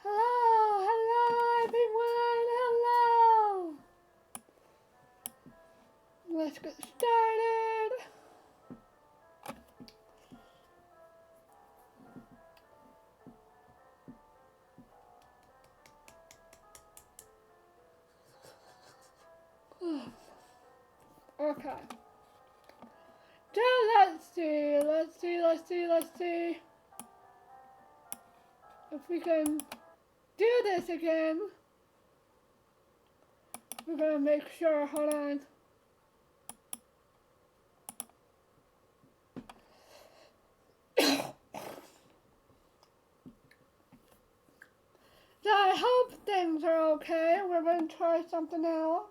Hello, hello everyone, hello. Let's get started. Okay. So let's see if we can do this again. We're gonna make sure, hold on. So I hope things are okay. We're gonna try something out.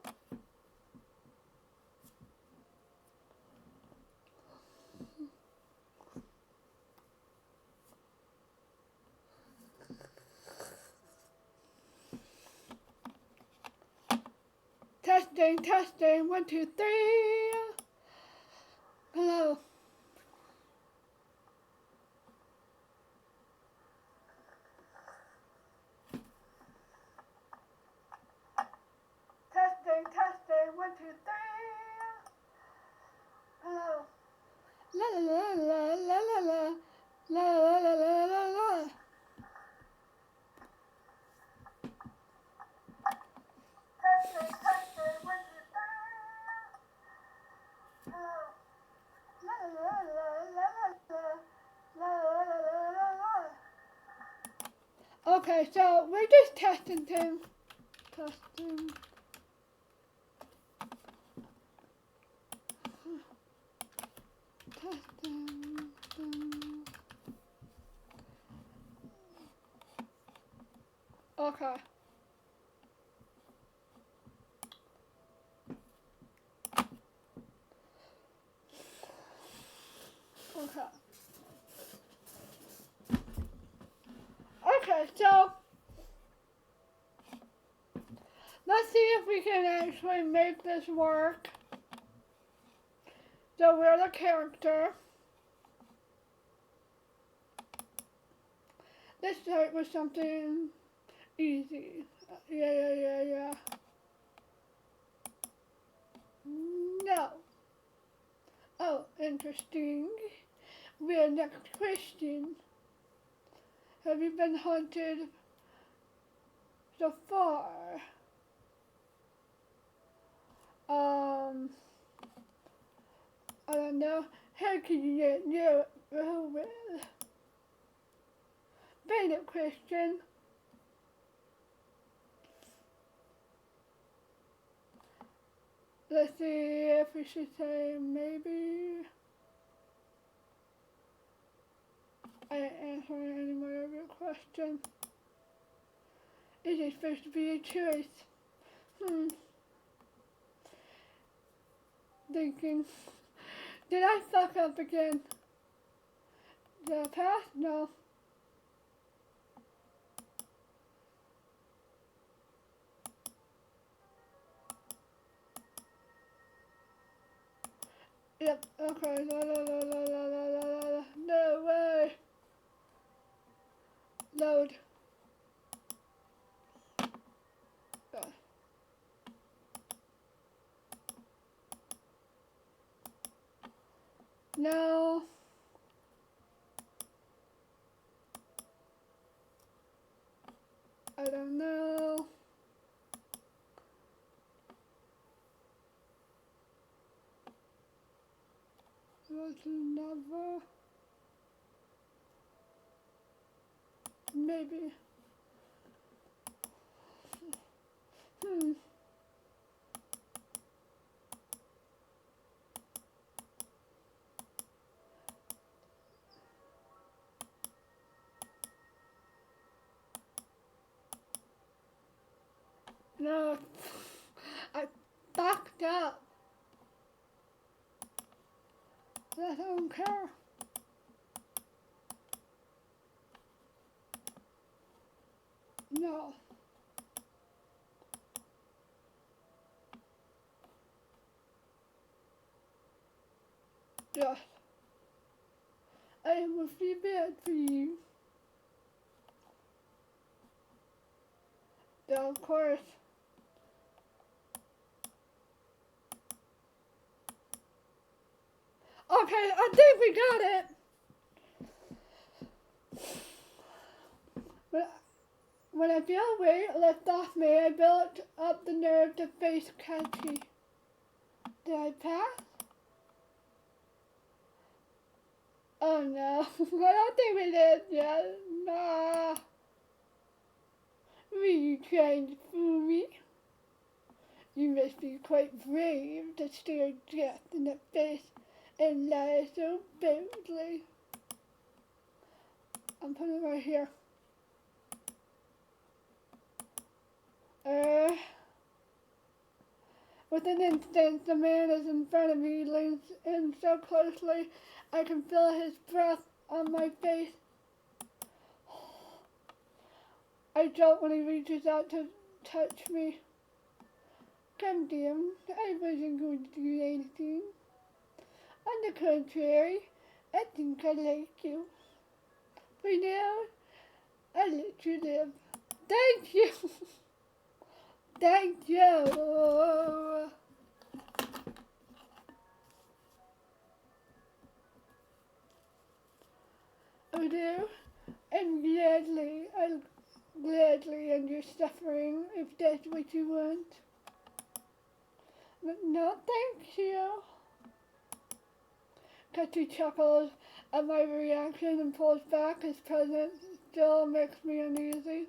Testing, testing, 1, 2, 3. Hello. Testing, testing, 1, 2, 3. Hello. La la la la la la la la la la la la. Testing, testing, 1, 2, 3. Hello. La la la la la la la la la la. Okay, so we're just testing things. Testing. Testing. Okay. Okay. Okay, so let's see if we can actually make this work. So we're the character. Let's start with something easy. Yeah. No. Oh, interesting. We're next question. Have you been haunted so far? I don't know. How can you get new? Well, basic question. Let's see if we should say maybe. I ain't answering any more of your question. It is supposed to be a choice. Thinking. Did I fuck up again? Did I pass? No. Yep, okay. La. No way. Load. No. I don't know. Was never. Maybe. No. I backed up. I don't care. No. Yes. I will be bad for you. Of course. Okay, I think we got it. When I feel weight lift off me, I built up the nerve to face Catchy. Did I pass? Oh no, I don't think we did yet. Nah. Were you trying to fool me? You must be quite brave to stare death in the face and lie so boldly. I'm putting it right here. With an instant, the man is in front of me, leans in so closely I can feel his breath on my face. I jolt when he reaches out to touch me. Come down, I wasn't going to do anything. On the contrary, I think I like you. For now, I'll let you live. Thank you! Thank you! Oh dear, I'll gladly end your suffering if that's what you want. But no, thank you. Catchy chuckles at my reaction and pulls back. His presence still makes me uneasy.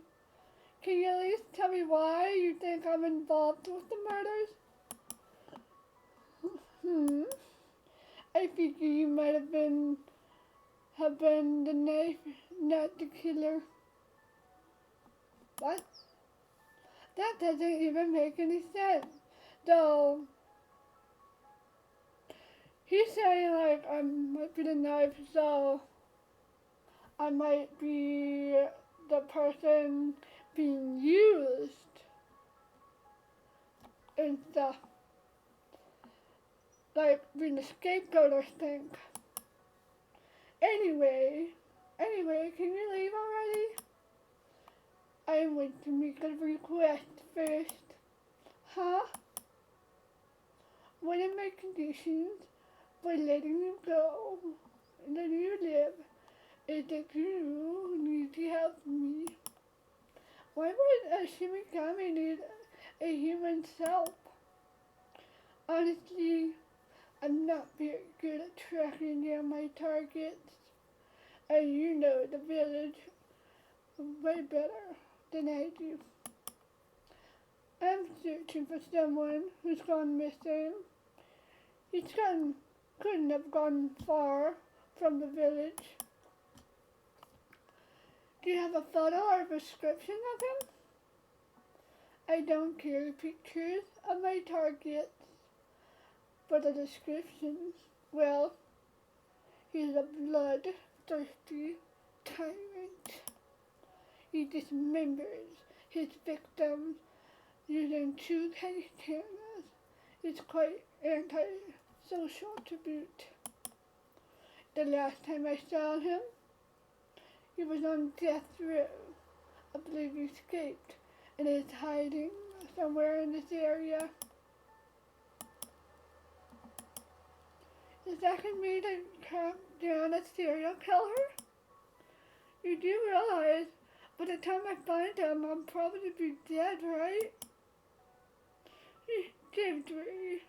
Can you at least tell me why you think I'm involved with the murders? I figure you might have been the knife, not the killer. What? That doesn't even make any sense. Though, he's saying like I might be the knife, so I might be the person being used and stuff. Like being the scapegoat, I think. Anyway, can you leave already? I want to make a request first. Huh? One of my conditions for letting you go, letting you live, is that you need to help me. Why would a Shimigami need a human self? Honestly, I'm not very good at tracking down my targets, and you know the village way better than I do. I'm searching for someone who's gone missing. Couldn't have gone far from the village. Do you have a photo or a description of him? I don't carry pictures of my targets. But the description, well, he's a bloodthirsty tyrant. He dismembers his victims using 2 katanas. It's quite anti-social to boot. The last time I saw him, he was on death row. I believe he escaped and is hiding somewhere in this area. Is that going to mean to track down a serial killer? You do realize by the time I find him, I'll probably be dead, right? Don't worry,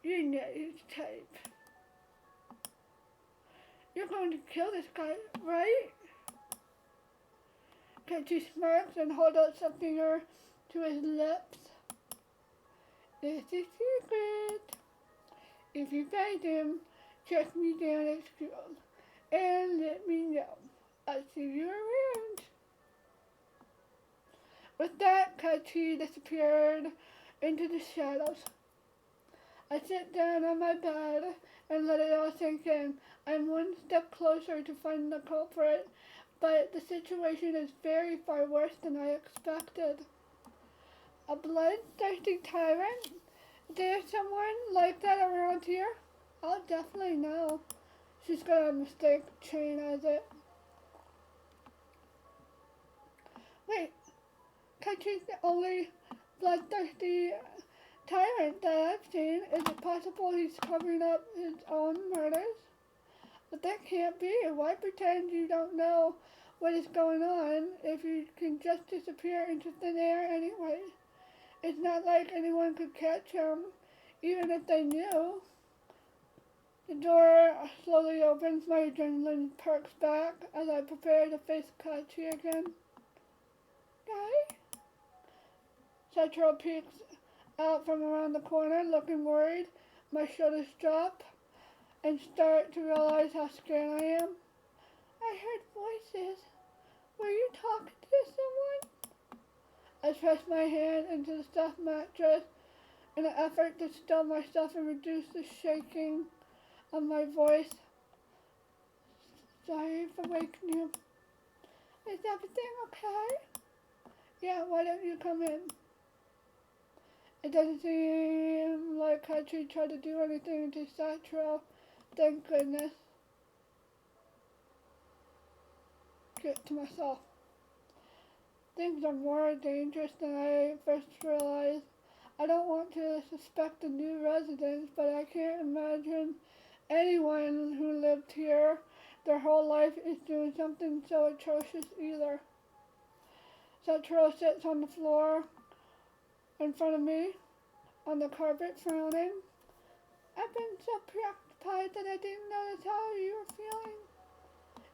you're not his type. You're going to kill this guy, right? Catchy smirks and holds out something to his lips. This is secret. If you find him, track me down at school and let me know. I'll see you around. With that, Catchy disappeared into the shadows. I sit down on my bed and let it all sink in. I'm one step closer to finding the culprit, but the situation is very far worse than I expected. A bloodthirsty tyrant? Is there someone like that around here? I'll definitely know. She's gonna mistake Chain as it. Wait, Kachi's the only bloodthirsty tyrant that I've seen. Is it possible he's covering up his own murders? But that can't be. Why pretend you don't know what is going on if you can just disappear into thin air anyway? It's not like anyone could catch him, even if they knew. The door slowly opens, my adrenaline perks back as I prepare to face Kachi again. Guy? Sachiro peeks out from around the corner, looking worried. My shoulders drop and start to realize how scared I am. I heard voices. Were you talking to someone? I press my hand into the stuffed mattress in an effort to still myself and reduce the shaking of my voice. Sorry for waking you. Is everything okay? Yeah, why don't you come in? It doesn't seem like Kachi tried to do anything to Sachiro. Thank goodness. Get to myself. Things are more dangerous than I first realized. I don't want to suspect the new residents, but I can't imagine anyone who lived here their whole life is doing something so atrocious either. Sachiro sits on the floor in front of me, on the carpet, frowning. I've been so preoccupied that I didn't notice how you were feeling.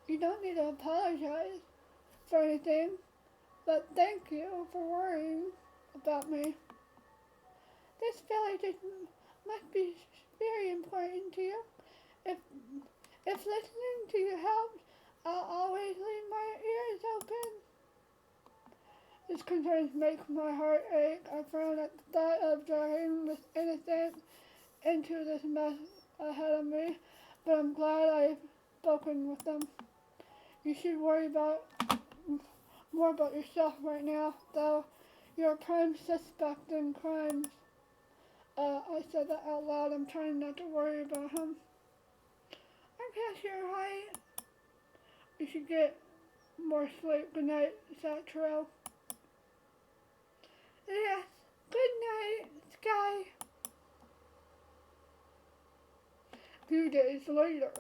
You don't need to apologize for anything, but thank you for worrying about me. This village must be very important to you. If listening to you helps, I'll always leave my ears open. These concerns make my heart ache. I frown at the thought of dragging this innocent into this mess ahead of me, but I'm glad I've spoken with them. You should worry more about yourself right now, though. You're a prime suspect in crimes. I said that out loud. I'm trying not to worry about him. I guess you're right. You should get more sleep. Good night, Sachiro. Yes, good night, Sky. Few days later.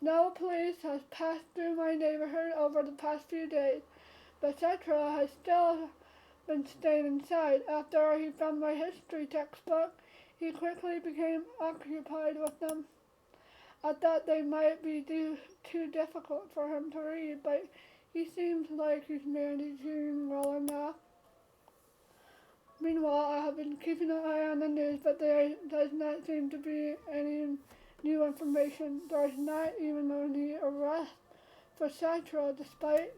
No police has passed through my neighborhood over the past few days, but Sachiro has still been staying inside. After he found my history textbook, he quickly became occupied with them. I thought they might be too difficult for him to read, but he seems like he's managing well enough. Meanwhile, I have been keeping an eye on the news, but there does not seem to be any new information. There is not even any arrest for Sachiro, despite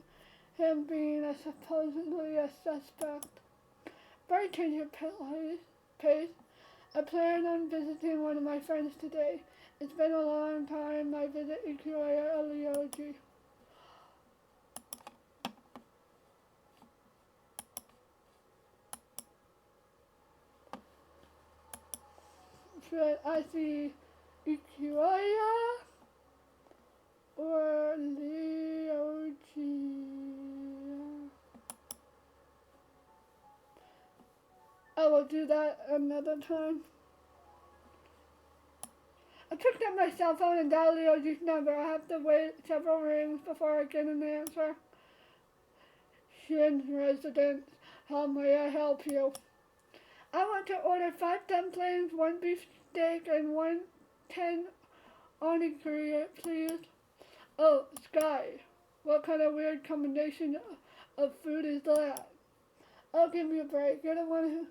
him being supposedly a suspect. Very change of pace. I plan on visiting one of my friends today. It's been a long time I visit Ikuya Elioji. Should I see Ikuya or Elioji? I will do that another time. I picked up my cell phone and dialed Leoji's number. I have to wait several rings before I get an answer. Shin residence, how may I help you? I want to order 5 dumplings, 1 beef steak, and 1 10 onigiri, please. Oh, Sky, what kind of weird combination of food is that? Oh, give me a break. You're the one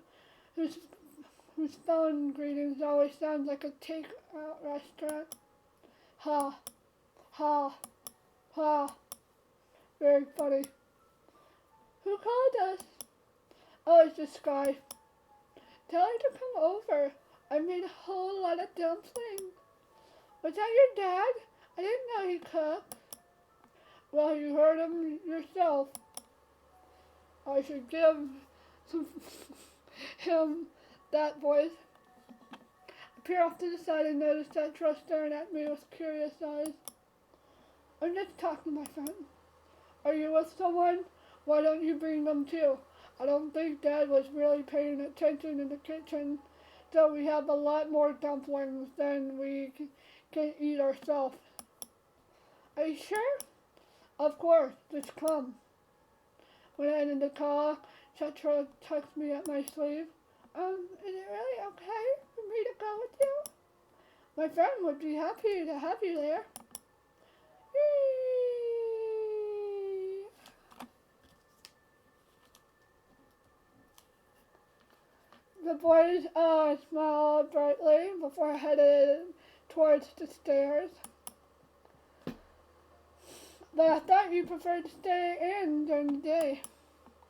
whose phone greetings always sounds like a takeout restaurant. Ha, ha, ha. Very funny. Who called us? Oh, it's just Sky. Tell her to come over. I made a whole lot of dumplings. Was that your dad? I didn't know he cooked. Well, you heard him yourself. I should give him that voice. I peer off to the side and notice Sachiro staring at me with curious eyes. I'm just talking to my friend. Are you with someone? Why don't you bring them too? I don't think Dad was really paying attention in the kitchen, so we have a lot more dumplings than we can eat ourselves. Are you sure? Of course, just come. When I in the car, Sachiro tucks me at my sleeve. Is it really okay for me to go with you? My friend would be happy to have you there. Yay! The boys smiled brightly before headed towards the stairs. But I thought you preferred to stay in during the day.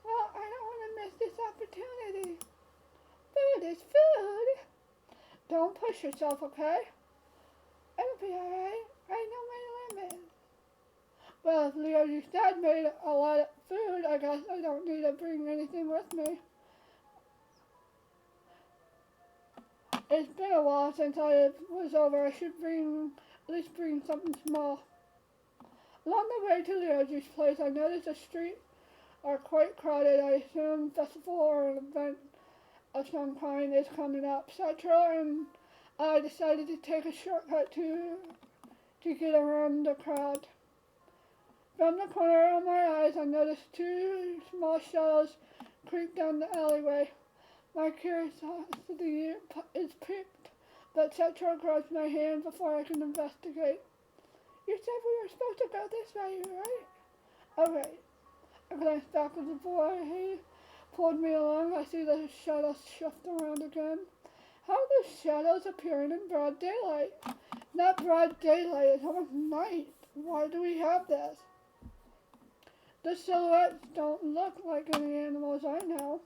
Well, I don't want to miss this opportunity. Food is food. Don't push yourself, okay? It'll be alright. I know my limit. Well, if Leo's dad made a lot of food, I guess I don't need to bring anything with me. It's been a while since I was over. I should at least bring something small. Along the way to Leo's place, I noticed the streets are quite crowded. I assume a festival or an event of some kind is coming up. Sachiro and I decided to take a shortcut to get around the crowd. From the corner of my eyes, I noticed two small shadows creep down the alleyway. My curiosity is piqued, but Sachiro grabs my hand before I can investigate. You said we were supposed to go this way, right? Alright. I glanced back at the boy. He pulled me along. I see the shadows shift around again. How are those shadows appearing in broad daylight? Not broad daylight, it's almost night. Why do we have this? The silhouettes don't look like any animals I know.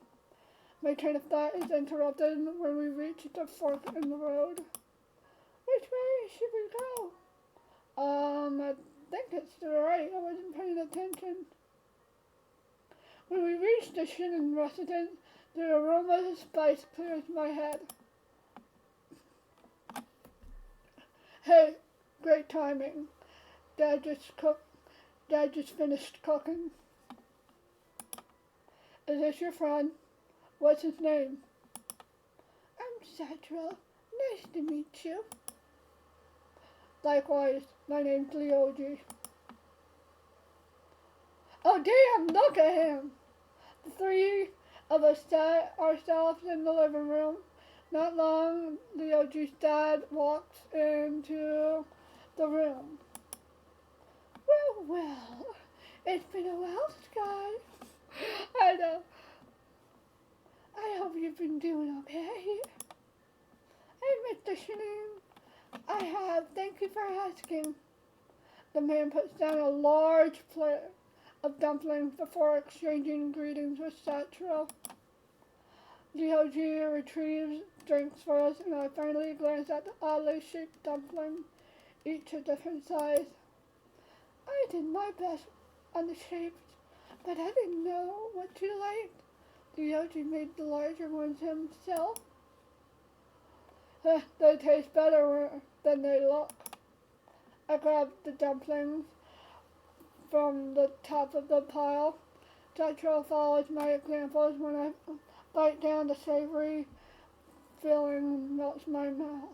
My train of thought is interrupted when we reach the fork in the road. Which way should we go? I think it's to the right. I wasn't paying attention. When we reached the Shinin residence, the aroma of spice clears my head. Hey, great timing. Dad just finished cooking. Is this your friend? What's his name? I'm Sachiro. Nice to meet you. Likewise, my name's Leoji. Oh damn, look at him! The three of us sat ourselves in the living room. Not long, Leoji's dad walks into the room. Well, it's been a while, Sky. I know. I hope you've been doing okay. Hey, Mr. Shinin. I have. Thank you for asking. The man puts down a large plate of dumplings before exchanging greetings with Sachiro. Leoji retrieves drinks for us, and I finally glance at the oddly shaped dumpling, each a different size. I did my best on the shapes, but I didn't know what you liked. Leoji made the larger ones himself. They taste better than they look. I grabbed the dumplings from the top of the pile. Sachiro follows my examples. When I bite down, the savory filling melts my mouth.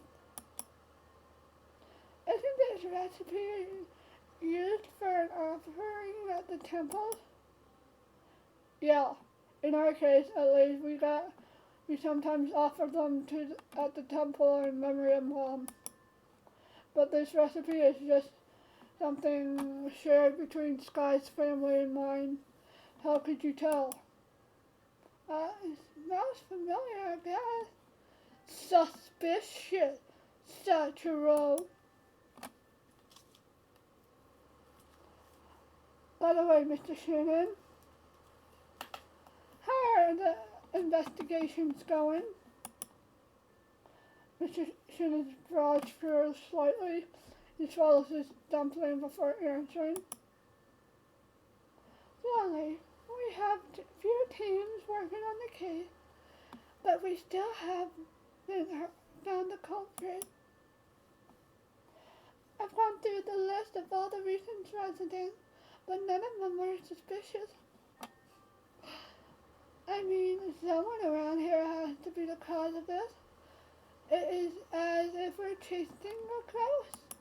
Isn't this recipe used for an offering at the temple? Yeah, in our case at least, we sometimes offer them at the temple in memory of Mom. But this recipe is just something shared between Sky's family and mine. How could you tell? It smells familiar, I guess. Suspicious, Sachiro. By the way, Mr. Shinin, how are the investigations going? Mr. Shinin's brows furrow slightly. He swallows his dumpling before answering. Slowly, we have a few teams working on the case, but we still haven't found the culprit. I've gone through the list of all the recent residents, but none of them are suspicious. I mean, someone around here has to be the cause of this. It is as if we're chasing a ghost.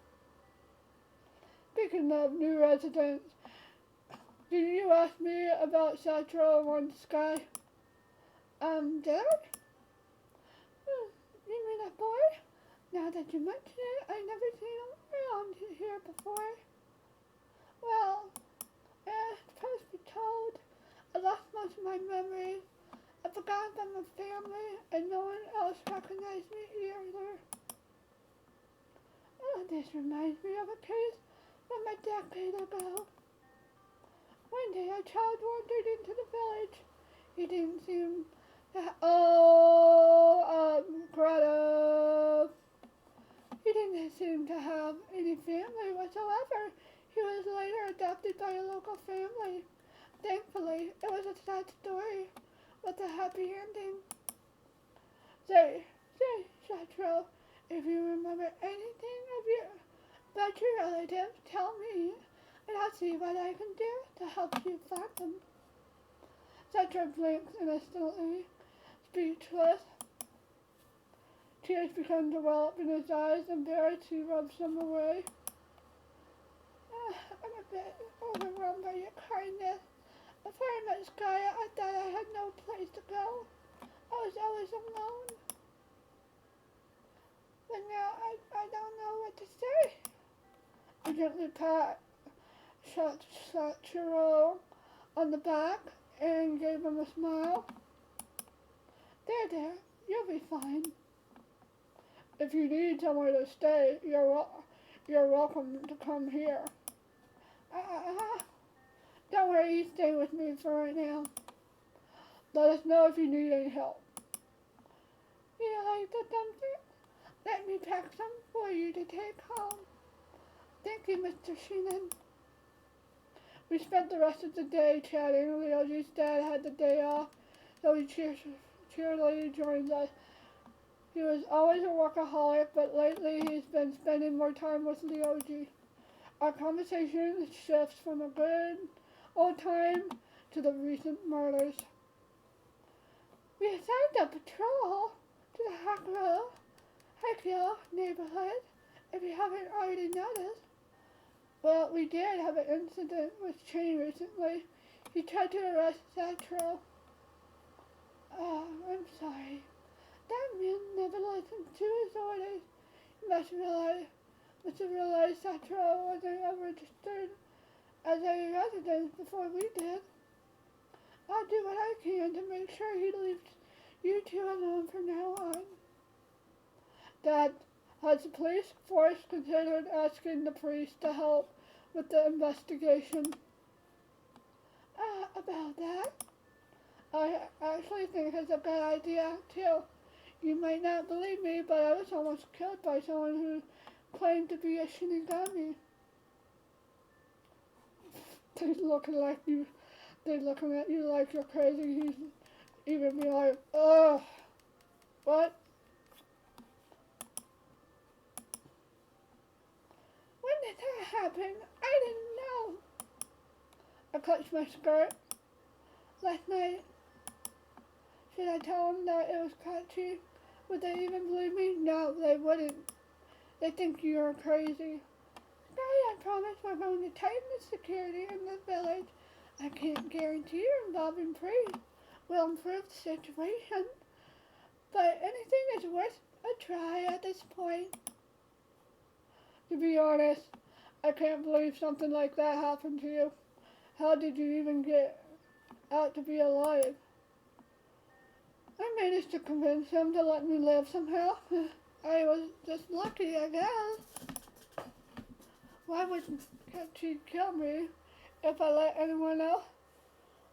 Speaking of new residents, did you ask me about Sachiro One Sky? Did I? You mean that boy? Now that you mention it, I've never seen him around here before. Well, truth be told, I lost most of my memories. I forgot about my family, and no one else recognized me either. Oh, this reminds me of a case from a decade ago. One day a child wandered into the village. He didn't seem to Greta. He didn't seem to have any family whatsoever. He was later adopted by a local family. Thankfully, it was a sad story with a happy ending. Say, Sachiro, if you remember anything about your relative, tell me, and I'll see what I can do to help you find them. Sachiro blinks innocently, speechless. Tears began to well up in his eyes, embarrassed he rubs them away. I'm a bit overwhelmed by your kindness. Before I met Skya, I thought I had no place to go. I was always alone. But now I don't know what to say. I gently pat Sachiro on the back and gave him a smile. There, you'll be fine. If you need somewhere to stay, you're welcome to come here. Don't worry, you stay with me for right now. Let us know if you need any help. You like the dumpling? Let me pack some for you to take home. Thank you, Mr. Sheenan. We spent the rest of the day chatting. Ryoji's dad had the day off, so he cheerily joins us. He was always a workaholic, but lately he's been spending more time with Ryoji. Our conversation shifts from a good old time to the recent murders. We assigned a patrol to the Hakio neighborhood, if you haven't already noticed. Well, we did have an incident with Chain recently. He tried to arrest Sachiro. Oh, I'm sorry. That man never listened to his orders. You must have realized Sachiro wasn't registered as a resident before we did. I'll do what I can to make sure he leaves you two alone from now on. Dad, has the police force considered asking the priest to help with the investigation? About that? I actually think it's a good idea, too. You might not believe me, but I was almost killed by someone who claimed to be a Shinigami. They're looking at you like you're crazy. He's even be like, ugh, what? When did that happen? I didn't know. I clutched my skirt. Last night. Should I tell them that it was Kachi? Would they even believe me? No, they wouldn't. They think you're crazy. I promise we're going to tighten the security in the village. I can't guarantee involving priests will improve the situation, but anything is worth a try at this point. To be honest, I can't believe something like that happened to you. How did you even get out to be alive? I managed to convince him to let me live somehow. I was just lucky, I guess. Why would she kill me if I let anyone else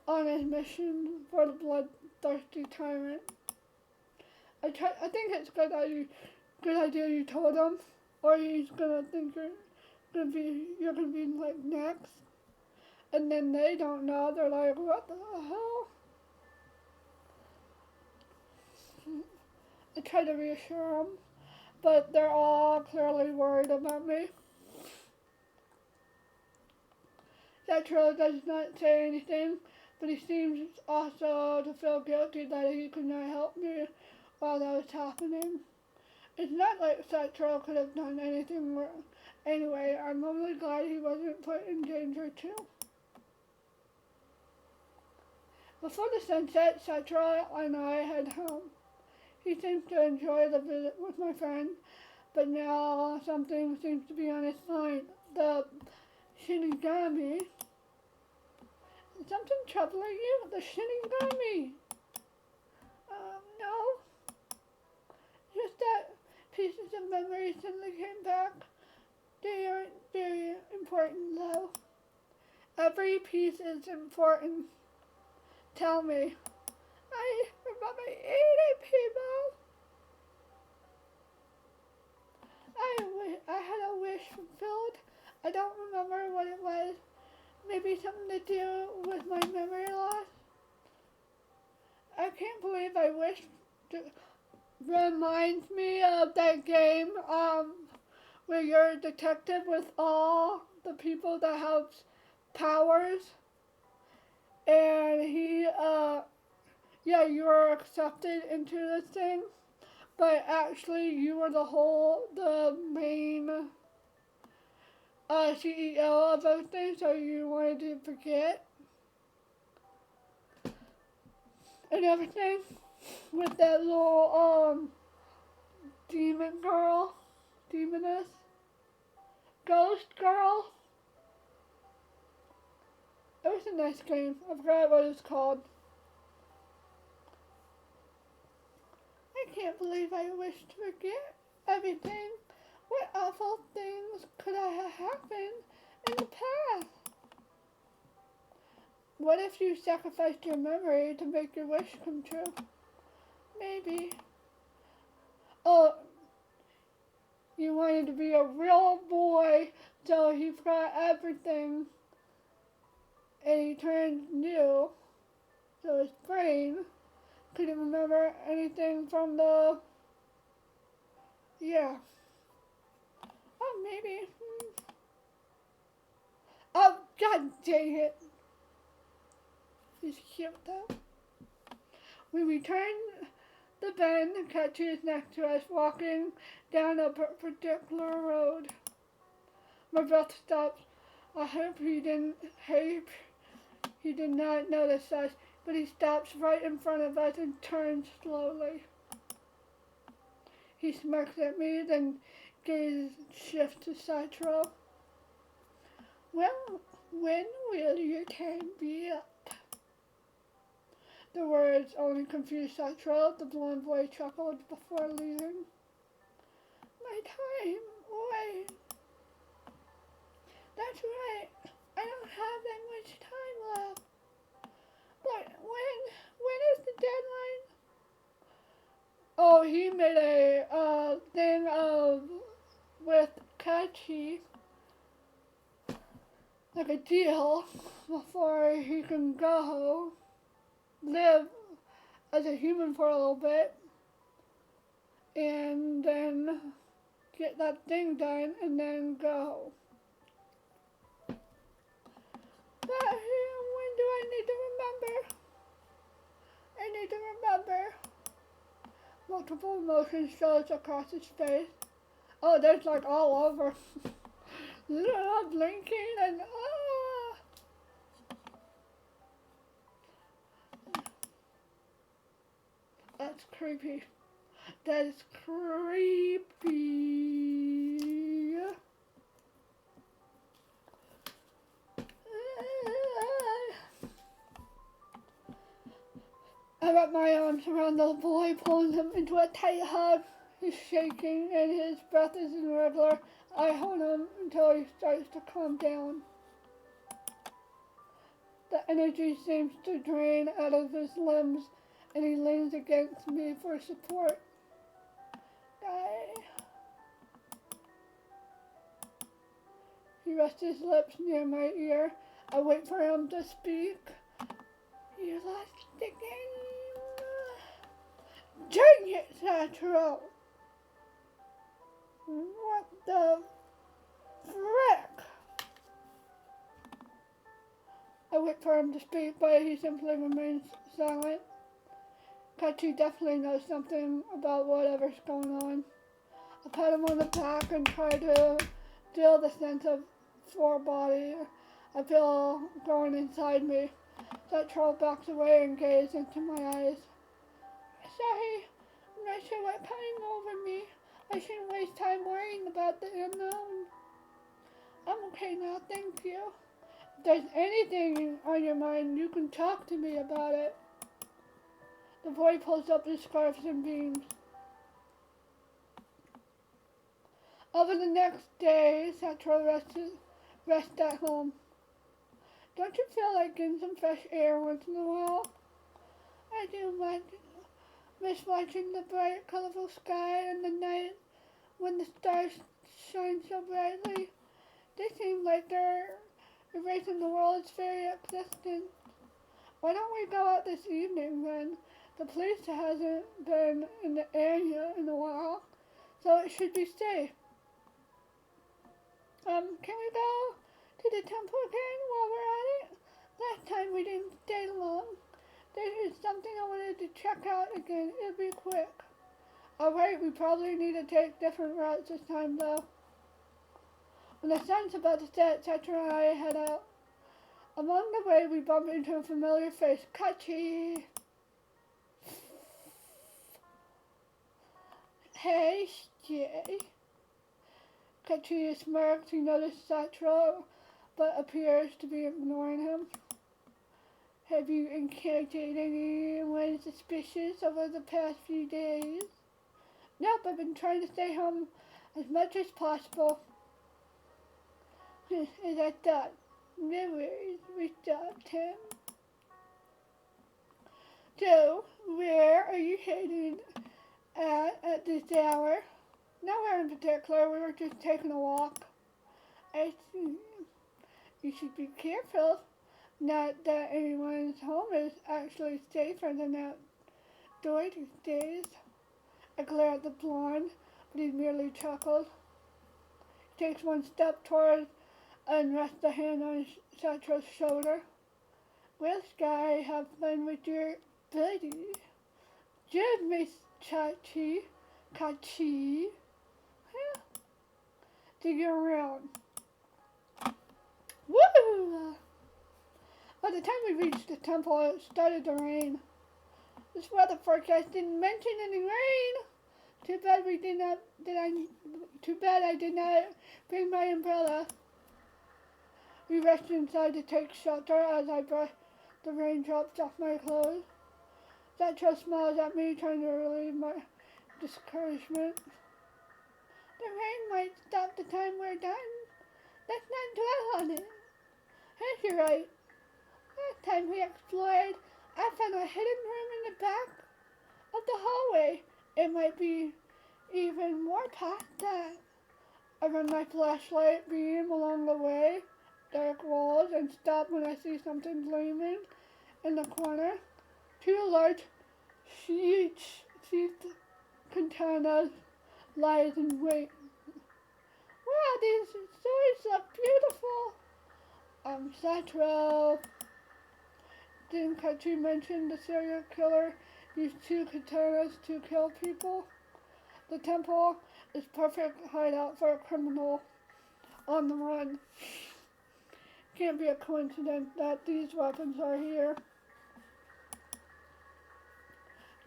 on his mission for the bloodthirsty tyrant? I think it's good idea you told him, or he's gonna think you're gonna be like next, and then they don't know. They're like, what the hell? I try to reassure them, but they're all clearly worried about me. Sachiro does not say anything, but he seems also to feel guilty that he could not help me while that was happening. It's not like Sachiro could have done anything wrong. Anyway, I'm only glad he wasn't put in danger too. Before the sun set, Sachiro and I head home. He seems to enjoy the visit with my friend, but now something seems to be on his mind. The Shinigami. Is something troubling you? The Shinigami. No. Just that pieces of memory suddenly came back. They aren't very important though. Every piece is important. Tell me. I remember eating people. I had a wish fulfilled. I don't remember what it was. Maybe something to do with my memory loss. I can't believe I wished to. Reminds me of that game where you're a detective with all the people that have powers, and you were accepted into this thing, but actually you were the main CEO of everything, so you wanted to forget and everything with that little demoness, ghost girl. It was a nice game. I forgot what it's called. I can't believe I wish to forget everything. What awful things could have happened in the past? What if you sacrificed your memory to make your wish come true? Maybe. Oh, you wanted to be a real boy, so he forgot everything, and he turned new, so his brain couldn't remember anything from the, yeah. Oh, maybe. Oh, god dang it. He's cute though. We return the bend, and Kachi is next to us, walking down a particular road. My breath stops. I hope he did not notice us, but he stops right in front of us and turns slowly. He smirks at me, then gaze shifts to Sachiro. Well, when will your time be up? The words only confused Sachiro. The blonde boy chuckled before leaving. My time? Wait. That's right. I don't have that much time left. But when is the deadline? Oh, he made a thing with Kachi, like a deal before he can go live as a human for a little bit and then get that thing done and then go. But when do I need to remember? I need to remember. Multiple emotions shows across his face. Oh, there's like all over. Blinking and That's creepy. That is creepy. I wrap my arms around the boy, pulling him into a tight hug. He's shaking and his breath is irregular. I hold him until he starts to calm down. The energy seems to drain out of his limbs, and he leans against me for support. He rests his lips near my ear. I wait for him to speak. You lost the game. Dang it, Sachiro. What the frick? I wait for him to speak, but he simply remains silent. Kachi definitely knows something about whatever's going on. I pat him on the back and try to feel the sense of forebody I feel growing inside me. That troll backs away and gazes into my eyes. Sorry, I'm not sure what's coming over me. I shouldn't waste time worrying about the unknown. I'm okay now, thank you. If there's anything on your mind, you can talk to me about it. The boy pulls up his scarves and beams. Over the next day, Sachiro rests at home. Don't you feel like getting some fresh air once in a while? I do miss watching the bright, colorful sky and the night when the stars shine so brightly. They seem like they're erasing the world's very existence. Why don't we go out this evening then? The police hasn't been in the area in a while, so it should be safe. Can we go to the temple again while we're at it? Last time we didn't stay long. There is something I wanted to check out again. It'll be quick. Alright, we probably need to take different routes this time though. When the sun's about to set, Sachiro and I head out. Along the way, we bump into a familiar face, Kachi. Hey, Jay. Kachi smirks. He notices Sachiro, but appears to be ignoring him. Have you encountered anyone suspicious over the past few days? Nope, I've been trying to stay home as much as possible. As I thought. No worries, we stopped him. So, where are you headed at this hour? Nowhere in particular, we were just taking a walk. I see. You should be careful. Not that anyone's home is actually safer than outdoors these days. I glare at the blonde, but he merely chuckles. He takes one step towards and rests a hand on Sachiro's shoulder. Well, Sky, have fun with your buddy. Good, Miss Kachi. See you around. Woo! By the time we reached the temple, it started to rain. This weather forecast didn't mention any rain. Too bad I did not bring my umbrella. We rushed inside to take shelter as I brushed the raindrops off my clothes. Sachiro smiles at me, trying to relieve my discouragement. The rain might stop the time we're done. Let's not dwell on it. Yes, you're right. Last time we explored, I found a hidden room in the back of the hallway. It might be even more past that. I run my flashlight beam along the way, dark walls, and stop when I see something gleaming in the corner. Two large sheet containers lies in wait. Wow, these swords look beautiful. Sachiro. Didn't Kachi mention the serial killer used two katanas to kill people? The temple is perfect hideout for a criminal on the run. Can't be a coincidence that these weapons are here.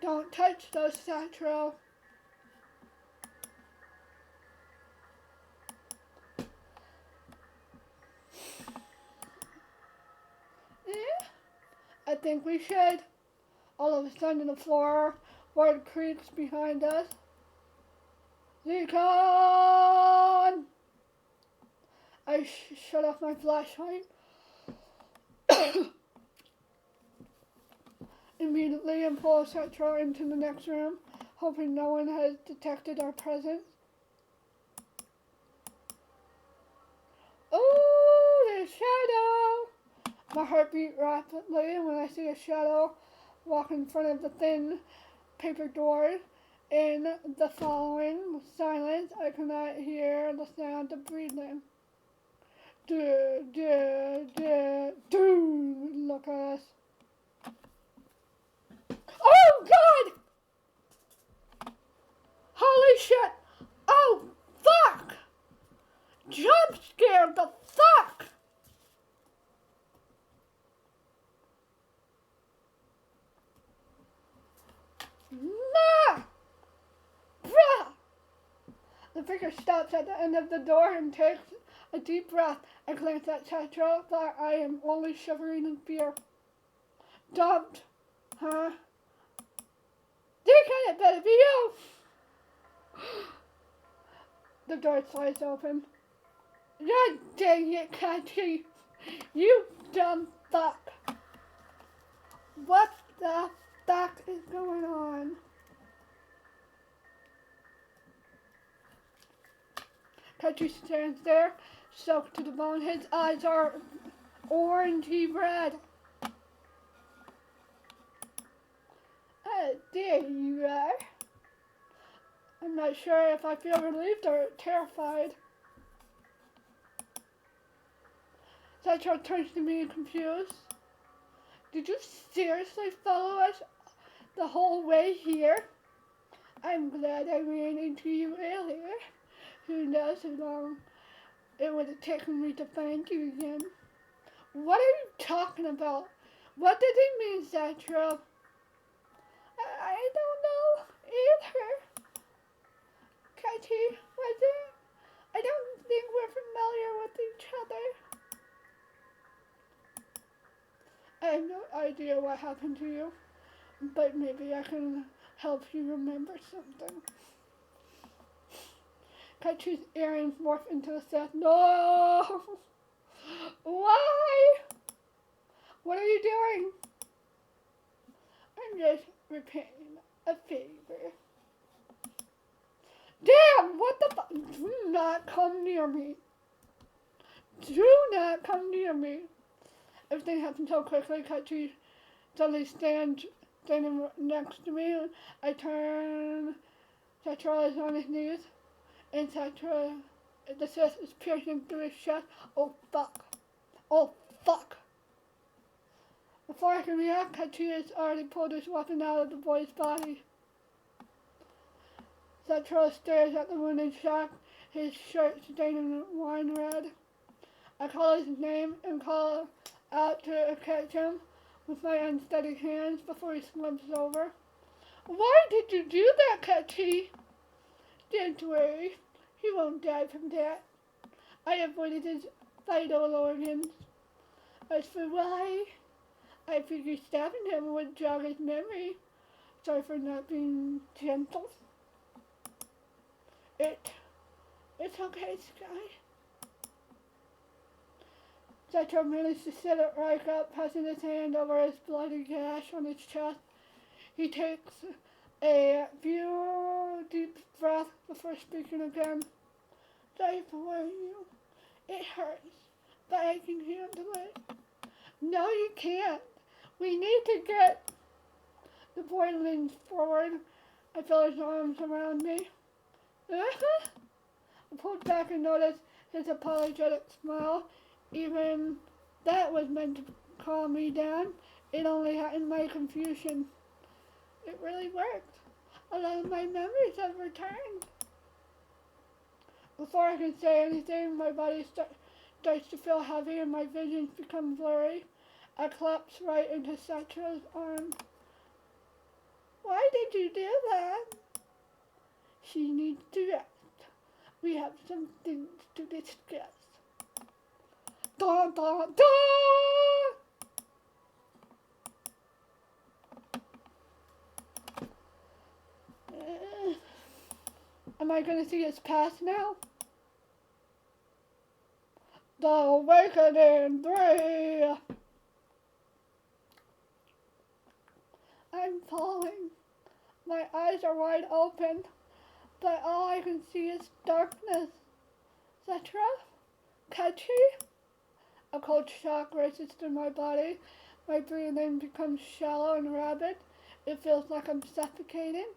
Don't touch those, Sachiro. I think we should. All of a sudden the floorboard creaks behind us. Zikon! I shut off my flashlight. Immediately and pull Sachiro into the next room, hoping no one has detected our presence. Oh, there's Shadow! My heart beat rapidly, and when I see a shadow walk in front of the thin paper door in the following silence, I cannot hear the sound of breathing. Dude, look at us. Oh God! Holy shit! Oh fuck! Jump scared the fuck! Nah! Bruh! The figure stops at the end of the door and takes a deep breath. I glance at Sachiro, but I am only shivering in fear. Dumped, huh? Deacon, it better be you! The door slides open. God dang it, Kachi! You dumb fuck! What the fuck is going on? Kachi stands there, soaked to the bone. His eyes are orangey red. Oh, there you are. I'm not sure if I feel relieved or terrified. Sachiro turns to me confused. Did you seriously follow us the whole way here? I'm glad I ran into you earlier. Who knows how long it would have taken me to find you again. What are you talking about? What did he mean, Sachiro? I don't know either. Kachi, was it? I don't think we're familiar with each other. I have no idea what happened to you, but maybe I can help you remember something. Kachi's earrings morph into a sad, no! Why? What are you doing? I'm just repaying a favor. Damn, what the fuck? Do not come near me. Do not come near me. Everything happened so quickly. Kachi suddenly standing next to me. I turn. Sachiro is on his knees. And Sachiro, the cyst is piercing through his chest. Oh fuck. Oh fuck. Before I can react, Kachi has already pulled his weapon out of the boy's body. Sachiro stares at the wound in shock, his shirt stained wine red. I call his name and call out to catch him with my unsteady hands before he slumps over. Why did you do that, Kachi? Don't worry, he won't die from that. I avoided his vital organs. As for why, I figured stabbing him would jog his memory. Sorry for not being gentle. It's okay, Sky. Sachiro managed to sit it right up, passing his hand over his bloody gash on his chest. He takes a few deep breaths before speaking again. Sorry for worrying you. It hurts, but I can handle it. No, you can't. We need to get... The boy leans forward. I feel his arms around me. I pulled back and noticed his apologetic smile. Even that was meant to calm me down. It only heightened my confusion. It really worked. A lot of my memories have returned. Before I can say anything, my body starts to feel heavy and my visions become blurry. I collapse right into Sachiro's arm. Why did you do that? She needs to rest. We have some things to discuss. Da da da! Am I gonna see his past now? The Awakening 3! I'm falling. My eyes are wide open, but all I can see is darkness. Sachiro? Kachi? A cold shock races through my body. My breathing becomes shallow and rapid. It feels like I'm suffocating.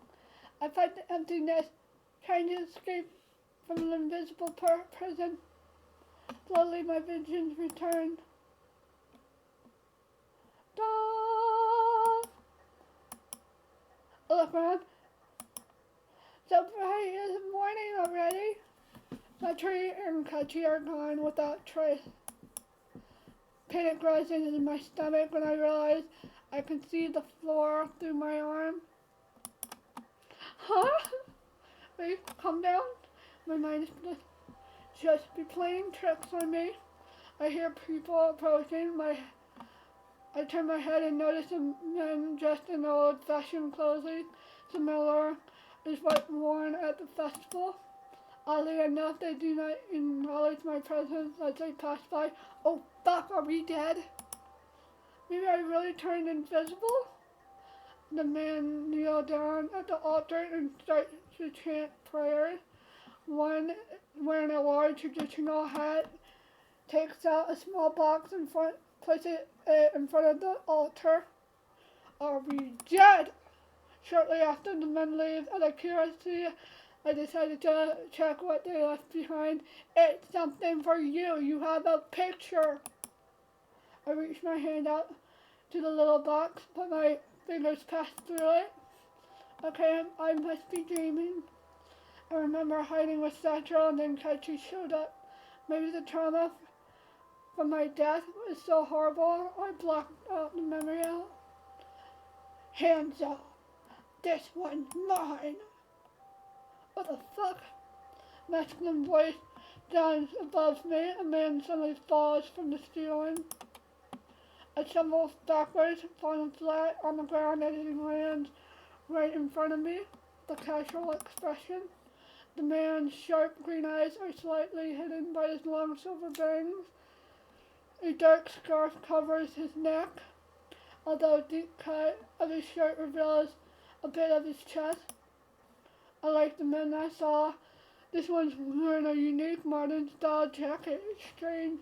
I fight the emptiness, trying to escape from an invisible prison. Slowly my visions returned. Da! I look around. So bright, it's morning already. My tree and Kachi are gone without trace. Panic rising in my stomach when I realize I can see the floor through my arm. Huh? Wait, calm down. My mind is just be playing tricks on me. I hear people approaching. I turn my head and notice a man dressed in old-fashioned clothing, similar is what worn at the festival. Oddly enough, they do not acknowledge my presence as they pass by. Oh fuck, are we dead? Maybe I really turned invisible? The man kneeled down at the altar and started to chant prayers. One wearing a large traditional hat takes out a small box and places it in front of the altar. Are we dead? Shortly after the men leave, out of curiosity, I decided to check what they left behind. It's something for you. You have a picture. I reached my hand out to the little box, but my fingers passed through it. Okay, I must be dreaming. I remember hiding with Sachiro and then Kachi showed up. Maybe the trauma from my death was so horrible, I blocked out the memory out. Hands up. This one's mine. What the fuck? Masculine voice down above me. A man suddenly falls from the ceiling. I stumble backwards, falling flat on the ground as he lands right in front of me. The casual expression. The man's sharp green eyes are slightly hidden by his long silver bangs. A dark scarf covers his neck, although a deep cut of his shirt reveals a bit of his chest. Unlike the men I saw, this one's wearing a unique modern style jacket. In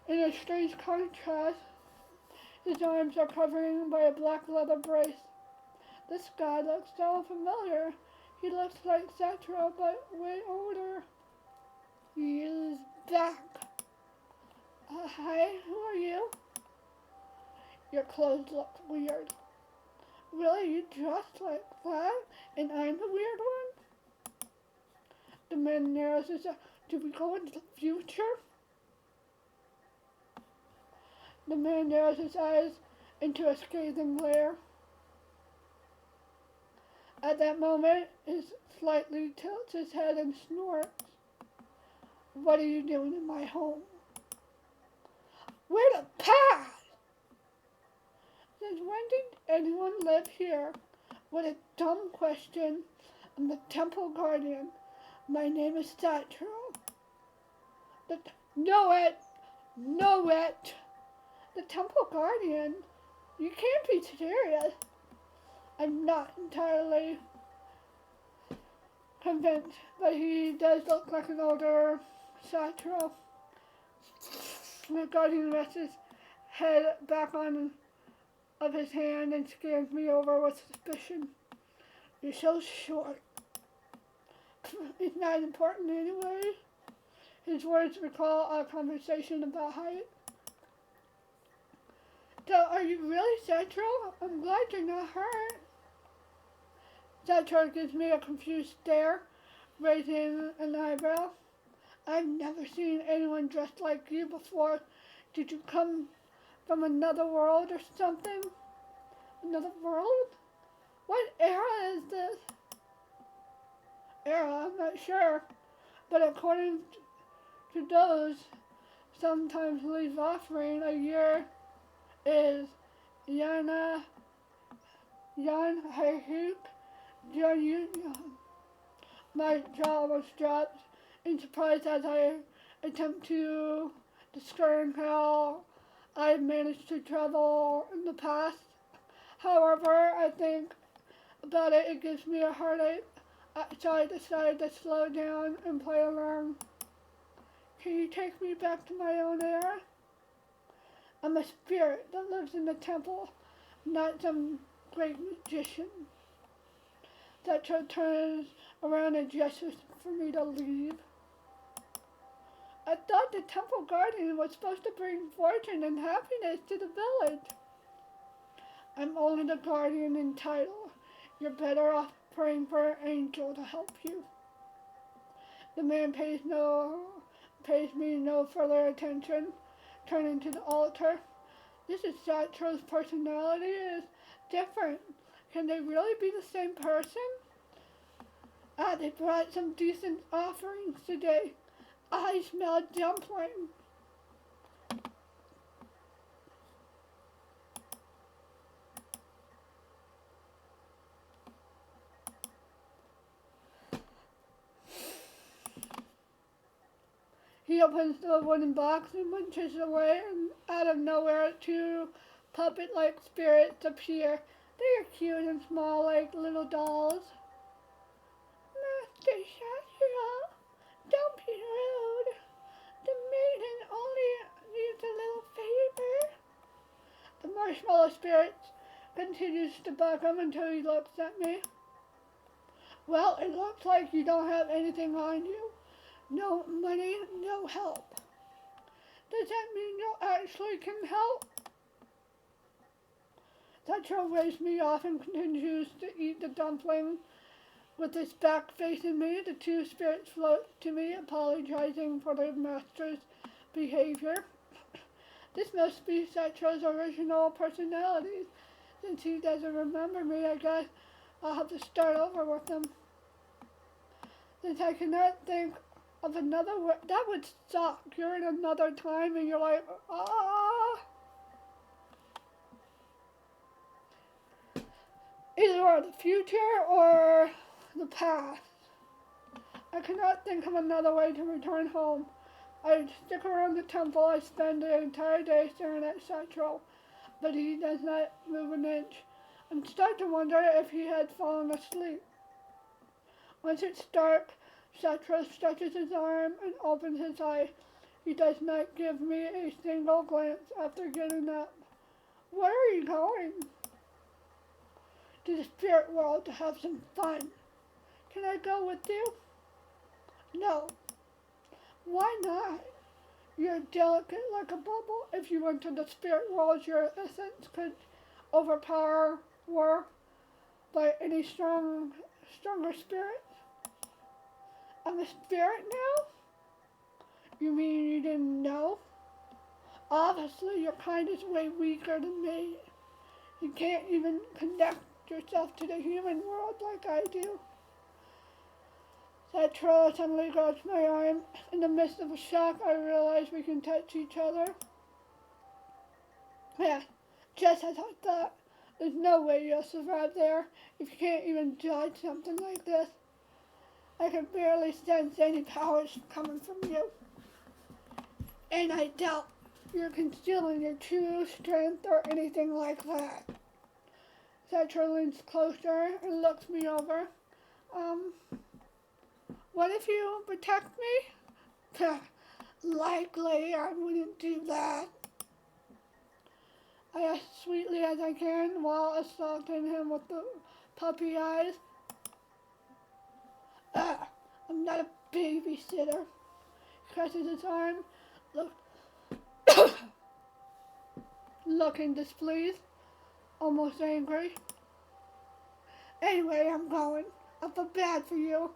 a strange contrast, his arms are covered by a black leather brace. This guy looks so familiar. He looks like Sachiro, but way older. He is back. Hi, who are you? Your clothes look weird. Really, you dressed like that, and I'm the weird one? The man narrows his eyes. Do we go into the future? The man narrows his eyes into a scathing glare. At that moment, he slightly tilts his head and snorts. What are you doing in my home? We're the past! Since when did anyone live here? What a dumb question. I'm the temple guardian. My name is Sachiro. Know it! The temple guardian? You can't be serious. I'm not entirely convinced, but he does look like an older Sachiro. The guardian rests his head back on of his hand and scans me over with suspicion. You're so short. It's not important anyway. His words recall our conversation about height. So, are you really Sachiro? I'm glad you're not hurt. Sachiro gives me a confused stare, raising an eyebrow. I've never seen anyone dressed like you before. Did you come from another world or something? Another world? What era is this? Era? I'm not sure. But according to those, sometimes leave offering a year is Yan Haihuk Yan. My jaw almost drops in surprise as I attempt to discern how I've managed to travel in the past. However, I think about it, it gives me a heartache, so I decided to slow down and play along. Can you take me back to my own era? I'm a spirit that lives in the temple, not some great magician. Sachiro turns around and gestures for me to leave. I thought the temple guardian was supposed to bring fortune and happiness to the village. I'm only the guardian in title. You're better off praying for an angel to help you. The man pays me no further attention, turning to the altar. This is Sachiro's personality is different. Can they really be the same person? They brought some decent offerings today. I smell dumpling. He opens the wooden box and munches away, and out of nowhere, two puppet-like spirits appear. They are cute and small like little dolls. Master Sachiro, don't be rude. The maiden only needs a little favor. The marshmallow spirit continues to bug him until he looks at me. Well, it looks like you don't have anything on you. No money, no help. Does that mean you actually can help? Sachiro waves me off and continues to eat the dumpling. With his back facing me, the two spirits float to me, apologizing for their master's behavior. This must be Sachiro's original personality. Since he doesn't remember me, I guess I'll have to start over with him. Since I cannot think of another word, that would suck. You're in another time and you're like, ah. Either the future or the past. I cannot think of another way to return home. I stick around the temple. I spend the entire day staring at Sachiro, but he does not move an inch. I'm starting to wonder if he had fallen asleep. Once it's dark, Sachiro stretches his arm and opens his eye. He does not give me a single glance after getting up. Where are you going? To the spirit world to have some fun. Can I go with you? No. Why not? You're delicate like a bubble. If you went to the spirit world, your essence could overpower by any stronger spirit. I'm a spirit now? You mean you didn't know? Obviously, your kind is way weaker than me. You can't even connect yourself to the human world like I do. Sachiro suddenly grabs my arm. In the midst of a shock, I realize we can touch each other. Yeah, just as I thought. There's no way you'll survive there if you can't even judge something like this. I can barely sense any powers coming from you. And I doubt you're concealing your true strength or anything like that. Sachiro leans closer and looks me over. What if you protect me? Likely I wouldn't do that. I ask sweetly as I can while assaulting him with the puppy eyes. I'm not a babysitter. He crosses his arm, looking displeased, almost angry. Anyway, I'm going. I feel bad for you,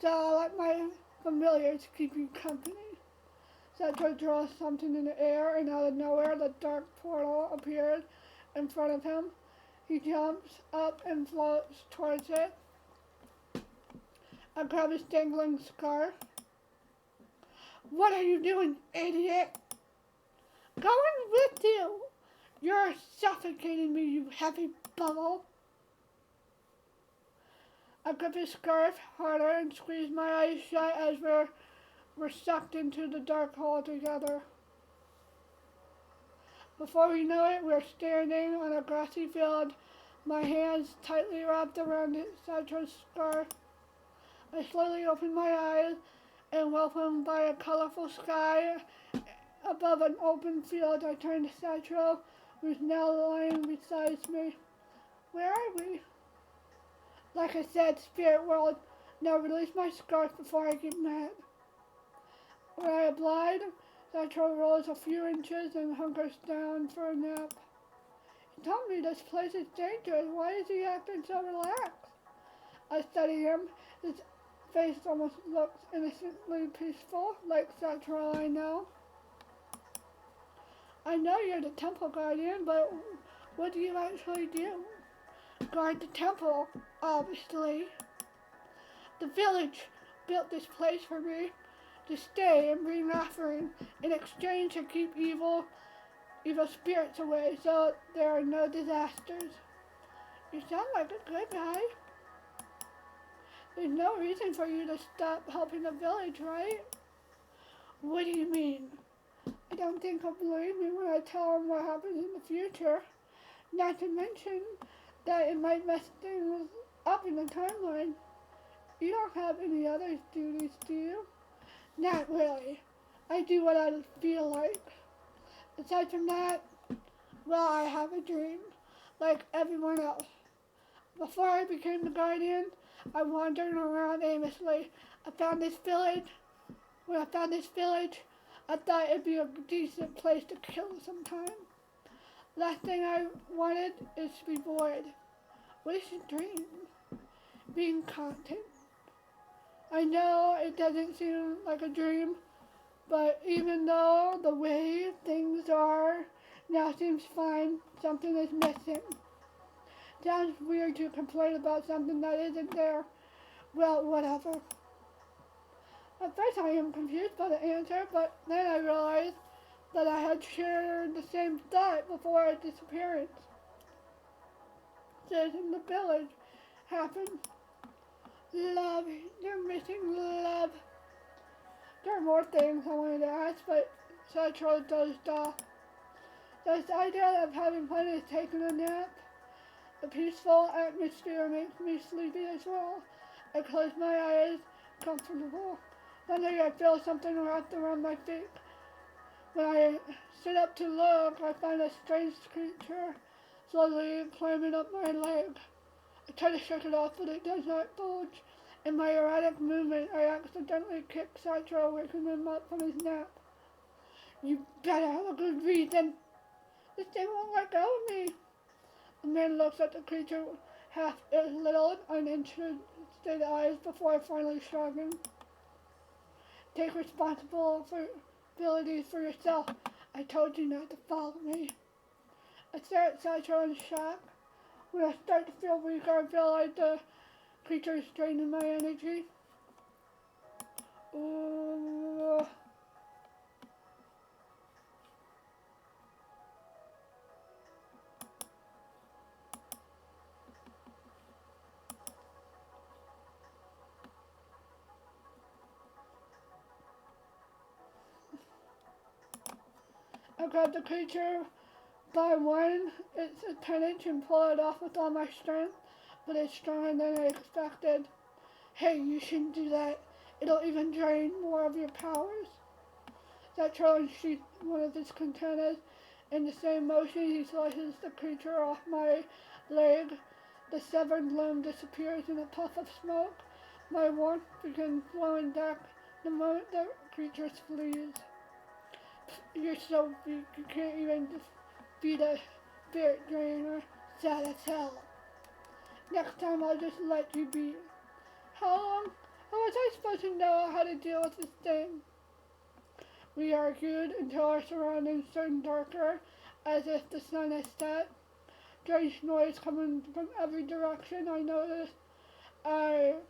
so I'll let my familiars keep you company. Sachiro draws something in the air, and out of nowhere, the dark portal appears in front of him. He jumps up and floats towards it. I grab his dangling scarf. What are you doing, idiot? Going with you. You're suffocating me, you heavy bubble. I grip his scarf harder and squeeze my eyes shut as we're sucked into the dark hole together. Before we know it, we're standing on a grassy field, my hands tightly wrapped around Sachiro's scarf. I slowly open my eyes and, welcomed by a colorful sky above an open field, I turn to Sachiro, who's now lying beside me. Where are we? Like I said, spirit world. Now release my scarf before I get mad. When I oblige, Sachiro rolls a few inches and hunkers down for a nap. He told me this place is dangerous. Why is he acting so relaxed? I study him. His face almost looks innocently peaceful, like Sachiro I know. I know you're the temple guardian, but what do you actually do? Guard the temple, obviously. The village built this place for me to stay and bring offering in exchange to keep evil spirits away so there are no disasters. You sound like a good guy. There's no reason for you to stop helping the village, right? What do you mean? I don't think he'll believe me when I tell him what happens in the future. Not to mention that it might mess things up in the timeline. You don't have any other duties, do you? Not really. I do what I feel like. Aside from that, well, I have a dream, like everyone else. Before I became the guardian, I wandered around aimlessly. I found this village. When I found this village, I thought it'd be a decent place to kill sometime. Last thing I wanted is to be bored. What is your dream? Being content. I know it doesn't seem like a dream, but even though the way things are now seems fine, something is missing. Sounds weird to complain about something that isn't there. Well, whatever. At first I am confused by the answer, but then I realized that I had shared the same thought before our disappearance. Says in the village happened. Love. You're missing love. There are more things I wanted to ask, but Sachiro dozed off. This idea of having fun is taking a nap. The peaceful atmosphere makes me sleepy as well. I close my eyes, comfortable. Suddenly I feel something wrapped around my feet. When I sit up to look, I find a strange creature slowly climbing up my leg. I try to shake it off, but it does not budge. In my erratic movement, I accidentally kick Sachiro, waking him up from his nap. You better have a good reason. This thing won't let go of me. The man looks at the creature half his little uninterested eyes before finally shrugging. Take responsibility for yourself. I told you not to follow me. I stare at Sachiro in shock. When I start to feel weaker, I feel like the creature is draining my energy. I grab the creature by its appendage and pull it off with all my strength, but it's stronger than I expected. Hey, you shouldn't do that. It'll even drain more of your powers. Sachiro unsheathes one of his katanas. In the same motion, he slices the creature off my leg. The severed limb disappears in a puff of smoke. My warmth begins flowing back the moment the creature flees. You're so weak, you can't even defeat a spirit drainer. Sad as hell. Next time I'll just let you be. How was I supposed to know how to deal with this thing? We argued until our surroundings turned darker, as if the sun had set. Strange noise coming from every direction. I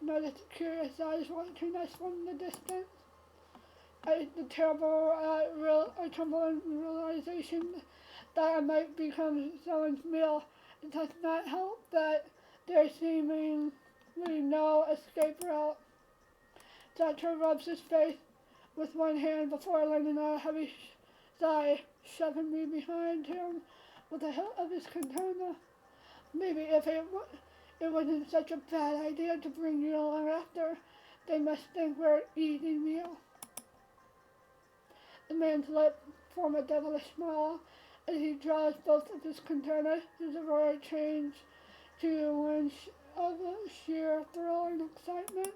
noticed curious eyes watching us from the distance. I tremble in realization that I might become someone's meal. It does not help that there seemingly no escape route. Sachiro rubs his face with one hand before letting out a heavy sigh, shoving me behind him with the hilt of his katana. Maybe if it wasn't such a bad idea to bring you along after, they must think we're an easy meal. The man's lips form a devilish smile as he draws both of his katanas. His aura changes to one of sheer thrill and excitement.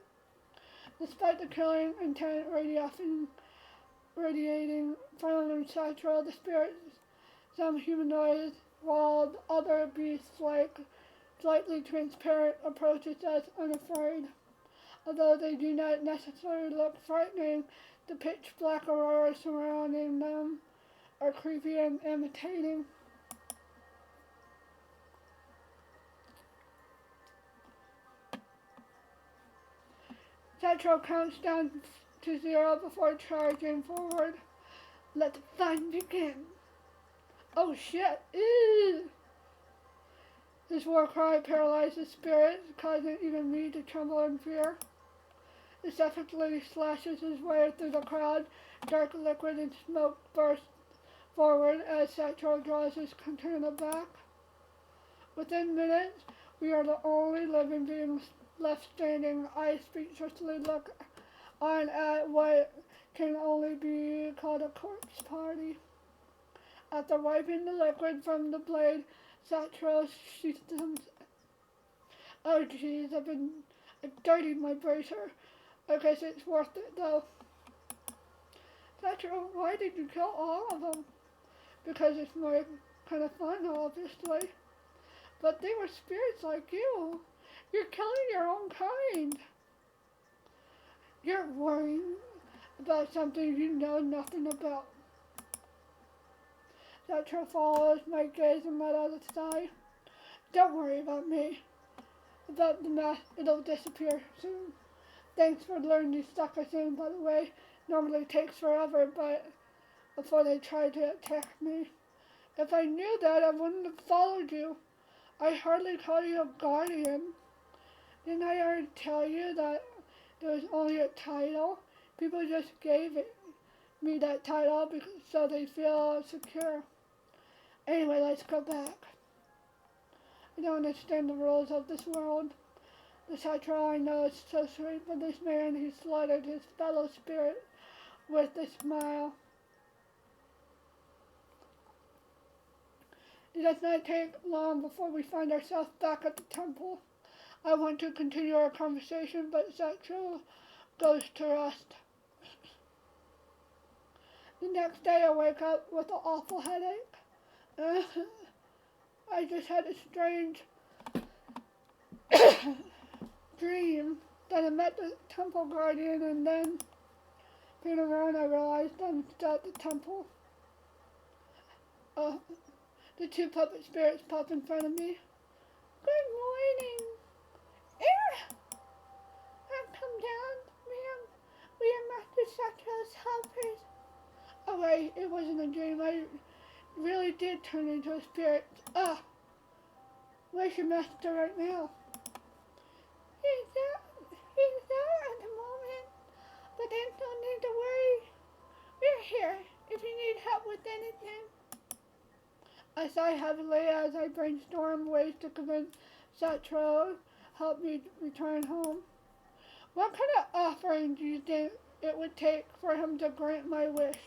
Despite the killing intent radiating radiating from Sachiro, the spirits, some humanoids, while other beasts like slightly transparent approaches us unafraid. Although they do not necessarily look frightening, the pitch black aurora surrounding them are creepy and imitating. Sachiro counts down to 0 before charging forward. Let the fun begin. Oh shit! Ew. His war cry paralyzes spirits, causing even me to tremble in fear. The effortlessly slashes his way through the crowd. Dark liquid and smoke burst forward as Sachiro draws his katana back. Within minutes, we are the only living beings left standing. I speechlessly look on at what can only be called a corpse party. After wiping the liquid from the blade, Sachiro shoots them. Oh jeez, I dirtied my bracer. I guess it's worth it though. Sachiro, why did you kill all of them? Because it's more kind of fun, obviously. But they were spirits like you. You're killing your own kind. You're worrying about something you know nothing about. Sachiro follows my gaze and let out a sigh. Don't worry about me. About the mask, it'll disappear soon. Thanks for luring these suckers in, by the way. Normally takes forever, but before they try to attack me. If I knew that, I wouldn't have followed you. I hardly call you a guardian. Didn't I already tell you that it was only a title? People just gave me that title because, so they feel secure. Anyway, let's go back. I don't understand the rules of this world. The Sachiro I know is so sweet, but this man, he slaughtered his fellow spirit with a smile. It does not take long before we find ourselves back at the temple. I want to continue our conversation, but Sachiro goes to rest. The next day I wake up with an awful headache. I just had a strange dream that I met the temple guardian, and then turning around I realized I'm still at the temple. The two puppet spirits pop in front of me. Good morning. I've come down, ma'am. We are Master Sachiro's helpers. Oh wait, it wasn't a dream. I really did turn into a spirit. Where's your master right now? He's out at the moment, but there's no need to worry. We're here if you need help with anything. I sigh heavily as I brainstorm ways to convince Sachiro to help me return home. What kind of offering do you think it would take for him to grant my wish?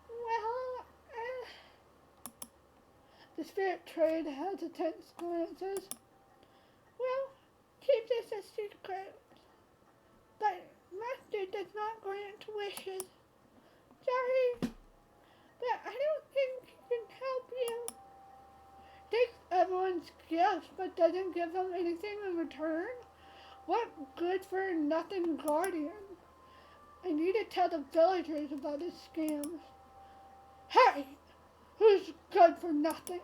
Well, the spirit trade hesitant glances. Well, keep this a secret. But Master does not grant wishes. Sorry, but I don't think he can help you. Takes everyone's gifts, but doesn't give them anything in return? What good for nothing guardian? I need to tell the villagers about his scams. Hey! Who's good for nothing?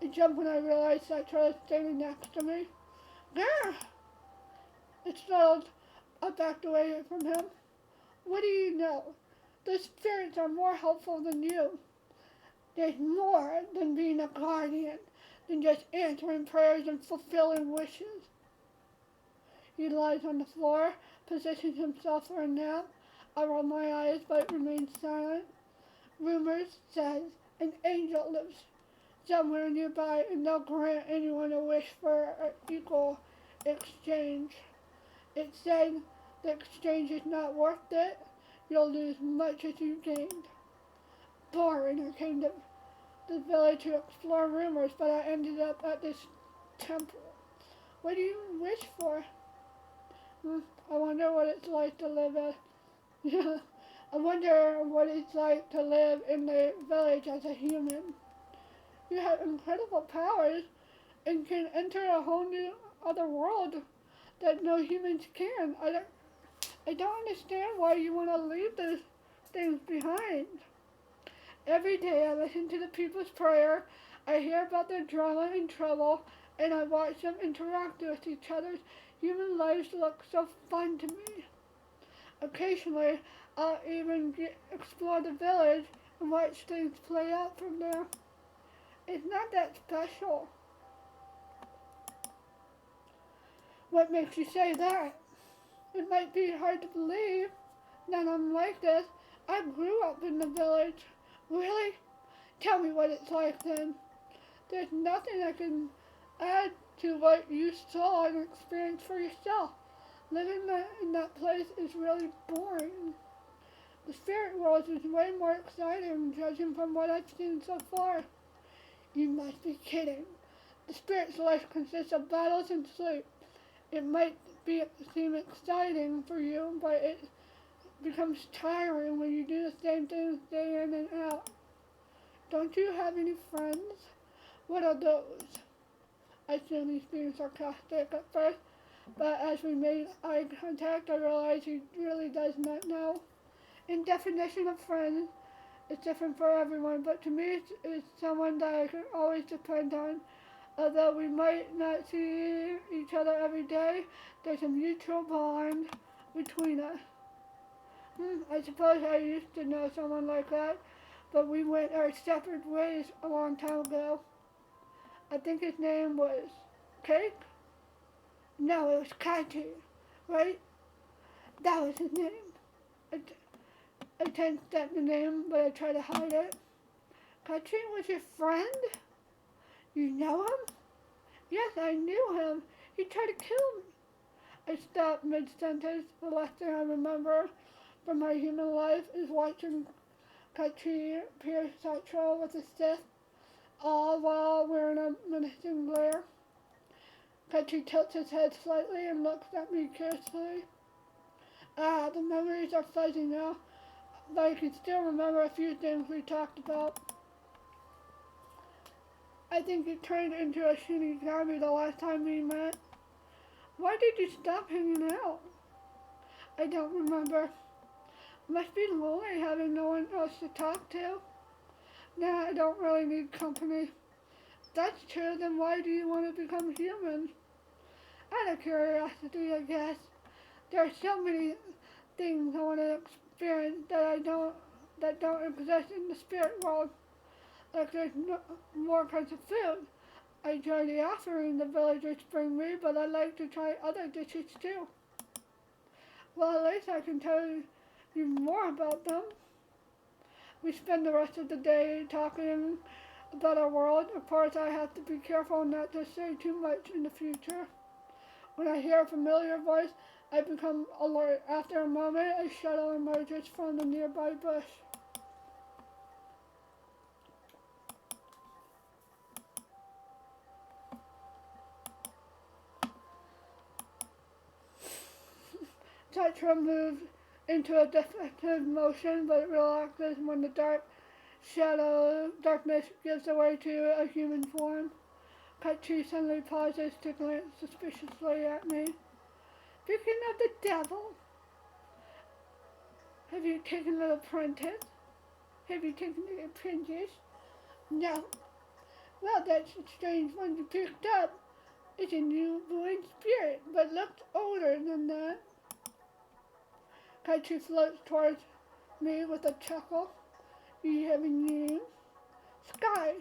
I jump when I realize Sachiro is standing next to me. Grr! I startled. I backed away from him. What do you know? The spirits are more helpful than you. There's more than being a guardian, than just answering prayers and fulfilling wishes. He lies on the floor, positions himself for a nap. I roll my eyes but remain silent. Rumors says an angel lives somewhere nearby and they'll grant anyone a wish for an equal exchange. It said the exchange is not worth it. You'll lose much as you gained. Boring. I came to the village to explore rumors, but I ended up at this temple. What do you wish for? I wonder what it's like to live I wonder what it's like to live in the village as a human. You have incredible powers and can enter a whole new other world that no humans can. I don't understand why you want to leave those things behind. Every day I listen to the people's prayer, I hear about their drama and trouble, and I watch them interact with each other. Human lives look so fun to me. Occasionally, I'll even explore the village and watch things play out from there. It's not that special. What makes you say that? It might be hard to believe that I'm like this. I grew up in the village. Really? Tell me what it's like then. There's nothing I can add to what you saw and experienced for yourself. Living in that place is really boring. The spirit world is way more exciting, judging from what I've seen so far. You must be kidding. The spirit's life consists of battles and sleep. It might seem exciting for you, but it becomes tiring when you do the same things day in and out. Don't you have any friends? What are those? I assume he's being sarcastic at first, but as we made eye contact, I realized he really does not know. In definition of friends, it's different for everyone, but to me, it's someone that I can always depend on. Although we might not see each other every day, there's a mutual bond between us. I suppose I used to know someone like that, but we went our separate ways a long time ago. I think his name was Cake? No, it was Kachi, right? That was his name. I tensed at the name, but I tried to hide it. Kachi was your friend? You know him? Yes, I knew him. He tried to kill me. I stopped mid-sentence. The last thing I remember from my human life is watching Kachi pierce Sachiro with a stick, all while wearing a menacing glare. Kachi tilts his head slightly and looks at me curiously. The memories are fuzzy now, but I can still remember a few things we talked about. I think you turned into a Shinigami the last time we met. Why did you stop hanging out? I don't remember. Must be lonely having no one else to talk to. Nah, I don't really need company. If that's true, then why do you want to become human? Out of curiosity, I guess. There are so many things I want to experience that don't exist in the spirit world. Like there's more kinds of food. I enjoy the offering the villagers bring me, but I like to try other dishes too. Well, at least I can tell you more about them. We spend the rest of the day talking about our world. Of course, I have to be careful not to say too much in the future. When I hear a familiar voice, I become alert. After a moment, a shadow emerges from the nearby bush. Sachiro moves into a defensive motion, but relaxes when the darkness gives way to a human form. Kachi suddenly pauses to glance suspiciously at me. Speaking of the devil, have you taken the apprentice? Have you taken the apprentice? No. Well, that's a strange one you picked up. It's a newborn spirit, but looks older than that. Kachi floats towards me with a chuckle. You have a name? Sky.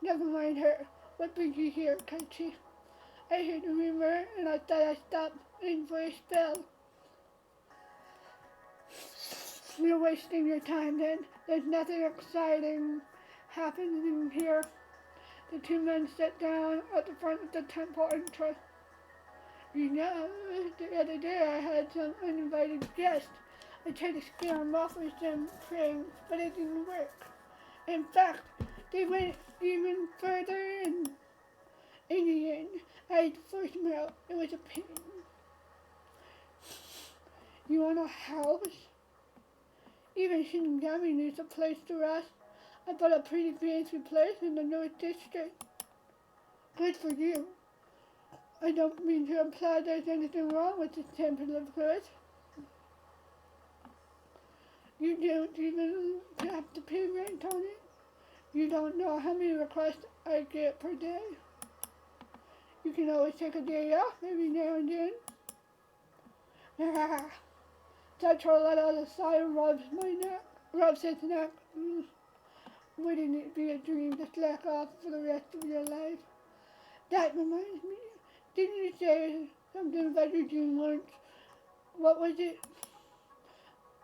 Never mind her. What brings you here, Kachi? I heard a rumor and I thought I'd stop in for a spell. You're wasting your time then. There's nothing exciting happening here. The two men sit down at the front of the temple entrance. You know, the other day I had some uninvited guests. I tried to scare them off with some pranks, but it didn't work. In fact, they went even further and in the end, I had to force them out. It was a pain. You want a house? Even Shinigami needs a place to rest. I bought a pretty fancy place in the North District. Good for you. I don't mean to imply there's anything wrong with this temple of goods. You don't even have to pay rent on it. You don't know how many requests I get per day. You can always take a day off every now and then. Sachiro let out a sigh and rubs his neck. Wouldn't it be a dream to slack off for the rest of your life? That reminds me, didn't you say something about your dream once? What was it?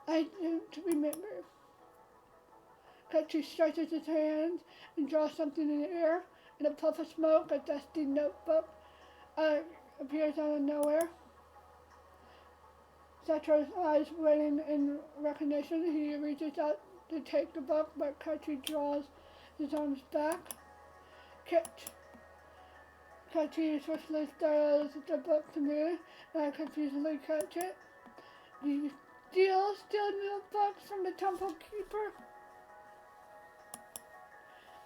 I don't remember. Kachi stretches his hands and draws something in the air. In a puff of smoke, a dusty notebook appears out of nowhere. Sachiro's eyes widen in recognition. He reaches out to take the book, but Kachi draws his arms back. Kachi swiftly throws the book to me, and I confusedly catch it. Do you steal notebooks from the temple keeper?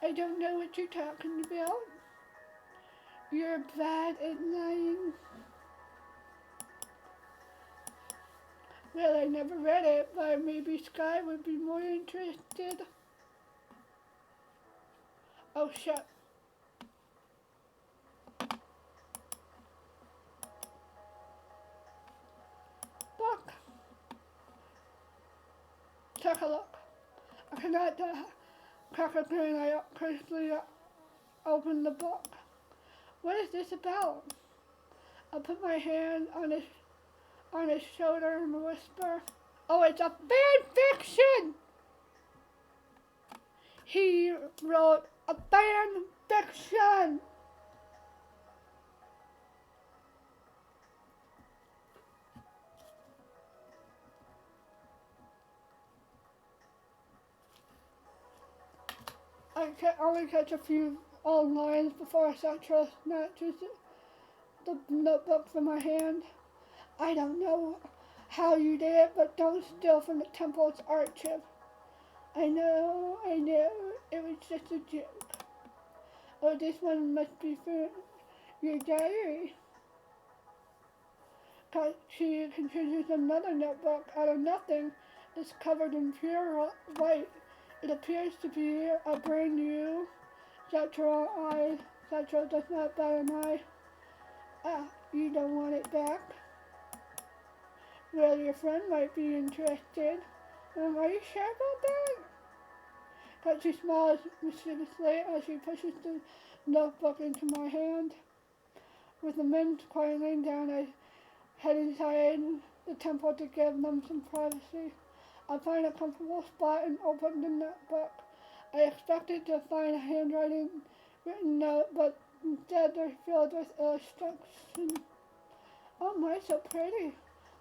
I don't know what you're talking about. You're bad at lying. Well, I never read it, but maybe Sky would be more interested. Oh, shit. Book. Take a look. I cannot crack a grin. I crisply opened the book. What is this about? I put my hand on his shoulder and whisper, oh, it's a fan fiction! He wrote a fan fiction! I can only catch a few old lines before Sachiro snatches the notebook from my hand. I don't know how you did it, but don't steal from the temple's archive. I know, it was just a joke. Oh, this one must be for your diary. She contributes another notebook out of nothing. It's covered in pure white. It appears to be a brand new. Sachiro does not bat an eye. You don't want it back? Well, your friend might be interested. Are you sure about that? She smiles mischievously as she pushes the notebook into my hand. With the men quieting down, I head inside the temple to give them some privacy. I find a comfortable spot and open the notebook. I expected to find a handwritten written note, but instead they're filled with illustrations. Oh my, so pretty.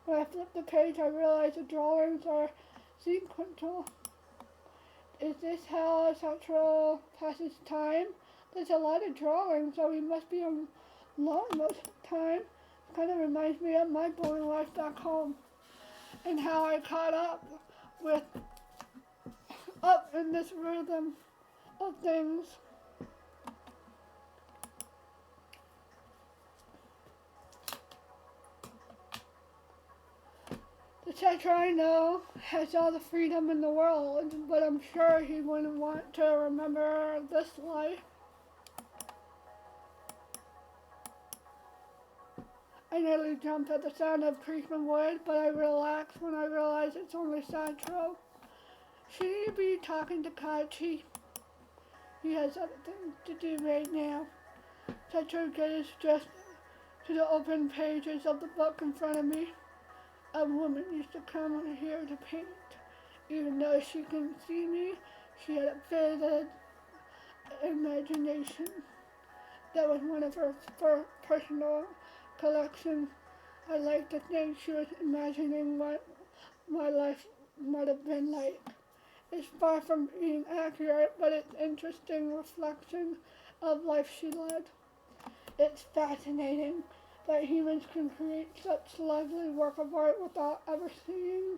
When I flip the page, I realize the drawings are sequential. Is this how Sachiro passes time? There's a lot of drawings, so he must be alone most of the time. It kind of reminds me of my boring life back home and how I caught up in this rhythm of things. The Sachiro I know has all the freedom in the world, but I'm sure he wouldn't want to remember this life. I nearly jump at the sound of creaking wood, but I relax when I realize it's only Sachiro. Should he be talking to Kachi? He has other things to do right now. Sachiro gazes just to the open pages of the book in front of me. A woman used to come here to paint. Even though she couldn't see me, she had a vivid imagination. That was one of her personal collection. I like to think she was imagining what my life might have been like. It's far from being accurate, but it's an interesting reflection of life she led. It's fascinating that humans can create such lovely work of art without ever seeing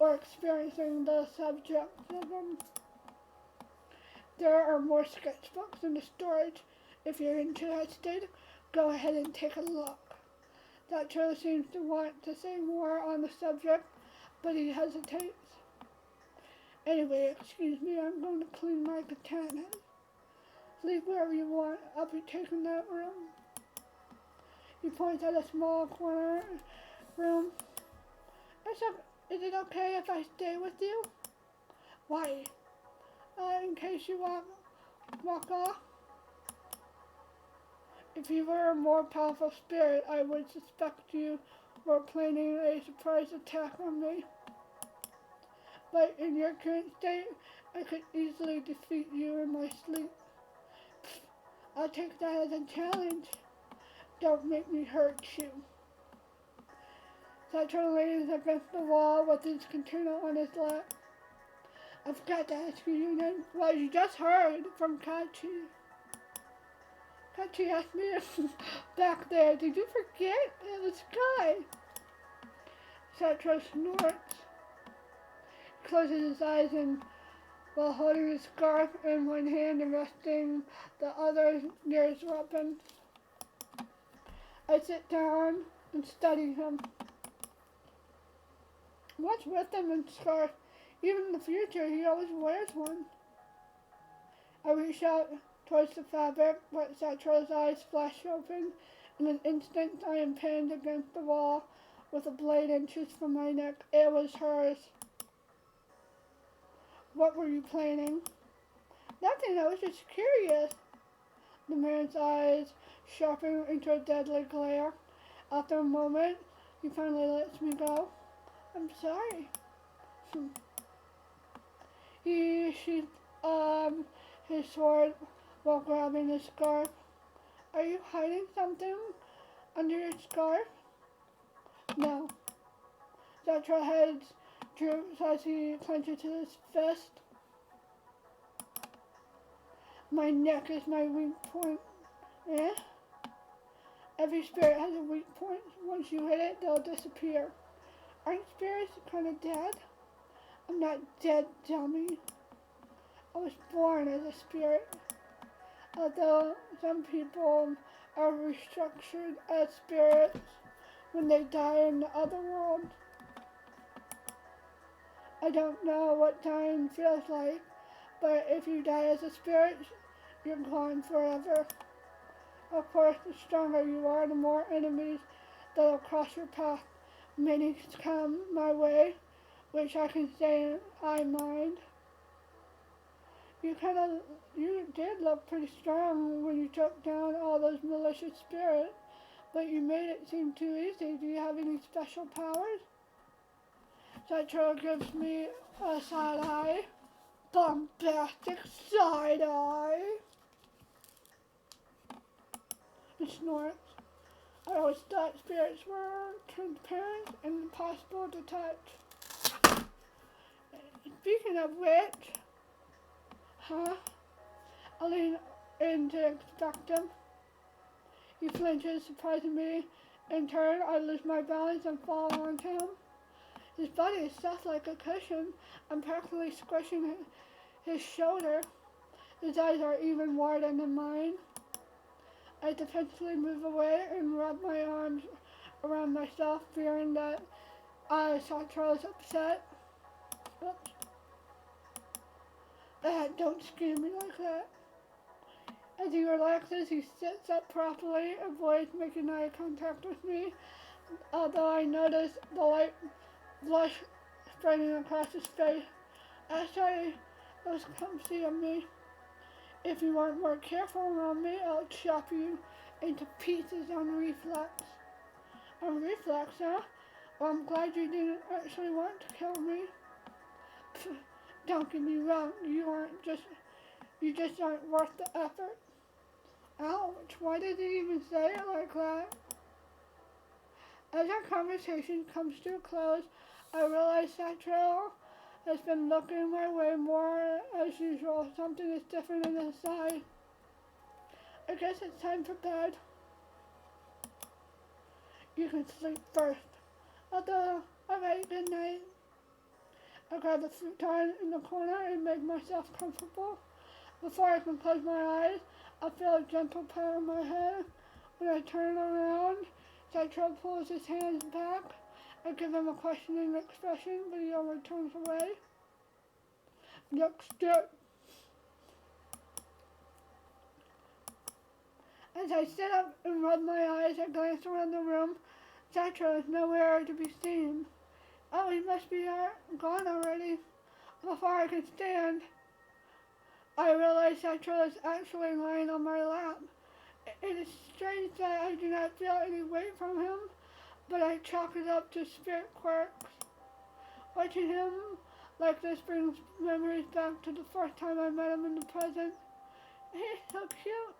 or experiencing the subject of them. There are more sketchbooks in the storage. If you're interested, go ahead and take a look. Sachiro seems to want to say more on the subject, but he hesitates. Anyway, excuse me, I'm going to clean my katana. Sleep wherever you want. I'll be taking that room. He points at a small corner room. Is it okay if I stay with you? Why? In case you walk off? If you were a more powerful spirit, I would suspect you were planning a surprise attack on me. But in your current state, I could easily defeat you in my sleep. I'll take that as a challenge. Don't make me hurt you. Sachiro leans against the wall with his katana on his lap. I forgot to ask you, well, you just heard from Kachi. Kachi asked me back there, did you forget? It was Sky. Sachiro snorts. He closes his eyes and while holding his scarf in one hand and resting the other near his weapon. I sit down and study him. What's with him and scarf? Even in the future, he always wears one. I reach out towards the fabric, but Sachiro's eyes flash open. In an instant, I am pinned against the wall with a blade inches from my neck. It was hers. What were you planning? Nothing, I was just curious. The man's eyes sharpen into a deadly glare. After a moment, he finally lets me go. I'm sorry. He sheathed his sword while grabbing his scarf. Are you hiding something under your scarf? No. Sachiro's head droops as he clenches his fist. My neck is my weak point. Eh? Every spirit has a weak point. Once you hit it, they'll disappear. Aren't spirits kind of dead? I'm not dead, dummy. I was born as a spirit. Although some people are restructured as spirits when they die in the other world. I don't know what dying feels like, but if you die as a spirit, you're gone forever. Of course, the stronger you are, the more enemies that'll cross your path. Many come my way, which I can say I mind. You did look pretty strong when you took down all those malicious spirits, but you made it seem too easy. Do you have any special powers? Sachiro gives me a side eye. Bombastic side eye. He snorts. I always thought spirits were transparent and impossible to touch. Speaking of which, I lean in to inspect him. He flinches, surprising me. In turn, I lose my balance and fall onto him. His body is soft like a cushion. I'm practically squishing his shoulder. His eyes are even wider than mine. I defensively move away and rub my arms around myself, fearing that Sachiro's upset. Oops. Don't scare me like that. As he relaxes, he sits up properly, avoids making eye contact with me, although I notice the light blush spreading across his face. Actually, those come see me. If you aren't more careful around me, I'll chop you into pieces on reflex. On reflex, huh? Well, I'm glad you didn't actually want to kill me. Pfft, don't get me wrong, you just aren't worth the effort. Ouch, why did he even say it like that? As our conversation comes to a close, I realize Sachiro has been looking my way more as usual. Something is different in his eye. I guess it's time for bed. You can sleep first. Although, alright, good night. I grab the futon in the corner and make myself comfortable. Before I can close my eyes, I feel a gentle pat on my head. When I turn around, Sachiro pulls his hands back. I give him a questioning expression, but he only turns away. Next step. As I sit up and rub my eyes, I glance around the room. Sachiro is nowhere to be seen. Oh, he must be gone already. Before I can stand, I realize Sachiro is actually lying on my lap. It is strange that I do not feel any weight from him, but I chalk it up to spirit quirks. Watching him like this brings memories back to the first time I met him in the present. He's so cute.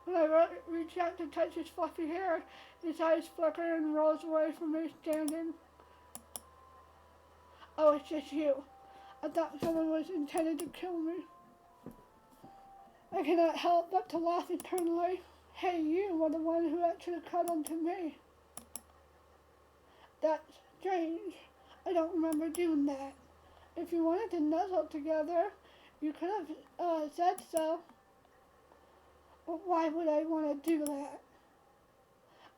When I reach out to touch his fluffy hair, his eyes flicker and rolls away from me standing. Oh, it's just you. I thought someone was intended to kill me. I cannot help but to laugh internally. Hey, you were the one who actually cuddled to me. That's strange. I don't remember doing that. If you wanted to nuzzle together, you could have said so. But why would I want to do that?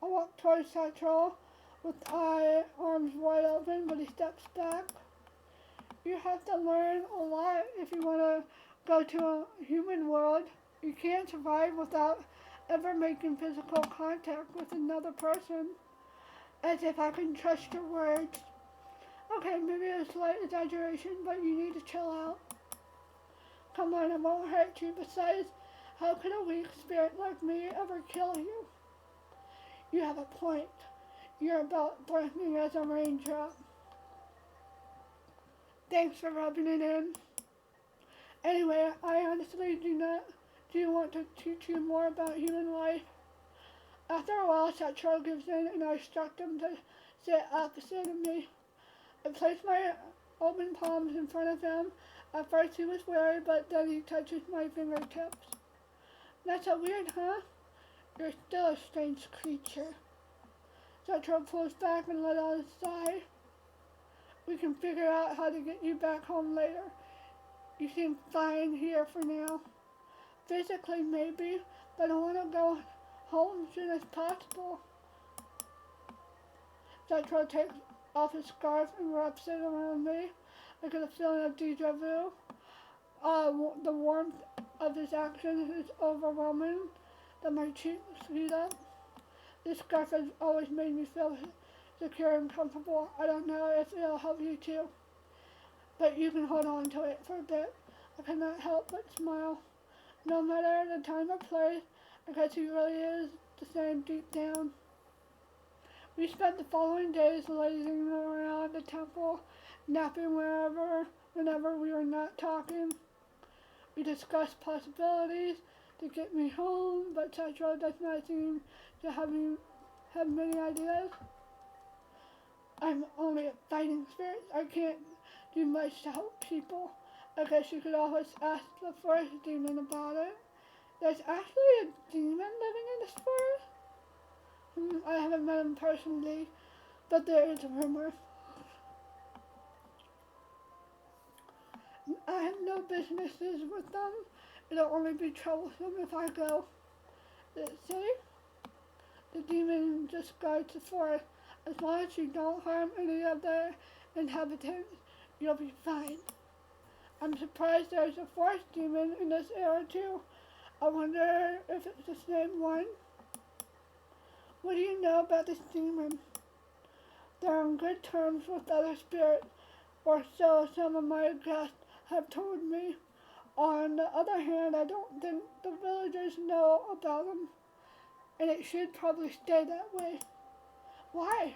I walk towards Sachiro with arms wide open, but he steps back. You have to learn a lot if you want to go to a human world. You can't survive without ever making physical contact with another person. As if I can trust your words. Okay, maybe a slight exaggeration, but you need to chill out. Come on, it won't hurt you. Besides, how could a weak spirit like me ever kill you? You have a point. You're about bursting as a raindrop. Thanks for rubbing it in. Anyway, I honestly do want to teach you more about human life. After a while, Sachiro gives in and I instruct him to sit opposite of me. I place my open palms in front of him. At first he was wary, but then he touches my fingertips. Not so weird, huh? You're still a strange creature. Sachiro pulls back and let out a sigh. We can figure out how to get you back home later. You seem fine here for now. Physically, maybe, but I want to go home as soon as possible. Sachiro takes off his scarf and wraps it around me. I get a feeling of deja vu. The warmth of his action is overwhelming, that my cheeks heat up. This scarf has always made me feel secure and comfortable. I don't know if it'll help you too, but you can hold on to it for a bit. I cannot help but smile. No matter the time or place, I guess he really is the same deep down. We spent the following days lazing around the temple, napping whenever we were not talking. We discussed possibilities to get me home, but Sachiro does not seem to have many ideas. I'm only a fighting spirit. I can't do much to help people. I guess you could always ask the forest demon about it. There's actually a demon living in this forest? I haven't met him personally, but there is a rumor. I have no businesses with them. It'll only be troublesome if I go. See? The demon just guards the forest. As long as you don't harm any of the inhabitants, you'll be fine. I'm surprised there's a forest demon in this area too. I wonder if it's the same one. What do you know about this demon? They're on good terms with other spirits, or so some of my guests have told me. On the other hand, I don't think the villagers know about them, and it should probably stay that way. Why?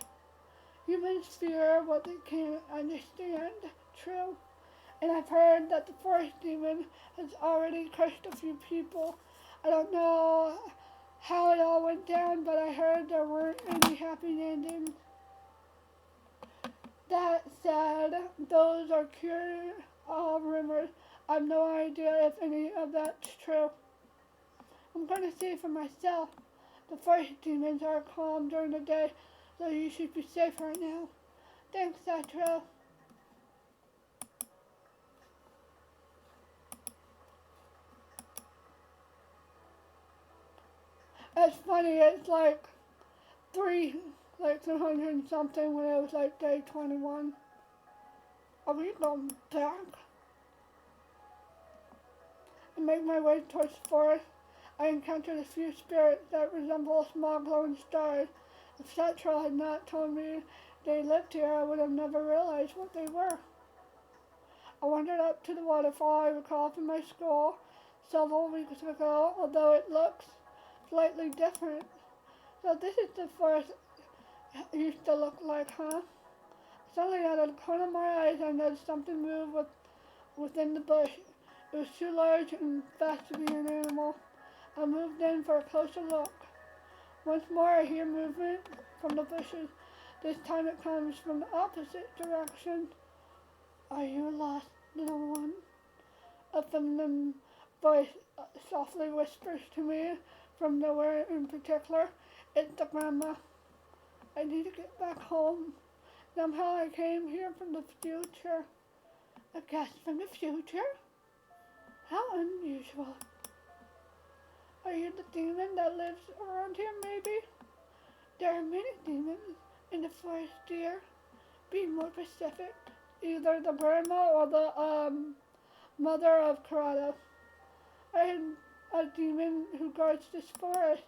Humans fear what they can't understand. True. And I've heard that the forest demon has already cursed a few people. I don't know how it all went down, but I heard there weren't any happy endings. That said, those are pure rumors. I have no idea if any of that's true. I'm going to see for myself. The forest demons are calm during the day, so you should be safe right now. Thanks, Sachiro. It's funny, it's like 300 and something when it was like day 21. Are we going back? I make my way towards the forest. I encountered a few spirits that resemble small glowing stars. If Sachiro had not told me they lived here, I would have never realized what they were. I wandered up to the waterfall I recall from my school several weeks ago, although it looks slightly different. So this is the forest it used to look like, huh? Suddenly, out of the corner of my eyes, I noticed something move within the bush. It was too large and fast to be an animal. I moved in for a closer look. Once more I hear movement from the bushes. This time it comes from the opposite direction. Are you lost, little one? A feminine voice softly whispers to me from nowhere in particular. It's the grandma. I need to get back home. Somehow I came here from the future. A guest from the future? How unusual. Are you the demon that lives around here, maybe? There are many demons in the forest, dear. Be more specific. Either the grandma or the mother of Karada. I am a demon who guards this forest.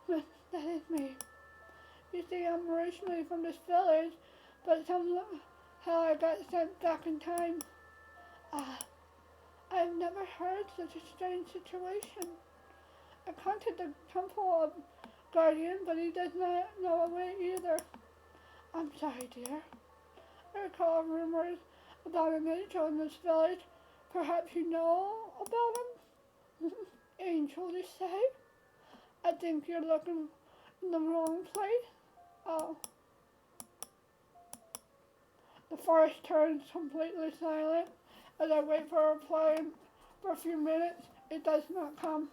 That is me. You see, I'm originally from this village, but somehow I got sent back in time. I've never heard such a strange situation. I contacted the temple of guardian, but he does not know a way either. I'm sorry, dear. I recall rumors about an angel in this village. Perhaps you know about him? Angel, you say? I think you're looking in the wrong place. Oh. The forest turns completely silent. As I wait for a reply for a few minutes, it does not come.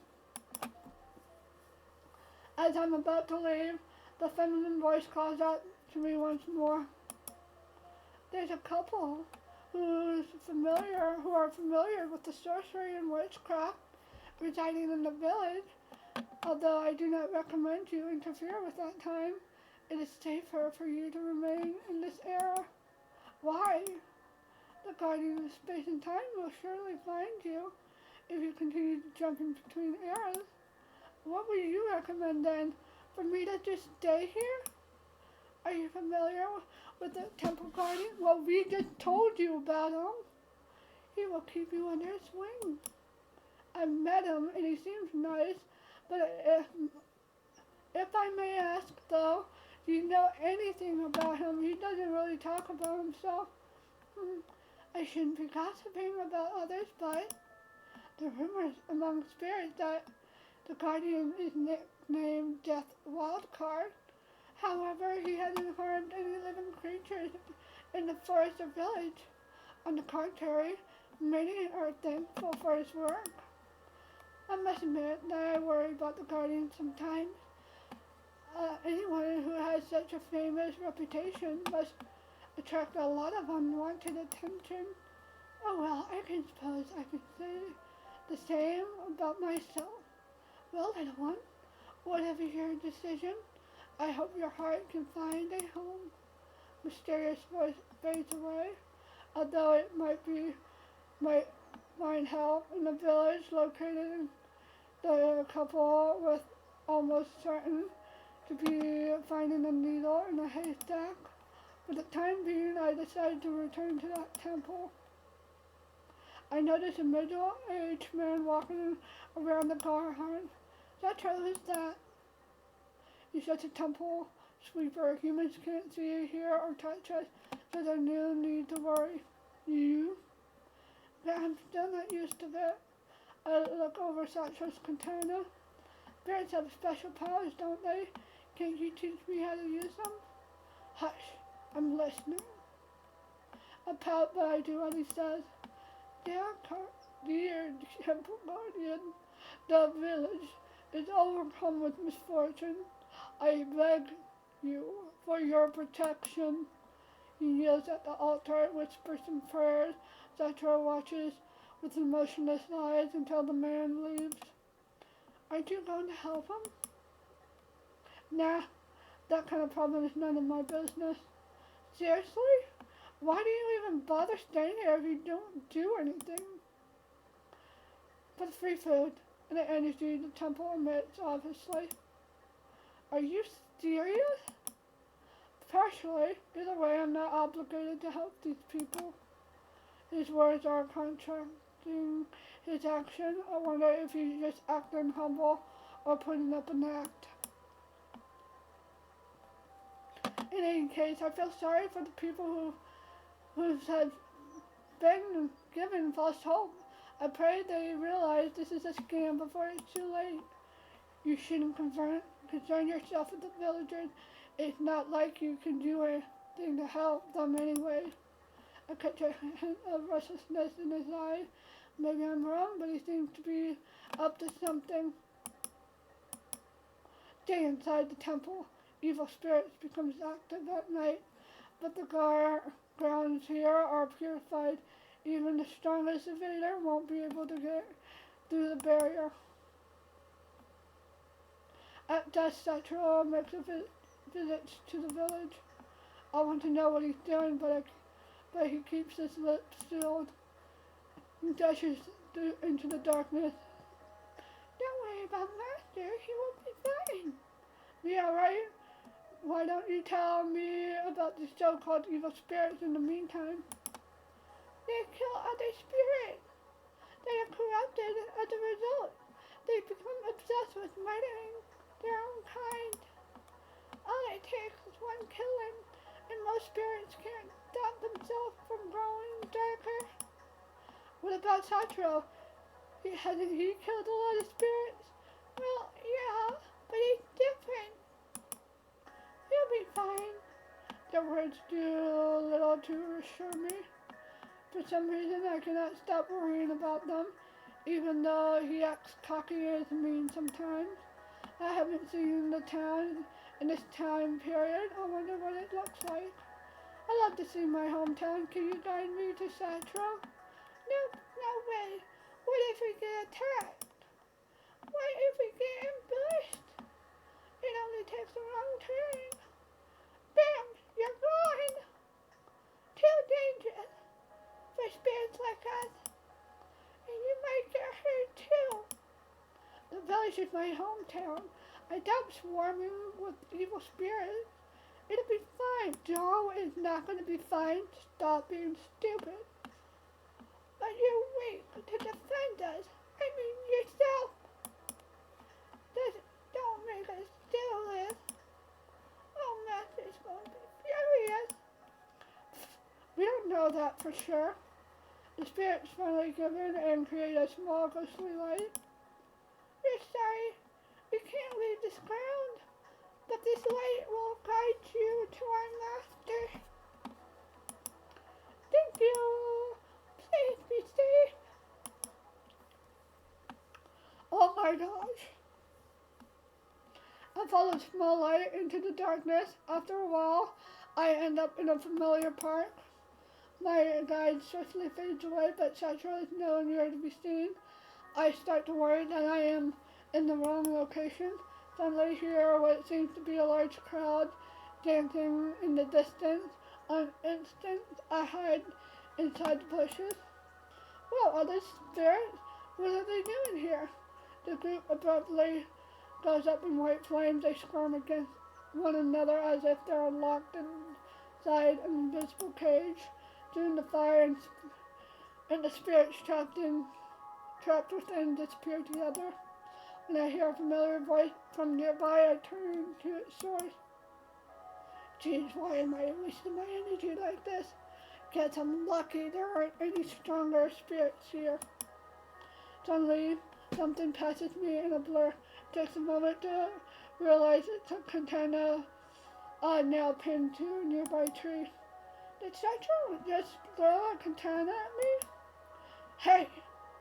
As I'm about to leave, the feminine voice calls out to me once more. There's a couple who are familiar with the sorcery and witchcraft residing in the village. Although I do not recommend you interfere with that time, it is safer for you to remain in this era. Why? The guardian of space and time will surely find you if you continue jumping between eras. What would you recommend then? For me to just stay here? Are you familiar with the temple guardian? Well, we just told you about him. He will keep you under his wing. I met him and he seems nice, but if I may ask though, do you know anything about him? He doesn't really talk about himself. I shouldn't be gossiping about others, but the rumors among spirits that the guardian is nicknamed Death Wildcard. However, he hasn't harmed any living creatures in the forest or village. On the contrary, many are thankful for his work. I must admit that I worry about the guardian sometimes. Anyone who has such a famous reputation must attract a lot of unwanted attention. Oh well, I can suppose I can say the same about myself. Well, little one, whatever your decision, I hope your heart can find a home. Mysterious voice fades away, although it might find help in the village located in the couple was almost certain to be finding a needle in a haystack. For the time being, I decided to return to that temple. I noticed a middle-aged man walking around the garden. Sachiro, who's that? He's just a temple sweeper. Humans can't see, hear, or touch us, so there's no need to worry. You? Yeah, I'm still not used to that. I look over Sachiro's katana. Spirits have special powers, don't they? Can't you teach me how to use them? Hush, I'm listening. I pout, but I do what he says. Dear temple guardian, the village is overcome with misfortune. I beg you for your protection. He kneels at the altar, whispers some prayers. Sachiro watches with emotionless eyes until the man leaves. Aren't you going to help him? Nah, that kind of problem is none of my business. Seriously? Why do you even bother staying here if you don't do anything? For the free food and the energy the temple emits, obviously. Are you serious? Partially. Either way, I'm not obligated to help these people. His words are contradicting his action. I wonder if he's just acting humble or putting up an act. In any case, I feel sorry for the people who have been given false hope. I pray they realize this is a scam before it's too late. You shouldn't concern yourself with the villagers. It's not like you can do anything to help them anyway. I catch a hint of restlessness in his eye. Maybe I'm wrong, but he seems to be up to something. Stay inside the temple. Evil spirits become active at night, but the grounds here are purified. Even the strongest invader won't be able to get through the barrier. At dusk, Sachiro makes a visit to the village. I want to know what he's doing, but he keeps his lips sealed and dashes into the darkness. Don't worry about Master, he will be fine. Yeah, right? Why don't you tell me about the so-called evil spirits in the meantime? They kill other spirits. They are corrupted as a result. They become obsessed with murdering their own kind. All it takes is one killing, and most spirits can't stop themselves from growing darker. What about Sachiro? Hasn't he killed a lot of spirits? Well, yeah, but he's different. He'll be fine. The words do little to reassure me. For some reason, I cannot stop worrying about them, even though he acts cocky and mean sometimes. I haven't seen the town in this time period. I wonder what it looks like. I love to see my hometown. Can you guide me to Sachiro? Nope, no way. What if we get attacked? What if we get ambushed? It only takes a wrong turn. Bam! You're gone! Too dangerous for spirits like us. And you might get hurt too. The village is my hometown. I doubt swarming with evil spirits. It'll be fine. Joe is not going to be fine. Stop being stupid. But you're weak to defend us. I mean yourself. Don't make us do this. Oh, Master's going to be furious. We don't know that for sure. The spirits finally give in and create a small ghostly light. We're sorry. We can't leave this ground, but this light will guide you to our Master. Thank you. Please be safe. Oh my gosh. I follow the small light into the darkness. After a while, I end up in a familiar park. My guide swiftly fades away, but Sachiro is nowhere to be seen. I start to worry that I am in the wrong location. Suddenly hear what seems to be a large crowd dancing in the distance. On instant, I hide inside the bushes. Well, other spirits, what are they doing here? The group abruptly goes up in white flames. They squirm against one another as if they're locked inside an invisible cage. Soon the fire and the spirits trapped within disappear together. When I hear a familiar voice from nearby, I turn to its source. Geez, why am I wasting my energy like this? Guess I'm lucky there aren't any stronger spirits here. Suddenly, something passes me in a blur. It takes a moment to realize it's a katana nail pinned to a nearby tree. Did Sachiro just throw a katana at me? Hey,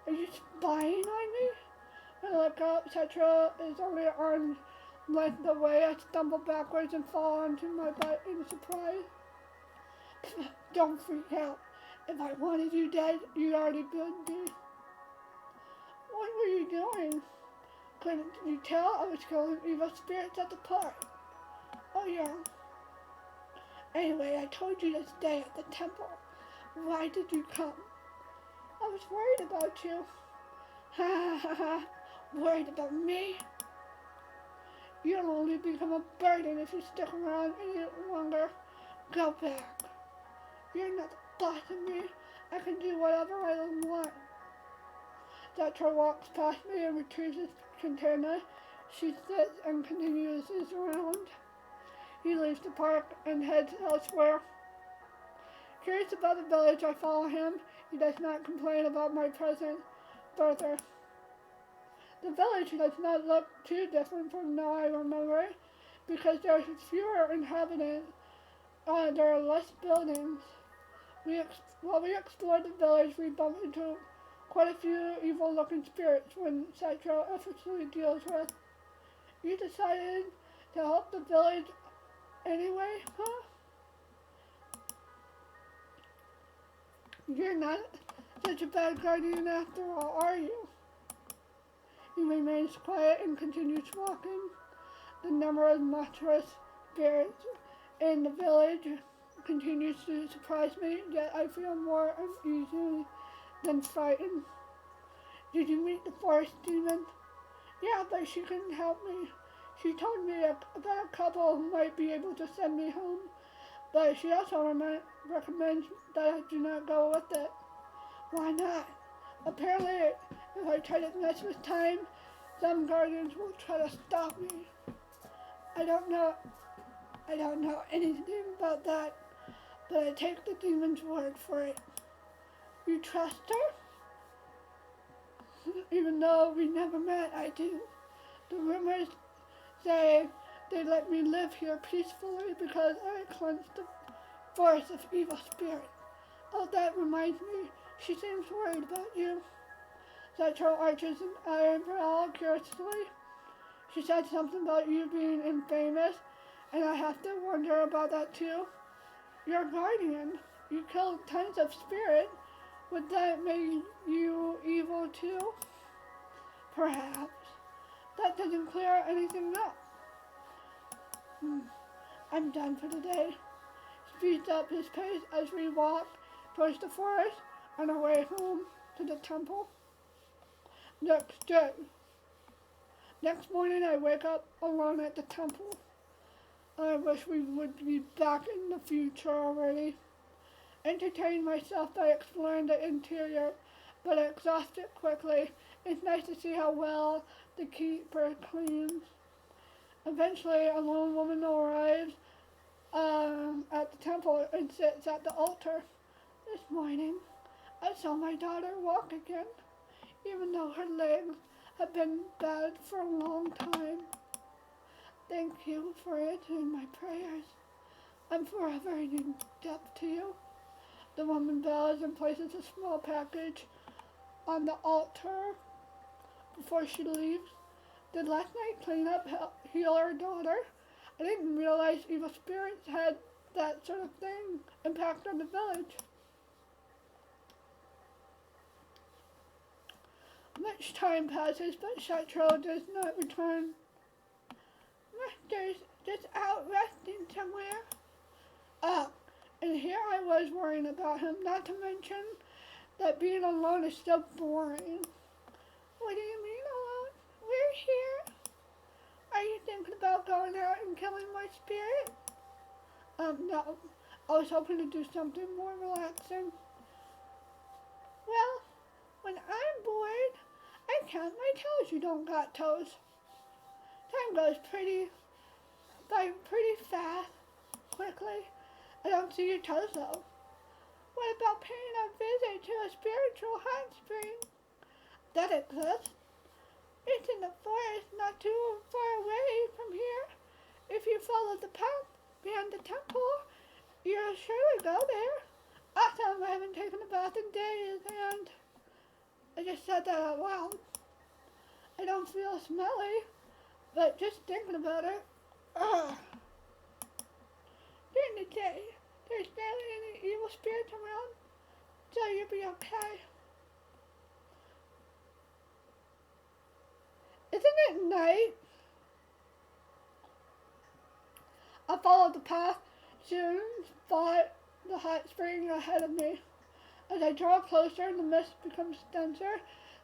are you spying on me? When I look up, Sachiro is only an arm's length away. I stumble backwards and fall onto my butt in surprise. Don't freak out. If I wanted you dead, you'd already been dead. What were you doing? Couldn't you tell I was killing evil spirits at the park? Oh yeah. Anyway, I told you to stay at the temple. Why did you come? I was worried about you. Ha ha ha ha. Worried about me? You'll only become a burden if you stick around any longer. Go back. You're not the boss of me. I can do whatever I want. Sachiro walks past me and retrieves his container. She sits and continues his round. He leaves the park and heads elsewhere. Curious about the village, I follow him. He does not complain about my present further. The village does not look too different from now I remember it, because there are fewer inhabitants. There are less buildings. While we explored the village, we bumped into quite a few evil-looking spirits when Sachiro effortlessly deals with. You decided to help the village anyway, huh? You're not such a bad guardian after all, are you? He remains quiet and continues walking. The number of monstrous spirits in the village continues to surprise me, yet I feel more uneasy than frightened. Did you meet the forest demon? Yeah, but she couldn't help me. She told me about a couple who might be able to send me home, but she also recommends that I do not go with it. Why not? Apparently, if I try to mess with time, some guardians will try to stop me. I don't know anything about that, but I take the demon's word for it. You trust her? Even though we never met, I do. The rumors say they let me live here peacefully because I cleansed the force of evil spirit. Oh, that reminds me, she seems worried about you. Sachiro arches an eyebrow curiously. She said something about you being infamous, and I have to wonder about that too. You're a guardian. You killed tons of spirits. Would that make you evil too? Perhaps. That doesn't clear anything up. I'm done for the day. Speeds up his pace as we walk towards the forest on our way home to the temple. Next day. Next morning I wake up alone at the temple. I wish we would be back in the future already. Entertain myself by exploring the interior, but exhaust it quickly. It's nice to see how well the keeper cleans. Eventually, a lone woman arrives at the temple and sits at the altar. This morning, I saw my daughter walk again, even though her legs have been bad for a long time. Thank you for answering my prayers. I'm forever in debt to you. The woman bows and places a small package on the altar before she leaves. Did last night cleanup heal her daughter? I didn't realize evil spirits had that sort of thing impact on the village. Much time passes, but Sachiro does not return. Master's just out resting somewhere. And here I was worrying about him, not to mention that being alone is so boring. What do you mean alone? We're here. Are you thinking about going out and killing my spirit? No. I was hoping to do something more relaxing. Well, when I'm bored, I count my toes. You don't got toes. Time goes by pretty fast, quickly. I don't see your toes though. What about paying a visit to a spiritual hot spring? That exists. It's in the forest not too far away from here. If you follow the path behind the temple, you'll surely go there. Awesome, I haven't taken a bath in days, and I just said that out loud. I don't feel smelly, but just thinking about it, during the day, there's barely any evil spirits around, so you'll be okay. Isn't it night? I followed the path, soon spot the hot spring ahead of me. As I draw closer, the mist becomes denser.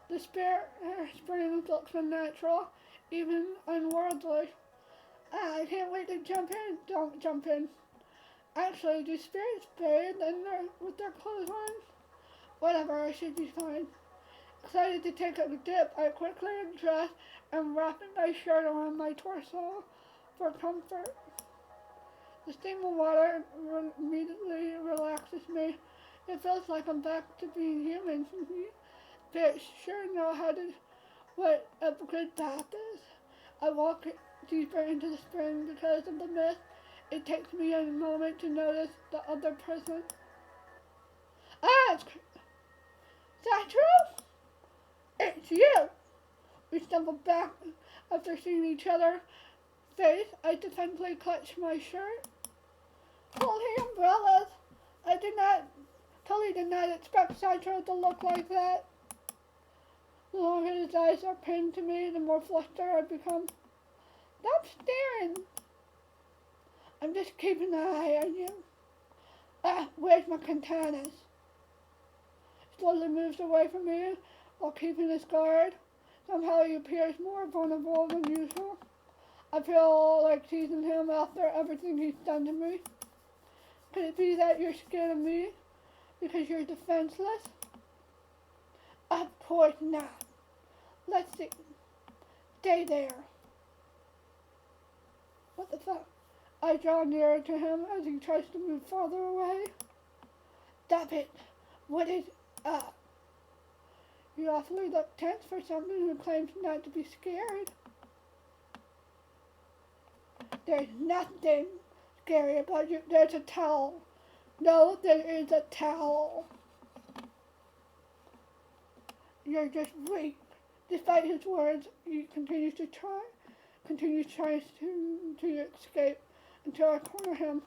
The spirit spring looks unnatural, even unworldly. I can't wait to jump in. Don't jump in. Actually, do spirits bathe with their clothes on? Whatever, I should be fine. Excited to take a dip, I quickly undress and wrap my shirt around my torso for comfort. The steam of water immediately relaxes me. It feels like I'm back to being human. Fish sure know what a good bath is. I walk deeper into the spring because of the mist. It takes me a moment to notice the other person. Ah, Sachiro? It's you! We stumble back after seeing each other face. I defensively clutch my shirt. Holding umbrellas. I totally did not expect Sachiro to look like that. The longer his eyes are pinned to me, the more flustered I become. Stop staring! I'm just keeping an eye on you. Ah, where's my katanas? Slowly moves away from me while keeping his guard. Somehow he appears more vulnerable than usual. I feel like teasing him after everything he's done to me. Could it be that you're scared of me because you're defenseless? Of course not. Let's see. Stay there. What the fuck? I draw nearer to him as he tries to move farther away. Stop it. What is up? You awfully look tense for someone who claims not to be scared. There's nothing scary about you. There's a towel. No, there is a towel. You're just weak. Despite his words, he continues trying to escape until I corner him.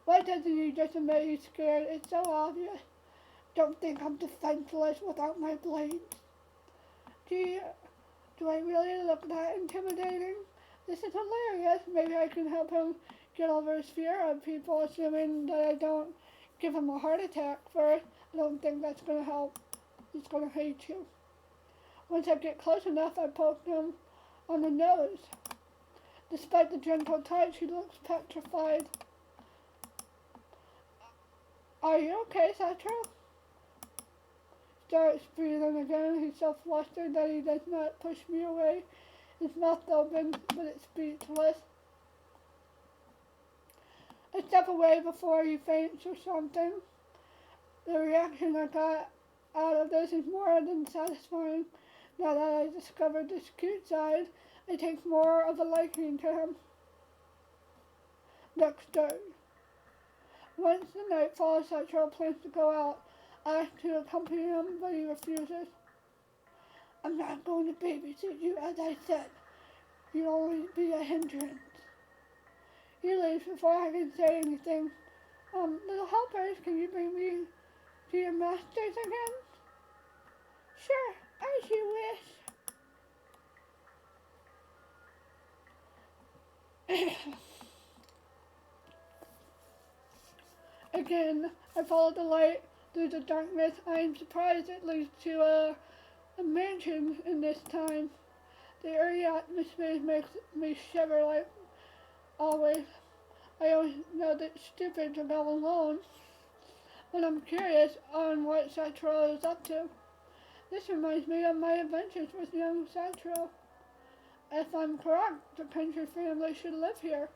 Why doesn't he just admit he's scared? It's so obvious. Don't think I'm defenseless without my blades. Do I really look that intimidating? This is hilarious. Maybe I can help him get over his fear of people, assuming that I don't give him a heart attack first. I don't think that's going to help. He's going to hate you. Once I get close enough, I poke him on the nose. Despite the gentle touch, he looks petrified. Are you okay, Sachiro? Starts breathing again. He's so flustered that he does not push me away. His mouth open, but it's speechless. I step away before he faints or something. The reaction I got out of this is more than satisfying. Now that I discovered this cute side, I take more of a liking to him. Next day. Once the night falls, Sachiro plans to go out. I ask to accompany him, but he refuses. I'm not going to babysit you, as I said. You'll only be a hindrance. He leaves before I can say anything. Little helpers, can you bring me to your masters again? Sure, as you wish. Again, I follow the light through the darkness. I am surprised it leads to a mansion in this time. The eerie atmosphere makes me shiver like always. I always know that it's stupid to go alone, but I'm curious on what Sachiro is up to. This reminds me of my adventures with young Sachiro. If I'm correct, the Pincher family should live here.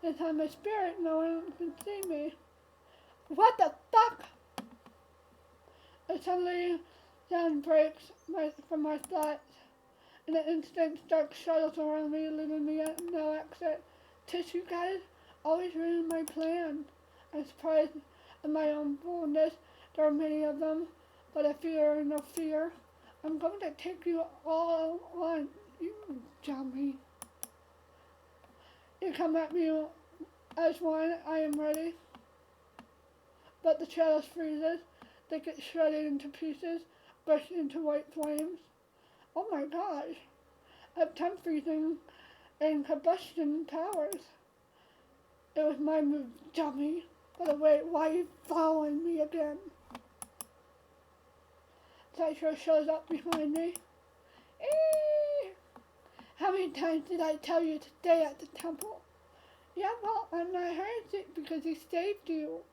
Since I'm a spirit, no one can see me. What the fuck? A suddenly sound breaks from my thoughts. In an instant, dark shadows around me, leaving me at no exit. Tissue guys always ruin my plan. I'm surprised at my own boldness. There are many of them, but I fear no fear. I'm going to take you all on, you dummy. You come at me as one, I am ready. But the shadows freezes. They get shredded into pieces, burst into white flames. Oh my gosh. I have time freezing and combustion powers. It was my move, dummy. By the way, why are you following me again? Sachiro shows up behind me. How many times did I tell you to stay at the temple? Yeah, well, and I heard it because he saved you,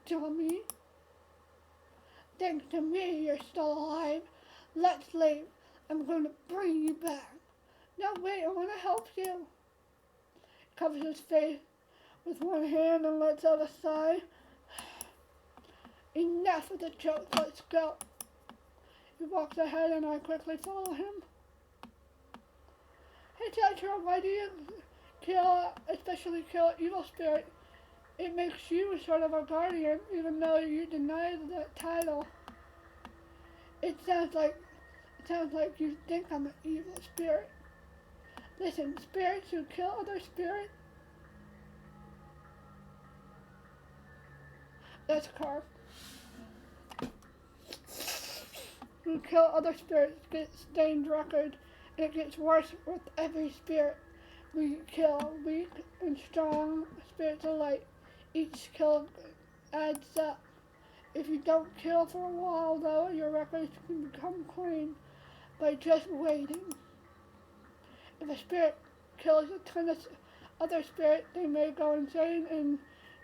dummy. Thanks to me, you're still alive. Let's leave. I'm going to bring you back. No, wait, I want to help you. He covers his face with one hand and lets out a sigh. Enough of the joke, let's go. He walks ahead and I quickly follow him. Hey Sachiro, why do you especially kill evil spirit? It makes you sort of a guardian, even though you deny that title. It sounds like you think I'm an evil spirit. Listen, spirits who kill other spirits. That's a car. Who kill other spirits get stained record, and it gets worse with every spirit we kill. Weak and strong spirits alike. Each kill adds up. If you don't kill for a while, though, your records can become clean by just waiting. If a spirit kills a ton of other spirits, they may go insane and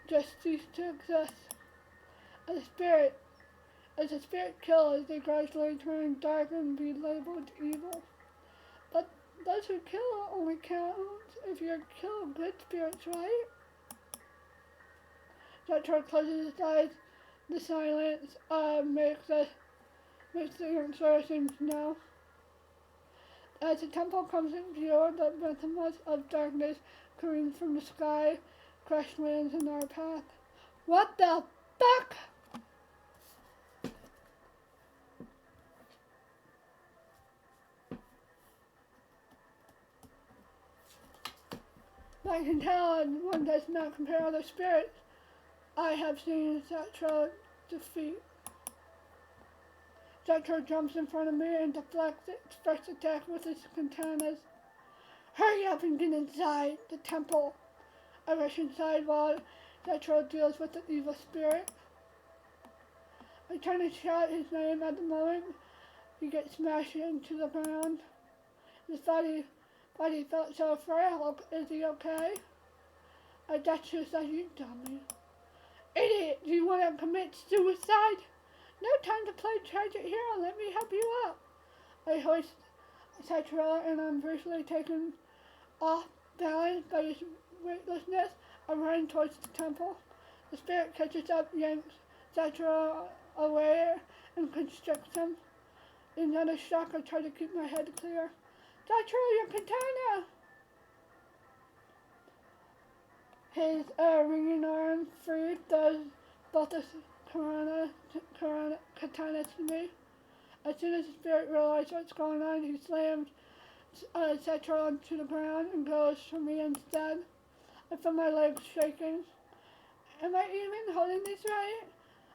just cease to exist. As a spirit kills, they gradually turn dark and be labeled evil. But those who kill only count if you kill good spirits, right? Sachiro closes his eyes. The silence makes the answer seem to know. As the temple comes in view, the rhythms of darkness coming from the sky crash lands in our path. What the fuck? I can tell one does not compare other spirits I have seen Sachiro defeat. Sachiro jumps in front of me and deflects its first attack with his katanas. Hurry up and get inside the temple. I rush inside while Sachiro deals with the evil spirit. I turn to shout his name at the moment. He gets smashed into the ground. His body felt so frail. Is he okay? That's just as you dummy. Idiot, do you want to commit suicide? No time to play tragic hero, let me help you up. I hoist Sachiro and I'm briefly taken off balance by his weightlessness. I run towards the temple. The spirit catches up, yanks Sachiro away and constricts him. In another shock, I try to keep my head clear. Sachiro, your katana! His ringing arm free throws both his katana to me. As soon as the spirit realizes what's going on, he slams Sachiro onto the ground and goes for me instead. I feel my legs shaking. Am I even holding this right?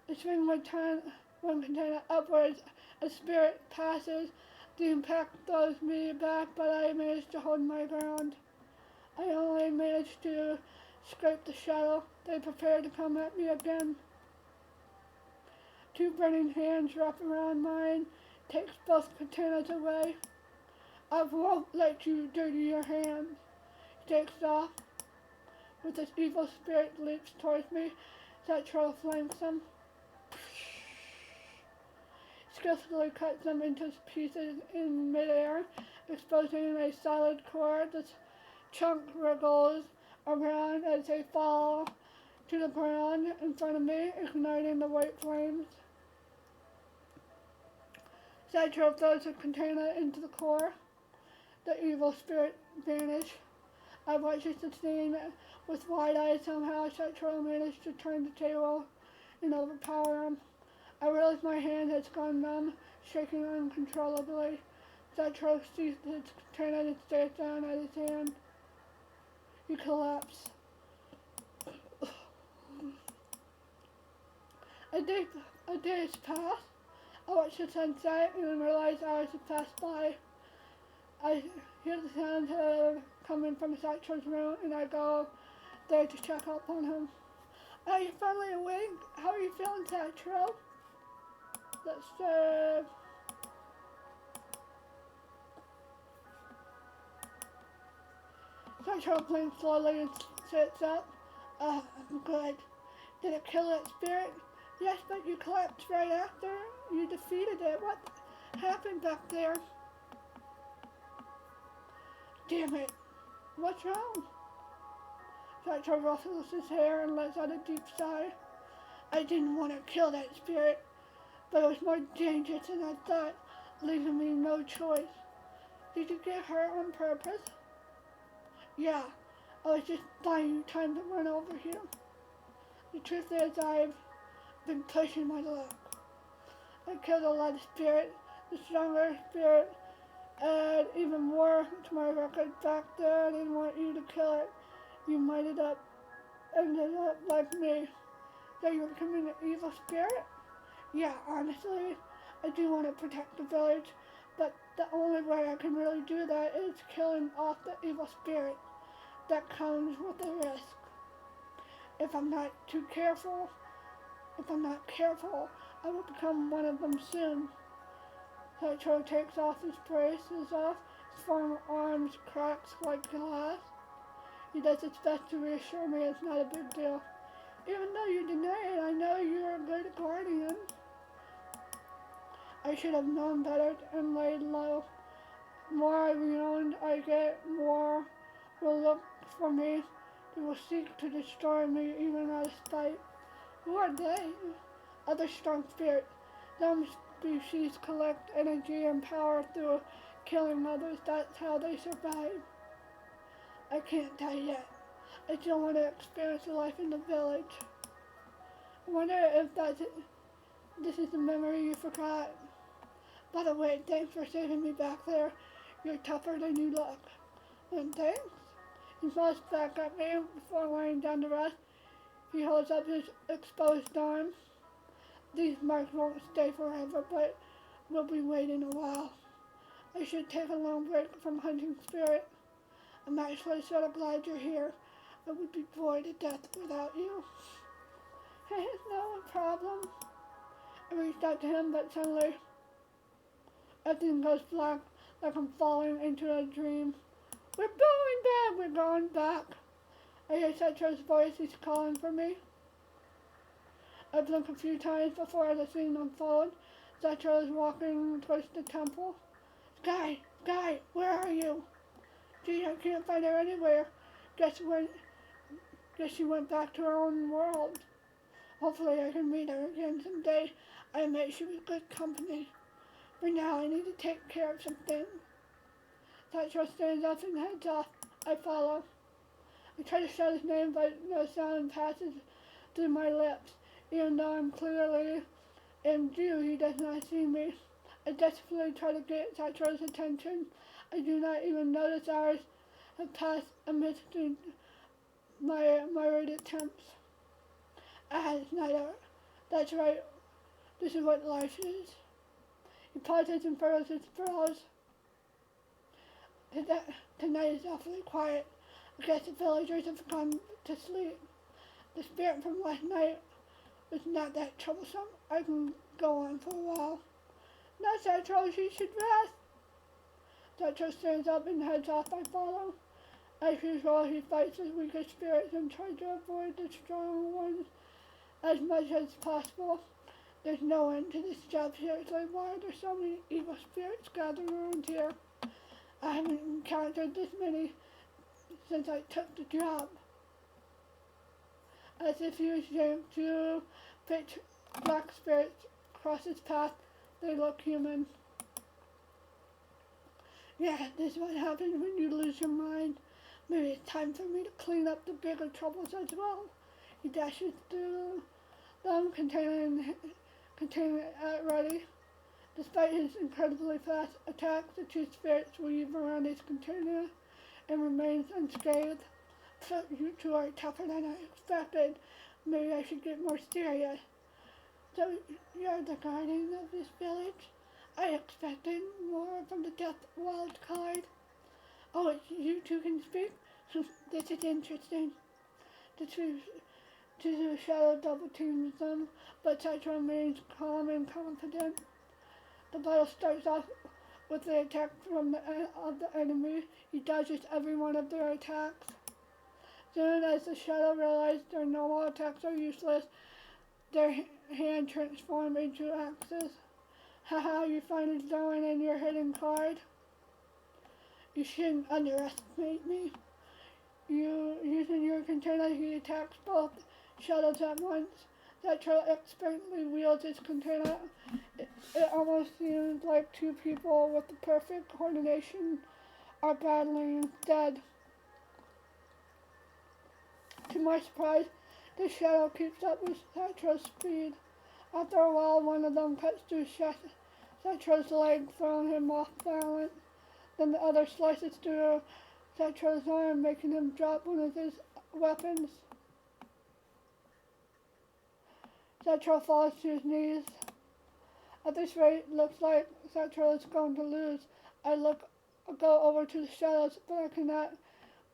I swing one katana upwards. A spirit passes. The impact throws me back, but I manage to hold my ground. I only managed to scrape the shadow. They prepare to come at me again. Two burning hands wrap around mine, takes both katanas away. I won't let you dirty your hands. He takes off. With his evil spirit leaps towards me. Sachiro flanks him. Skillfully cuts them into pieces in midair, exposing a solid core. The chunk wriggles around as they fall to the ground in front of me, igniting the white flames. Sachiro throws the katana into the core. The evil spirit vanishes. I watch the scene with wide eyes. Somehow Sachiro managed to turn the table and overpower him. I realize my hand has gone numb, shaking uncontrollably. Sachiro sees his katana and stares down at his hand. He collapsed. A day has passed. I watch the sunset and realize hours have passed by. I hear the sound coming from Sachiro's room and I go there to check up on him. Are you finally awake? How are you feeling, Sachiro? Let's Sachiro blinks slowly and sits up. I'm good. Did it kill that spirit? Yes, but you collapsed right after you defeated it. What happened back there? Damn it. What's wrong? Sachiro rustles his hair and lets out a deep sigh. I didn't want to kill that spirit, but it was more dangerous than I thought, leaving me no choice. Did you get hurt on purpose? Yeah, I was just buying time to run over here. The truth is, I've been pushing my luck. I killed a lot of spirits, the stronger spirit, and even more to my record back there. I didn't want you to kill it. You might end up like me. That you were becoming an evil spirit? Yeah, honestly, I do want to protect the village, but the only way I can really do that is killing off the evil spirit. That comes with a risk. If I'm not careful, I will become one of them soon. Sachiro takes off his braces off, his forearms cracks like glass. He does his best to reassure me it's not a big deal. Even though you deny it, I know you're a good guardian. I should have known better and laid low. The more I reowned I get, more will look for me. They will seek to destroy me even out of spite. Who are they? Other strong spirits. Some species collect energy and power through killing others. That's how they survive. I can't die yet. I still want to experience life in the village. I wonder if this is the memory you forgot. By the way, thanks for saving me back there. You're tougher than you look. And thanks? He smiles back at me before laying down to rest. He holds up his exposed arm. These marks won't stay forever, but we'll be waiting a while. I should take a long break from hunting spirit. I'm actually sort of glad you're here. I would be bored to death without you. No problem. I reached out to him, but suddenly everything goes black, like I'm falling into a dream. We're going back. I hear Sachiro's voice, he's calling for me. I blink a few times before the scene unfolds. Sachiro is walking towards the temple. Sky, where are you? Gee, I can't find her anywhere. Guess she went back to her own world. Hopefully I can meet her again someday. I admit she was good company. For now, I need to take care of some things. Sachiro stands up and heads off. I follow. I try to shout his name, but no sound passes through my lips. Even though I'm clearly in view, he does not see me. I desperately try to get Sachiro's attention. I do not even notice hours have passed amidst my myriad attempts. It's night out. That's right. This is what life is. He pauses and furrows his brows. Tonight is awfully quiet. I guess the villagers have gone to sleep. The spirit from last night was not that troublesome. I can go on for a while. No, Sachiro, she should rest. Sachiro stands up and heads off. I follow. As usual, he fights his weaker spirits and tries to avoid the strong ones as much as possible. There's no end to this job, seriously. Why are there so many evil spirits gathered around here? I haven't encountered this many since I took the job. As if he was ashamed to pitch black spirits across his path, they look human. Yeah, this is what happens when you lose your mind. Maybe it's time for me to clean up the bigger troubles as well. He dashes through them, containment ready. Despite his incredibly fast attacks, the two spirits weave around his container and remains unscathed. So you two are tougher than I expected. Maybe I should get more serious. So you're the guardian of this village? I expected more from the Death Wild card. Oh, you two can speak? This is interesting. The two shadow double teams them, but Sachiro remains calm and confident. The battle starts off with the attack of the enemy. He dodges every one of their attacks. Soon as the shadow realize their normal attacks are useless, their hand transforms into axes. Haha, you finally throwing in your hidden card. You shouldn't underestimate me. Using your container, he attacks both shadows at once. Sachiro expertly wields his container. It almost seems like two people with the perfect coordination are battling instead. To my surprise, the shadow keeps up with Sachiro's speed. After a while, one of them cuts through Sachiro's leg, throwing him off balance. Then the other slices through Sachiro's arm, making him drop one of his weapons. Sachiro falls to his knees. At this rate, it looks like Sachiro is going to lose. I go over to the shadows, but I cannot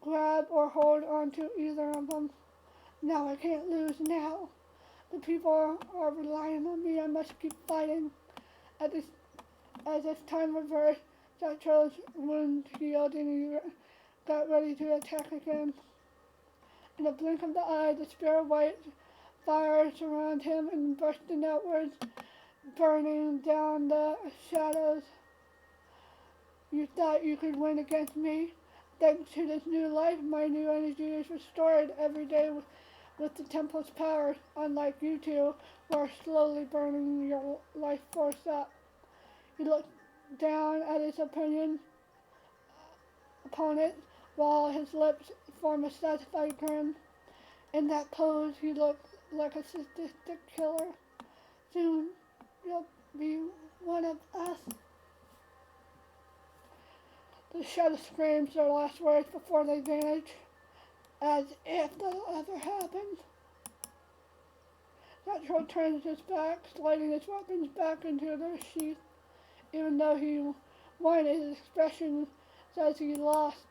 grab or hold onto either of them. Now I can't lose now. The people are relying on me. I must keep fighting. As if time reversed, Sachiro's wound healed and he got ready to attack again. In a blink of the eye, the spirit white fire surrounded him and bursting outwards, burning down the shadows. You thought you could win against me? Thanks to this new life, my new energy is restored every day with the temple's power, unlike you two, who are slowly burning your life force up. He looked down at his opponent while his lips formed a satisfied grin. In that pose, he looked like a sadistic killer. Soon, you'll be one of us. The shadow screams their last words before they vanish, as if that'll ever happen. Sachiro turns his back, sliding his weapons back into their sheath. Even though he won, his expression says he lost.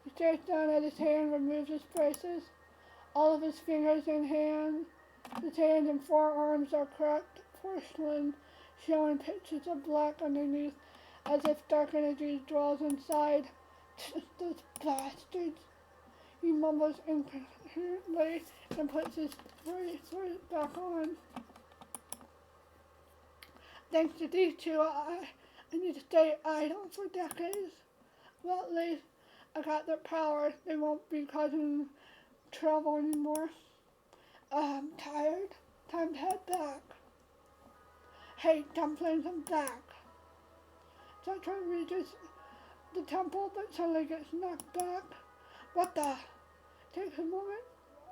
He stares down at his hand, removes his braces. All of his fingers and hands, his hands and forearms are cracked porcelain, showing patches of black underneath, as if dark energy dwells inside. Those bastards! He mumbles incoherently and puts his bracelet back on. Thanks to these two, I need to stay idle for decades. Well, at least I got their power. They won't be causing trouble anymore. I'm tired. Time to head back. Hey, dumplings, I'm back. Sachiro reaches the temple, but suddenly gets knocked back. What the? Takes a moment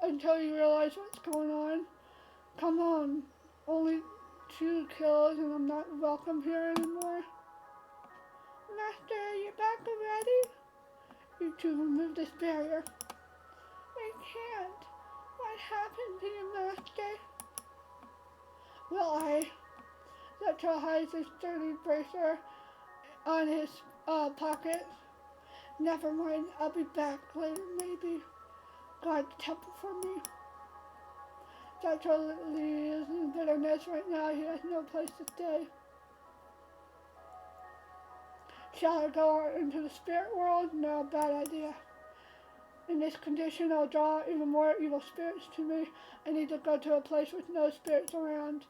until you realize what's going on. Come on, only 2 kills and I'm not welcome here anymore. Master, are you back already? You two remove this barrier. I can't. What happened to you, Master? Well, Sachiro hides his sturdy bracer on his pocket. Never mind, I'll be back later, maybe. Guard the temple for me. Sachiro lives in bitterness right now. He has no place to stay. Shall I go into the spirit world? No, bad idea. In this condition, I'll draw even more evil spirits to me. I need to go to a place with no spirits around.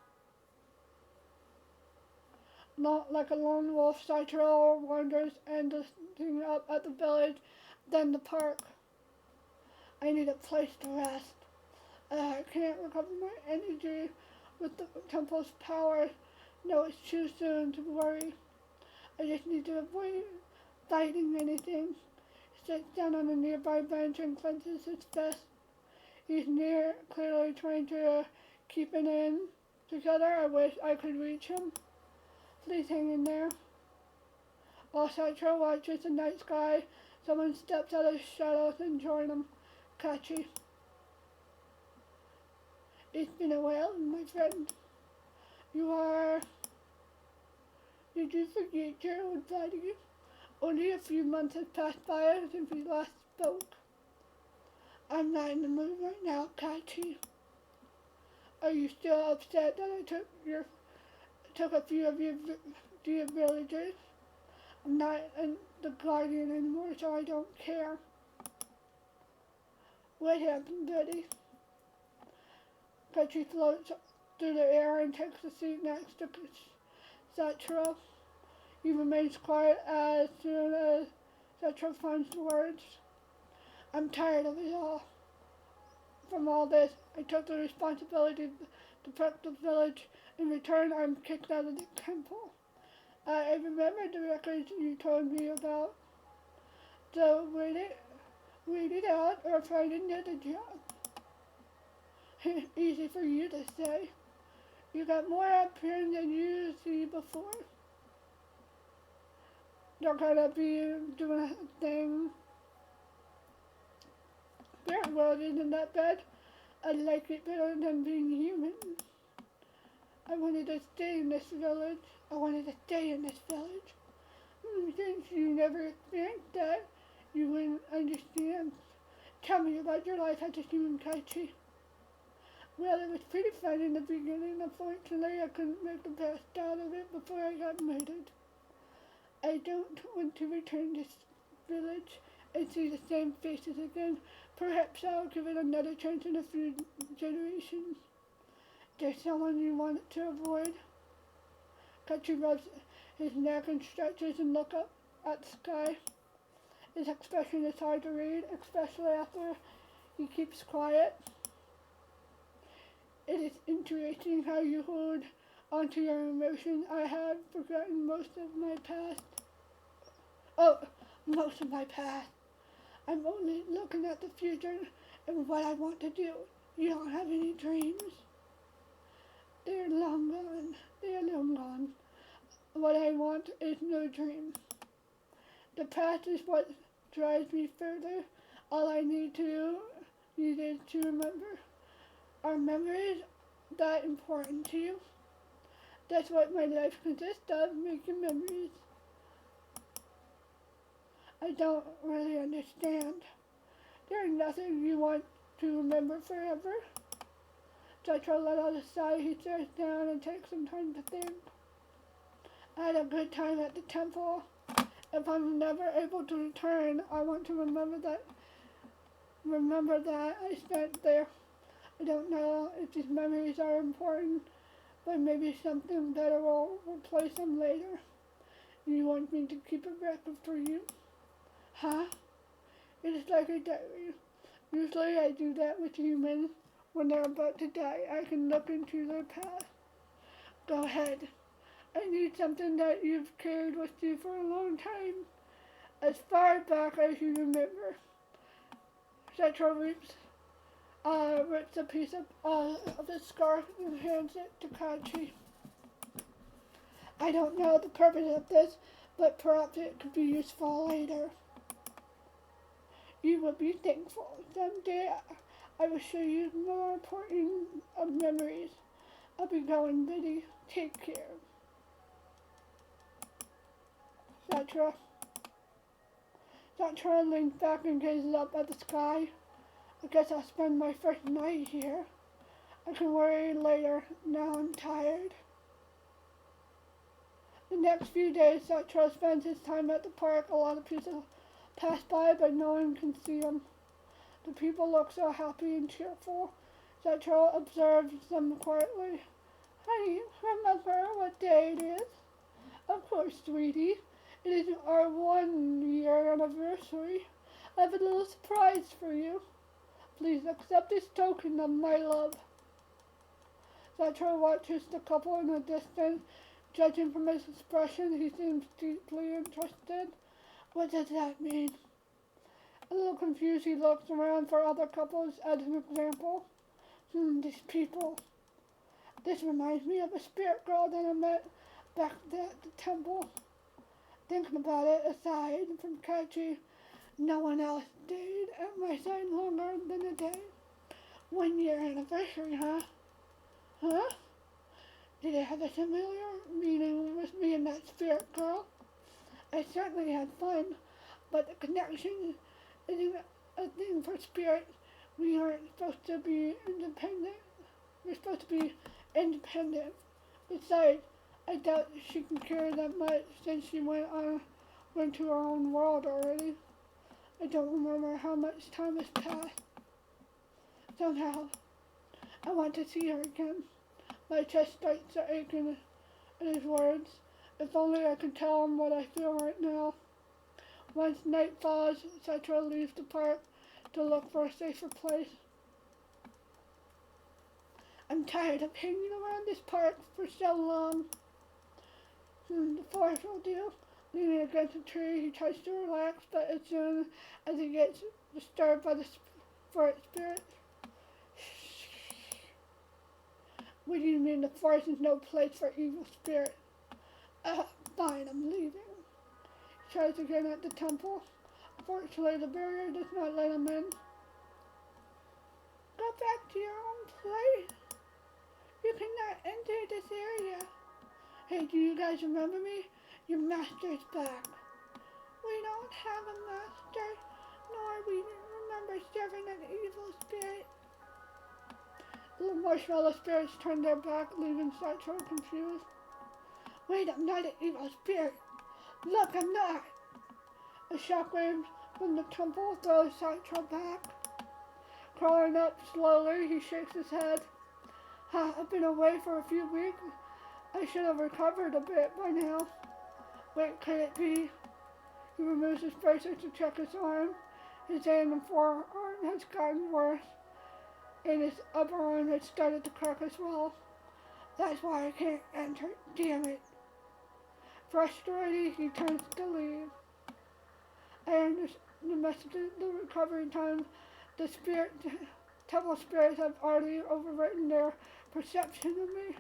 Not like a lone wolf, Sachiro wanders endlessly up at the village, then the park. I need a place to rest. I can't recover my energy with the temple's power. No, it's too soon to worry. I just need to avoid fighting anything. He sits down on a nearby bench and clenches his fist. He's near, clearly trying to keep it in together. I wish I could reach him. Please hang in there. While Sachiro watches the night sky, someone steps out of the shadows and joins him. Catchy. It's been a while, my friend. Did you forget your old body? Only a few months have passed by since we last spoke. I'm not in the mood right now, Kachi. Are you still upset that I took a few of your villagers? I'm not the guardian anymore, so I don't care. What happened, Betty? Kachi floats through the air and takes a seat next to Sachiro. He remains quiet as soon as Sachiro finds the words. I'm tired of it all. From all this, I took the responsibility to protect the village. In return, I'm kicked out of the temple. I remember the records you told me about. So read it out or find another job. Easy for you to say. You got more up here than you see before. You're gonna be doing a thing. Spirit world isn't that bad. I like it better than being human. I wanted to stay in this village. Since you never experienced that, you wouldn't understand. Tell me about your life as a human, Kaichi. Well, it was pretty fun in the beginning. Unfortunately, I couldn't make the best out of it before I got murdered. I don't want to return to this village and see the same faces again. Perhaps I'll give it another chance in a few generations. There's someone you want to avoid. Kachi rubs his neck and stretches and looks up at the sky. His expression is hard to read, especially after he keeps quiet. It is interesting how you hold onto your emotions. I have forgotten most of my past. I'm only looking at the future and what I want to do. You don't have any dreams? They're long gone. What I want is no dream. The past is what drives me further. All I need is to remember. Are memories that important to you? That's what my life consists of, making memories. I don't really understand. There's nothing you want to remember forever. Sachiro let out a sigh. He stares down and takes some time to think. I had a good time at the temple. If I'm never able to return, I want to remember that I spent there. I don't know if these memories are important, but maybe something better will replace them later. You want me to keep a record for you? Huh? It is like a diary. Usually I do that with humans when they're about to die. I can look into their past. Go ahead. I need something that you've carried with you for a long time. As far back as you remember. Sachiro rips a piece of the scarf and hands it to Kachi. I don't know the purpose of this, but perhaps it could be useful later. You will be thankful. Someday I will show you more important of memories. I'll be going, Biddy. Take care. Sachiro leans back and gazes up at the sky. I guess I'll spend my first night here. I can worry later. Now I'm tired. The next few days, Sachiro spends his time at the park. A lot of people pass by, but no one can see him. The people look so happy and cheerful. Sachiro observes them quietly. Honey, remember what day it is? Of course, sweetie. It is our 1-year anniversary. I have a little surprise for you. Please accept this token of my love. Sachiro watches the couple in the distance. Judging from his expression, he seems deeply interested. What does that mean? A little confused, he looks around for other couples as an example. These people. This reminds me of a spirit girl that I met back at the temple. Thinking about it, aside from Kachi, no one else stayed at my side longer than a day. 1-year anniversary, huh? Huh? Did it have a similar meaning with me and that spirit girl? I certainly had fun, but the connection isn't a thing for spirits. We aren't supposed to be independent. We're supposed to be independent. Besides, I doubt she can carry that much since she went to her own world already. I don't remember how much time has passed. Somehow, I want to see her again. My chest starts to ache in his words. If only I could tell him what I feel right now. Once night falls, Sachiro leaves the park to look for a safer place. I'm tired of hanging around this park for so long. The forest will do. Leaning against a tree, he tries to relax, but as soon as he gets disturbed by the forest spirit. What do you mean the forest is no place for evil spirits? Fine, I'm leaving. He tries again at the temple. Unfortunately, the barrier does not let him in. Go back to your own place. You cannot enter this area. Hey, do you guys remember me? Your master's back. We don't have a master, nor we remember serving an evil spirit. The marshmallow spirits turn their back, leaving Sachiro confused. Wait, I'm not an evil spirit. Look, I'm not. A shockwave from the temple throws Sachiro back. Crawling up slowly, he shakes his head. I've been away for a few weeks. I should have recovered a bit by now. Wait, could it be? He removes his bracelet to check his arm. His hand and forearm has gotten worse, and his upper arm has started to crack as well. That's why I can't enter. Damn it. Frustrated, he turns to leave. I underestimated the recovery time. The temple spirits have already overwritten their perception of me.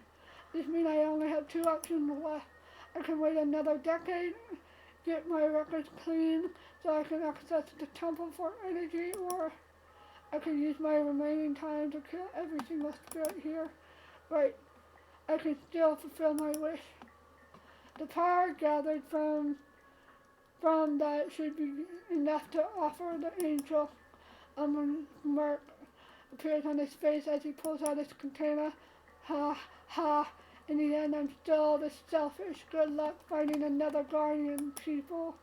This means I only have two options left. I can wait another decade, get my records clean so I can access the temple for energy, or I can use my remaining time to kill every single spirit here. Right, I can still fulfill my wish. The power gathered from that should be enough to offer the angel. A smirk appears on his face as he pulls out his container. Ha, ha. In the end, I'm still the selfish. Good luck finding another guardian, people.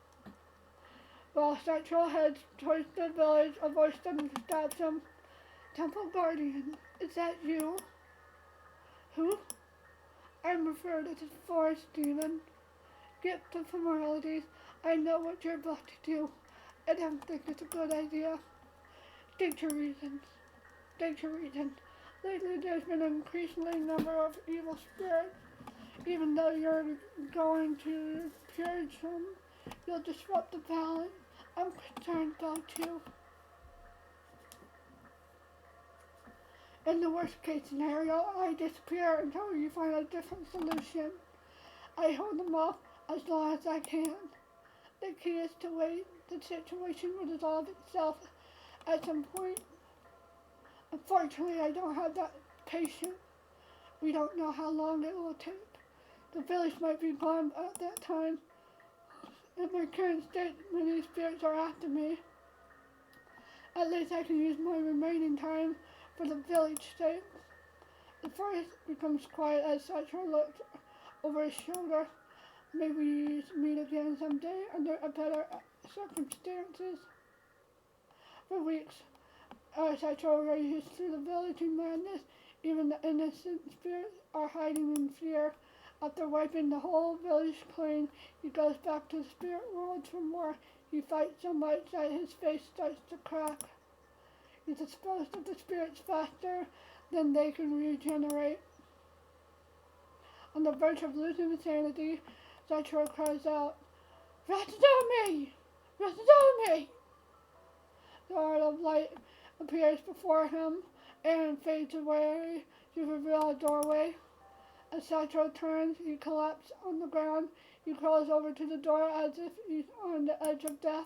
While Sachiro heads towards the village, a voice suddenly stops him. Temple Guardian, is that you? Who? I'm referred as a forest demon. Get the formalities. I know what you're about to do. I don't think it's a good idea. State your reasons. State your reason. Lately there's been an increasing number of evil spirits. Even though you're going to purge them, you'll disrupt the balance. I'm concerned about you. In the worst case scenario, I disappear until you find a different solution. I hold them off as long as I can. The key is to wait. The situation will resolve itself at some point. Unfortunately, I don't have that patience. We don't know how long it will take. The village might be gone at that time. In my current state, many spirits are after me. At least I can use my remaining time for the village sake. The forest becomes quiet as Sachiro looks over his shoulder. Maybe we meet again someday under better circumstances. For weeks, Sachiro rages through the village in madness. Even the innocent spirits are hiding in fear. After wiping the whole village clean, he goes back to the spirit world for more. He fights so much that his face starts to crack. He's disposed of the spirits faster than they can regenerate. On the verge of losing his sanity, Sachiro cries out, "Ratsudomi! Ratsudomi!" The orb of light appears before him and fades away to reveal a doorway. As Sachiro turns, he collapses on the ground. He crawls over to the door as if he's on the edge of death.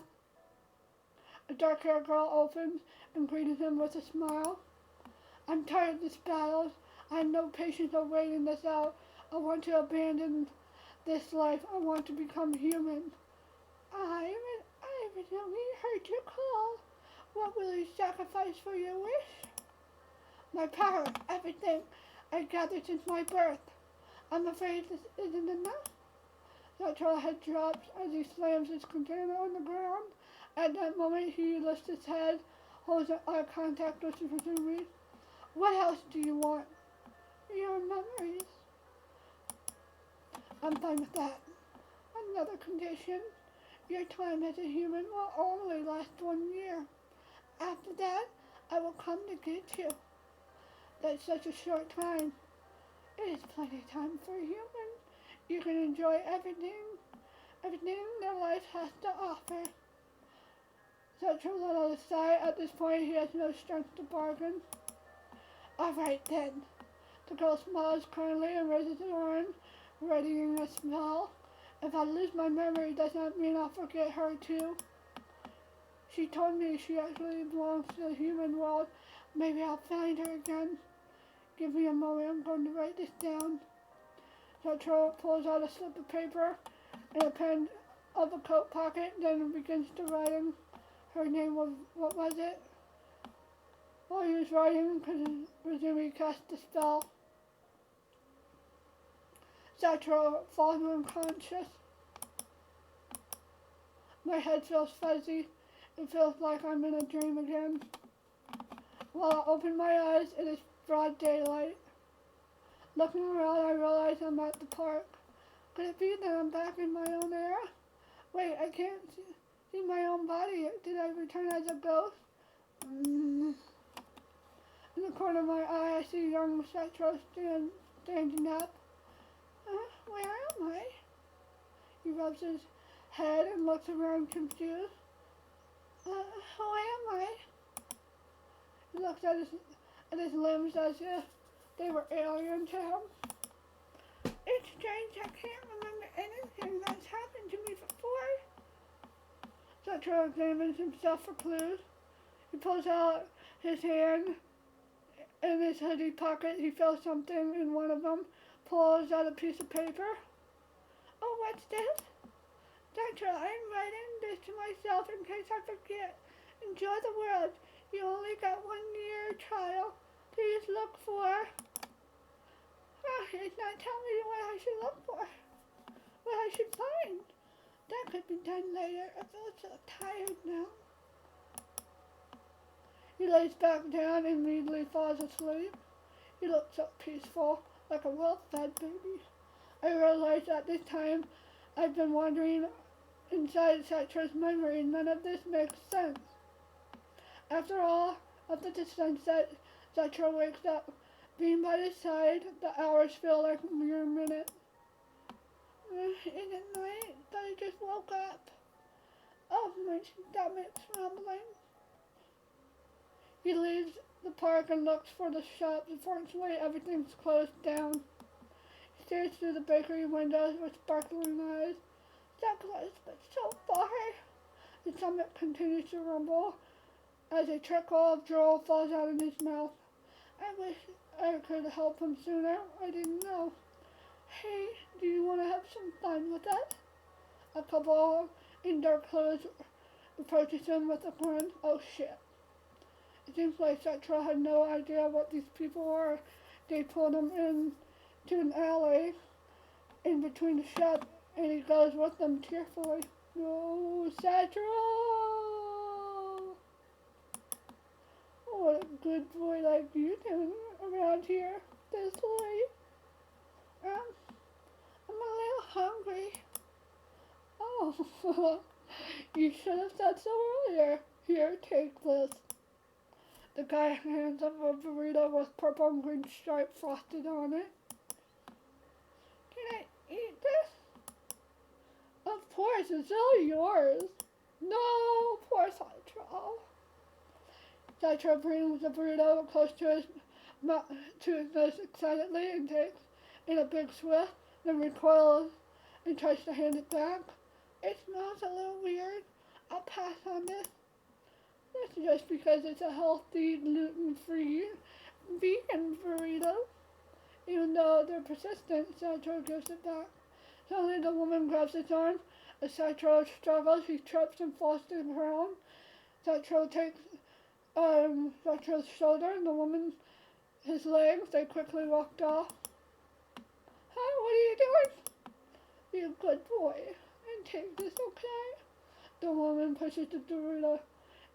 A dark-haired girl opens and greets him with a smile. "I'm tired of this battle. I have no patience of waiting this out. I want to abandon this life. I want to become human." I only heard your call. What will you sacrifice for your wish? My power, everything I gathered since my birth. I'm afraid this isn't enough. Sachiro head drops as he slams his container on the ground. At that moment, he lifts his head, holds eye contact with me. What else do you want? Your memories. I'm fine with that. Another condition. Your time as a human will only last 1 year. After that, I will come to get you. That's such a short time. It is plenty of time for a human. You can enjoy everything their life has to offer. Sachiro let out a sigh. At this point, he has no strength to bargain. All right then. The girl smiles kindly and raises her arm, readying a smile. If I lose my memory, does that mean I'll forget her too? She told me she actually belongs to the human world. Maybe I'll find her again. Give me a moment, I'm going to write this down. Sachiro pulls out a slip of paper and a pen of a coat pocket, then begins to writing. Her name was, what was it? While he was writing, presumably cast the spell. Sachiro falls unconscious. My head feels fuzzy. It feels like I'm in a dream again. While I open my eyes, it is broad daylight. Looking around, I realize I'm at the park. Could it be that I'm back in my own era? Wait, I can't see my own body. Did I return as a ghost? In the corner of my eye, I see young Sachiro standing up. Where am I? He rubs his head and looks around confused. Who am I? He looks at his limbs as if they were alien to him. It's strange, I can't remember anything that's happened to me before. Sachiro examines himself for clues. He pulls out his hand. In his hoodie pocket, he feels something in one of them, pulls out a piece of paper. Oh, what's this? Sachiro, I'm writing this to myself in case I forget. Enjoy the world. You only got 1 year trial. Please look for... it's not telling me what I should look for. What I should find. That could be done later. I feel so tired now. He lays back down and immediately falls asleep. He looks so peaceful, like a well-fed baby. I realize at this time I've been wandering inside Sachiro's memory. None of this makes sense. After all, after the sunset, Sachiro wakes up. Being by his side, the hours feel like mere minutes. Is it night? But I just woke up. Oh, my stomach's rumbling. He leaves the park and looks for the shop. Unfortunately, everything's closed down. He stares through the bakery windows with sparkling eyes. So close, but so far. His stomach continues to rumble as a trickle of drool falls out of his mouth. I wish I could help him sooner. I didn't know. Hey, do you want to have some fun with us? A couple in dark clothes approaches him with a grin. Oh shit. It seems like Sachiro had no idea what these people were. They pulled him into an alley in between the shop, and he goes with them tearfully. No, Sachiro! What a good boy like you doing around here this late? I'm a little hungry. Oh, you should have said so earlier. Here, take this. The guy hands him a burrito with purple and green stripe frosted on it. Can I eat this? Of course, it's all yours. No, poor Sachiro. Sachiro brings the burrito close to his nose excitedly and takes in a big swift, then recoils and tries to hand it back. It smells a little weird. I'll pass on this. That's just because it's a healthy, gluten-free, vegan burrito. Even though they're persistent, Sachiro gives it back. Suddenly the woman grabs his arm. As Sachiro struggles, he trips and falls to the ground. Sachiro takes Sachiro's shoulder and the woman his legs. They quickly walked off. Huh? What are you doing? Be a good boy and take this, okay? The woman pushes the Dorito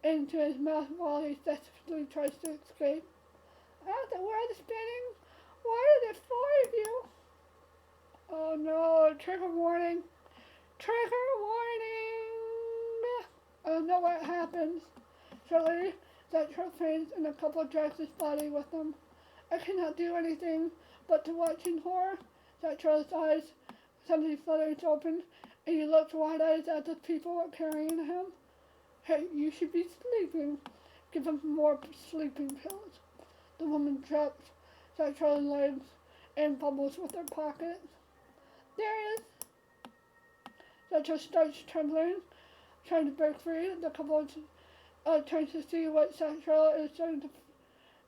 into his mouth while he desperately tries to escape. The world is spinning. Why are there four of you? Oh no, trigger warning. Trigger warning! Oh no, what happens? Shortly, Sachiro faints and a couple drags his body with them. I cannot do anything but to watch in horror. Sachiro's eyes suddenly flutters open and he looks wide-eyed at the people carrying him. Hey, you should be sleeping. Give him more sleeping pills. The woman drops Sachiro's legs and fumbles with her pockets. There he is. Sachiro starts trembling, trying to break free. The couple turns to see what Sachiro is trying to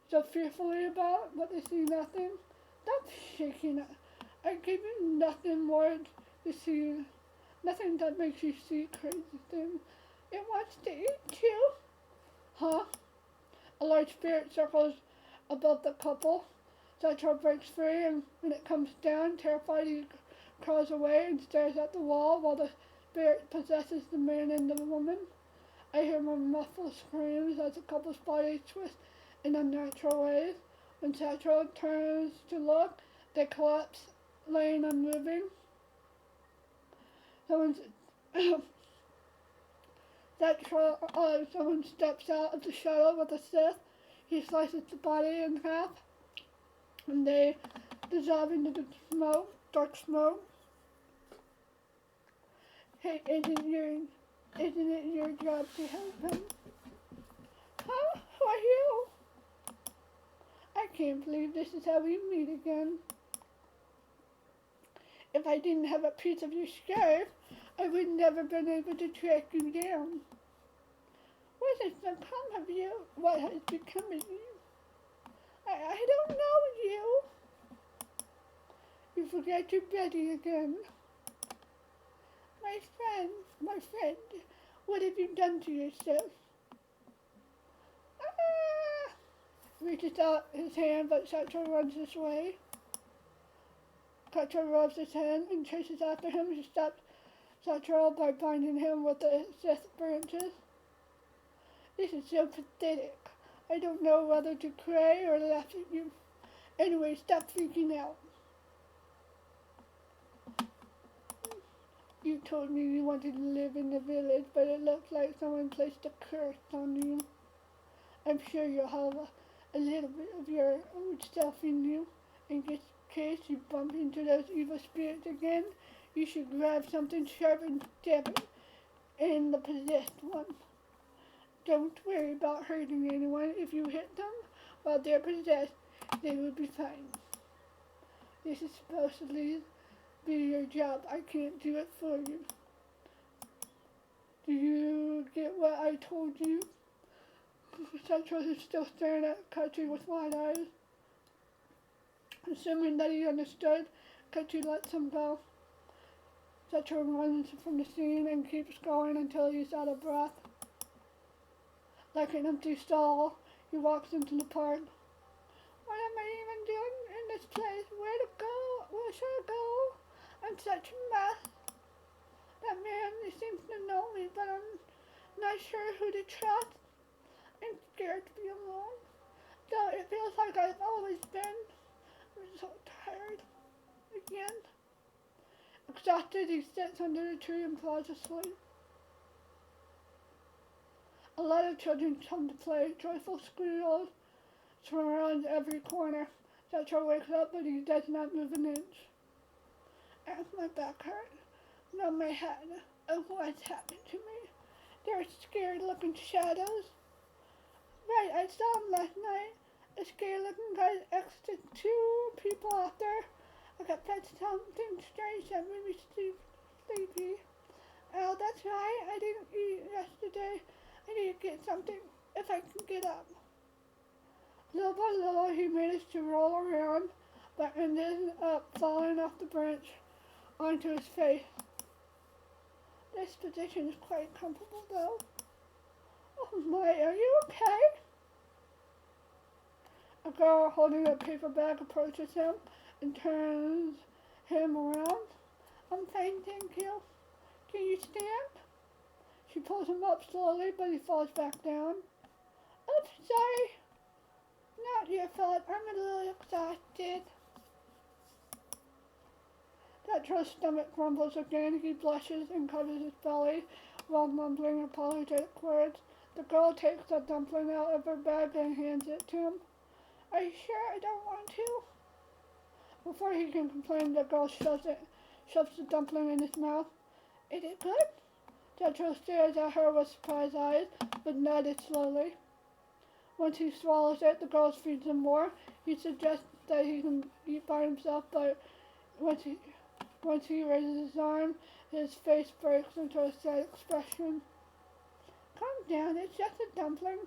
so fearfully about, but they see nothing. Stop shaking. I gave you nothing more to see. Nothing that makes you see crazy things. It wants to eat you. Huh? A large spirit circles above the couple. Sachiro breaks free, and when it comes down, terrified, he crawls away and stares at the wall while the spirit possesses the man and the woman. I hear more muffled screams as the couple's bodies twist in unnatural ways. When Sachiro turns to look, they collapse, laying unmoving. Someone steps out of the shadow with a scythe. He slices the body in half, and they dissolve into the smoke, dark smoke. Hey, isn't it your job to help him? Huh? Who are you? I can't believe this is how we meet again. If I didn't have a piece of your scarf, I would never been able to track you down. What has become of you? What has become of you? I don't know you. You forget your Betty again. My friend, what have you done to yourself? Reaches out his hand, but Sachiro runs this way. Sachiro rubs his hand and chases after him. He stops Sachiro by binding him with the scythe branches. This is so pathetic. I don't know whether to cry or laugh at you. Anyway, stop freaking out. You told me you wanted to live in the village, but it looks like someone placed a curse on you. I'm sure you'll have a little bit of your old self in you. In case you bump into those evil spirits again, you should grab something sharp and stab it in the possessed one. Don't worry about hurting anyone. If you hit them while they're possessed, they will be fine. This is supposedly be your job. I can't do it for you. Do you get what I told you? Sachiro is still staring at Kachi with wide eyes. Assuming that he understood, Kachi lets him go. Sachiro runs from the scene and keeps going until he's out of breath. Like an empty stall, he walks into the park. What am I even doing in this place? Where to go? Where should I go? I'm such a mess. That man, he seems to know me, but I'm not sure who to trust. I'm scared to be alone. Though it feels like I've always been. I'm so tired. Again. Exhausted, he sits under the tree and falls asleep. A lot of children come to play. Joyful squeals surround every corner. Sachiro wakes up, but he does not move an inch. My back hurt. Now my head. Oh, what's happened to me? There are scared-looking shadows. Right, I saw him last night. A scared-looking guy exited two people out there. I got fed something strange that made me sleepy. Oh, that's right. I didn't eat yesterday. I need to get something if I can get up. Little by little, he managed to roll around, but ended up falling off the branch onto his face. This position is quite comfortable, though. Oh my, are you okay? A girl holding a paper bag approaches him and turns him around. I'm fine, thank you. Can you stand? She pulls him up slowly, but he falls back down. Oops, sorry. Not your fault. I'm a little exhausted. Sachiro's stomach grumbles again. He blushes and covers his belly while mumbling apologetic words. The girl takes a dumpling out of her bag and hands it to him. Are you sure I don't want to? Before he can complain, the girl shoves the dumpling in his mouth. Is it good? Sachiro stares at her with surprised eyes, but nodded slowly. Once he swallows it, the girl feeds him more. He suggests that he can eat by himself, but once he raises his arm, his face breaks into a sad expression. Calm down, it's just a dumpling.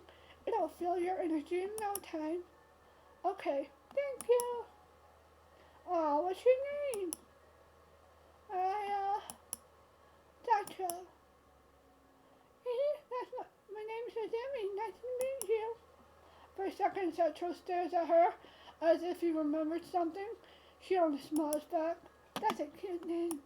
It'll fill your energy in no time. Okay, thank you. Oh, what's your name? Sachiro. My name's Izumi. Nice to meet you. For a second, Sachiro stares at her as if he remembered something. She only smiles back. That's a cute name.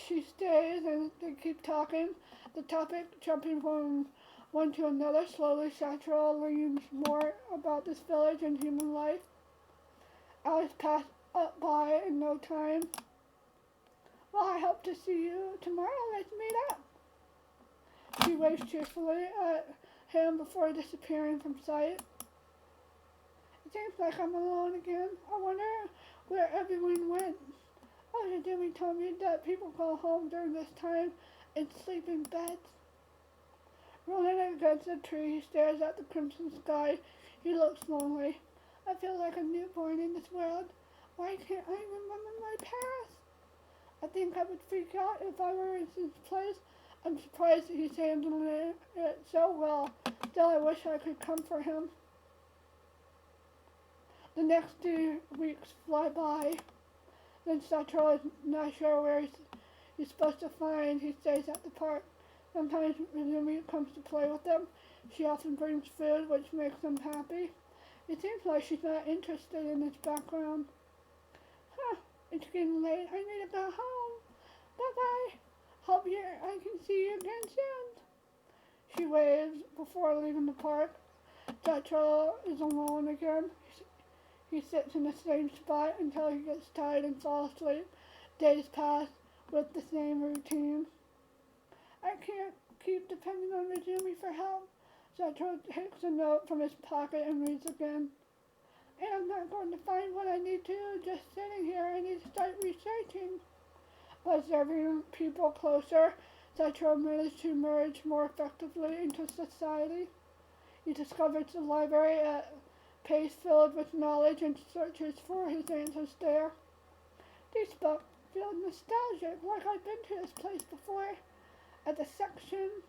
She stays and they keep talking, the topic jumping from one to another. Slowly, Sachiro learns more about this village and human life. Hours pass up by in no time. Well, I hope to see you tomorrow. Let's meet up. She waves cheerfully at him before disappearing from sight. It seems like I'm alone again. I wonder where everyone went. Oh, Hidemi told me that people go home during this time and sleep in beds. Rolling against a tree, he stares at the crimson sky. He looks lonely. I feel like a newborn in this world. Why can't I remember my past? I think I would freak out if I were in his place. I'm surprised that he's handling it so well. Still, I wish I could comfort him. The next 2 weeks fly by. Then Sachiro is not sure where he's supposed to find. He stays at the park. Sometimes Izumi comes to play with them. She often brings food, which makes them happy. It seems like she's not interested in his background. It's getting late. I need to go home. Bye-bye. Hope I can see you again soon. She waves before leaving the park. Sachiro is alone again. He sits in the same spot until he gets tired and falls asleep. Days pass with the same routine. I can't keep depending on Izumi for help. Sachiro takes a note from his pocket and reads again. And I'm not going to find what I need to just sitting here. I need to start researching. By observing people closer, Sachiro managed to merge more effectively into society. He discovers the library at pace filled with knowledge and searches for his answers there. These books feel nostalgic, like I've been to this place before. The sections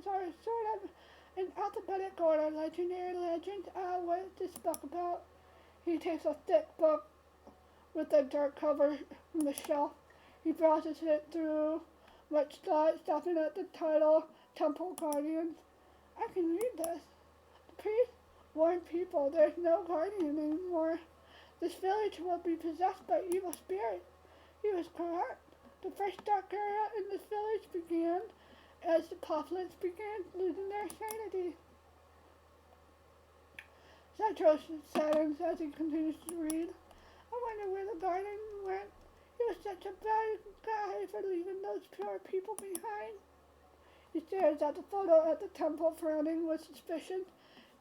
are sort of in alphabetic order. Legendary legends. What is this book about? He takes a thick book with a dark cover from the shelf. He browses it through much thought, stopping at the title, Temple Guardians. I can read this. The priest warned people there's no guardian anymore. This village will be possessed by evil spirits. He was correct. The first dark era in this village began as the populace began losing their sanity. Sachiro saddens as he continues to read. I wonder where the guardian went. He was such a bad guy for leaving those pure people behind. He stares at the photo at the temple, frowning with suspicion.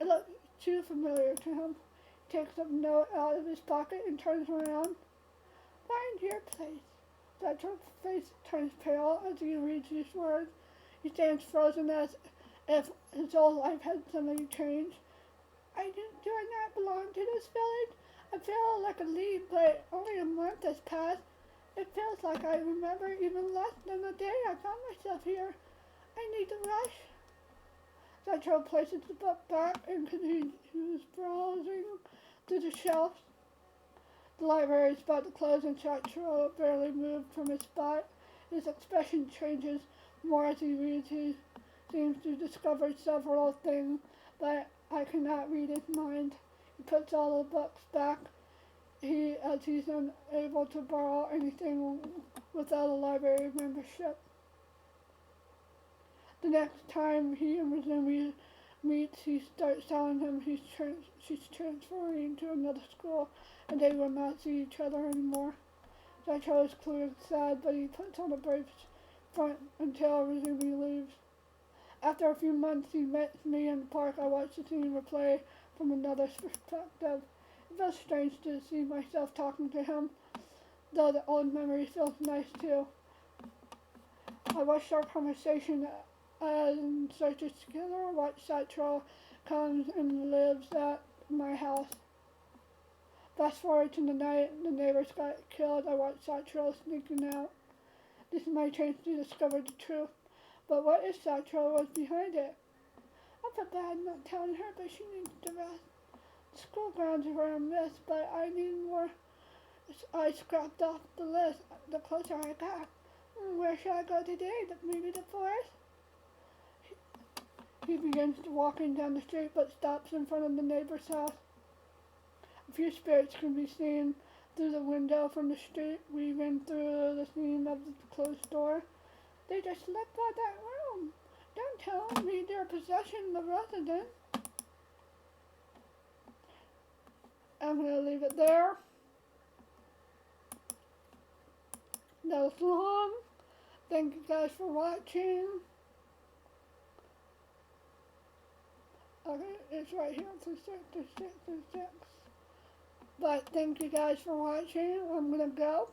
It looks too familiar to him. He takes a note out of his pocket and turns around. Find your place. Sachiro's face turns pale as he reads these words. He stands frozen as if his whole life had suddenly changed. Do I not belong to this village? I feel like a lead, but only a month has passed. It feels like I remember even less than the day I found myself here. I need to rush. Sachiro places the book back and continues browsing through the shelves. The library is about to close and Sachiro barely moved from his spot. His expression changes more as he reads. He seems to discover several things, but I cannot read his mind. He puts all the books back as he's unable to borrow anything without a library membership. The next time he and Razumi meets, he starts telling him she's transferring to another school and they will not see each other anymore. Sachiro is clearly sad, but he puts on a brave front until Razumi leaves. After a few months, he met me in the park. I watched the scene replay from another perspective. It felt strange to see myself talking to him, though the old memory feels nice too. I watched our conversation and searches together. I watched Sachiro comes and lives at my house. Fast forward to the night the neighbors got killed. I watched Sachiro sneaking out. This is my chance to discover the truth. But what if Sachiro was behind it? I felt bad not telling her, but she needs the rest. The school grounds were a mess, but I need more. I scrapped off the list the closer I got. Where should I go today? Maybe the forest? He begins to walking down the street, but stops in front of the neighbor's house. A few spirits can be seen through the window from the street, weaving through the seam of the closed door. They just left out that room. Don't tell me they're possessing the resident. I'm going to leave it there. That was long. Thank you guys for watching. Okay, it's right here. 36. But thank you guys for watching. I'm going to go.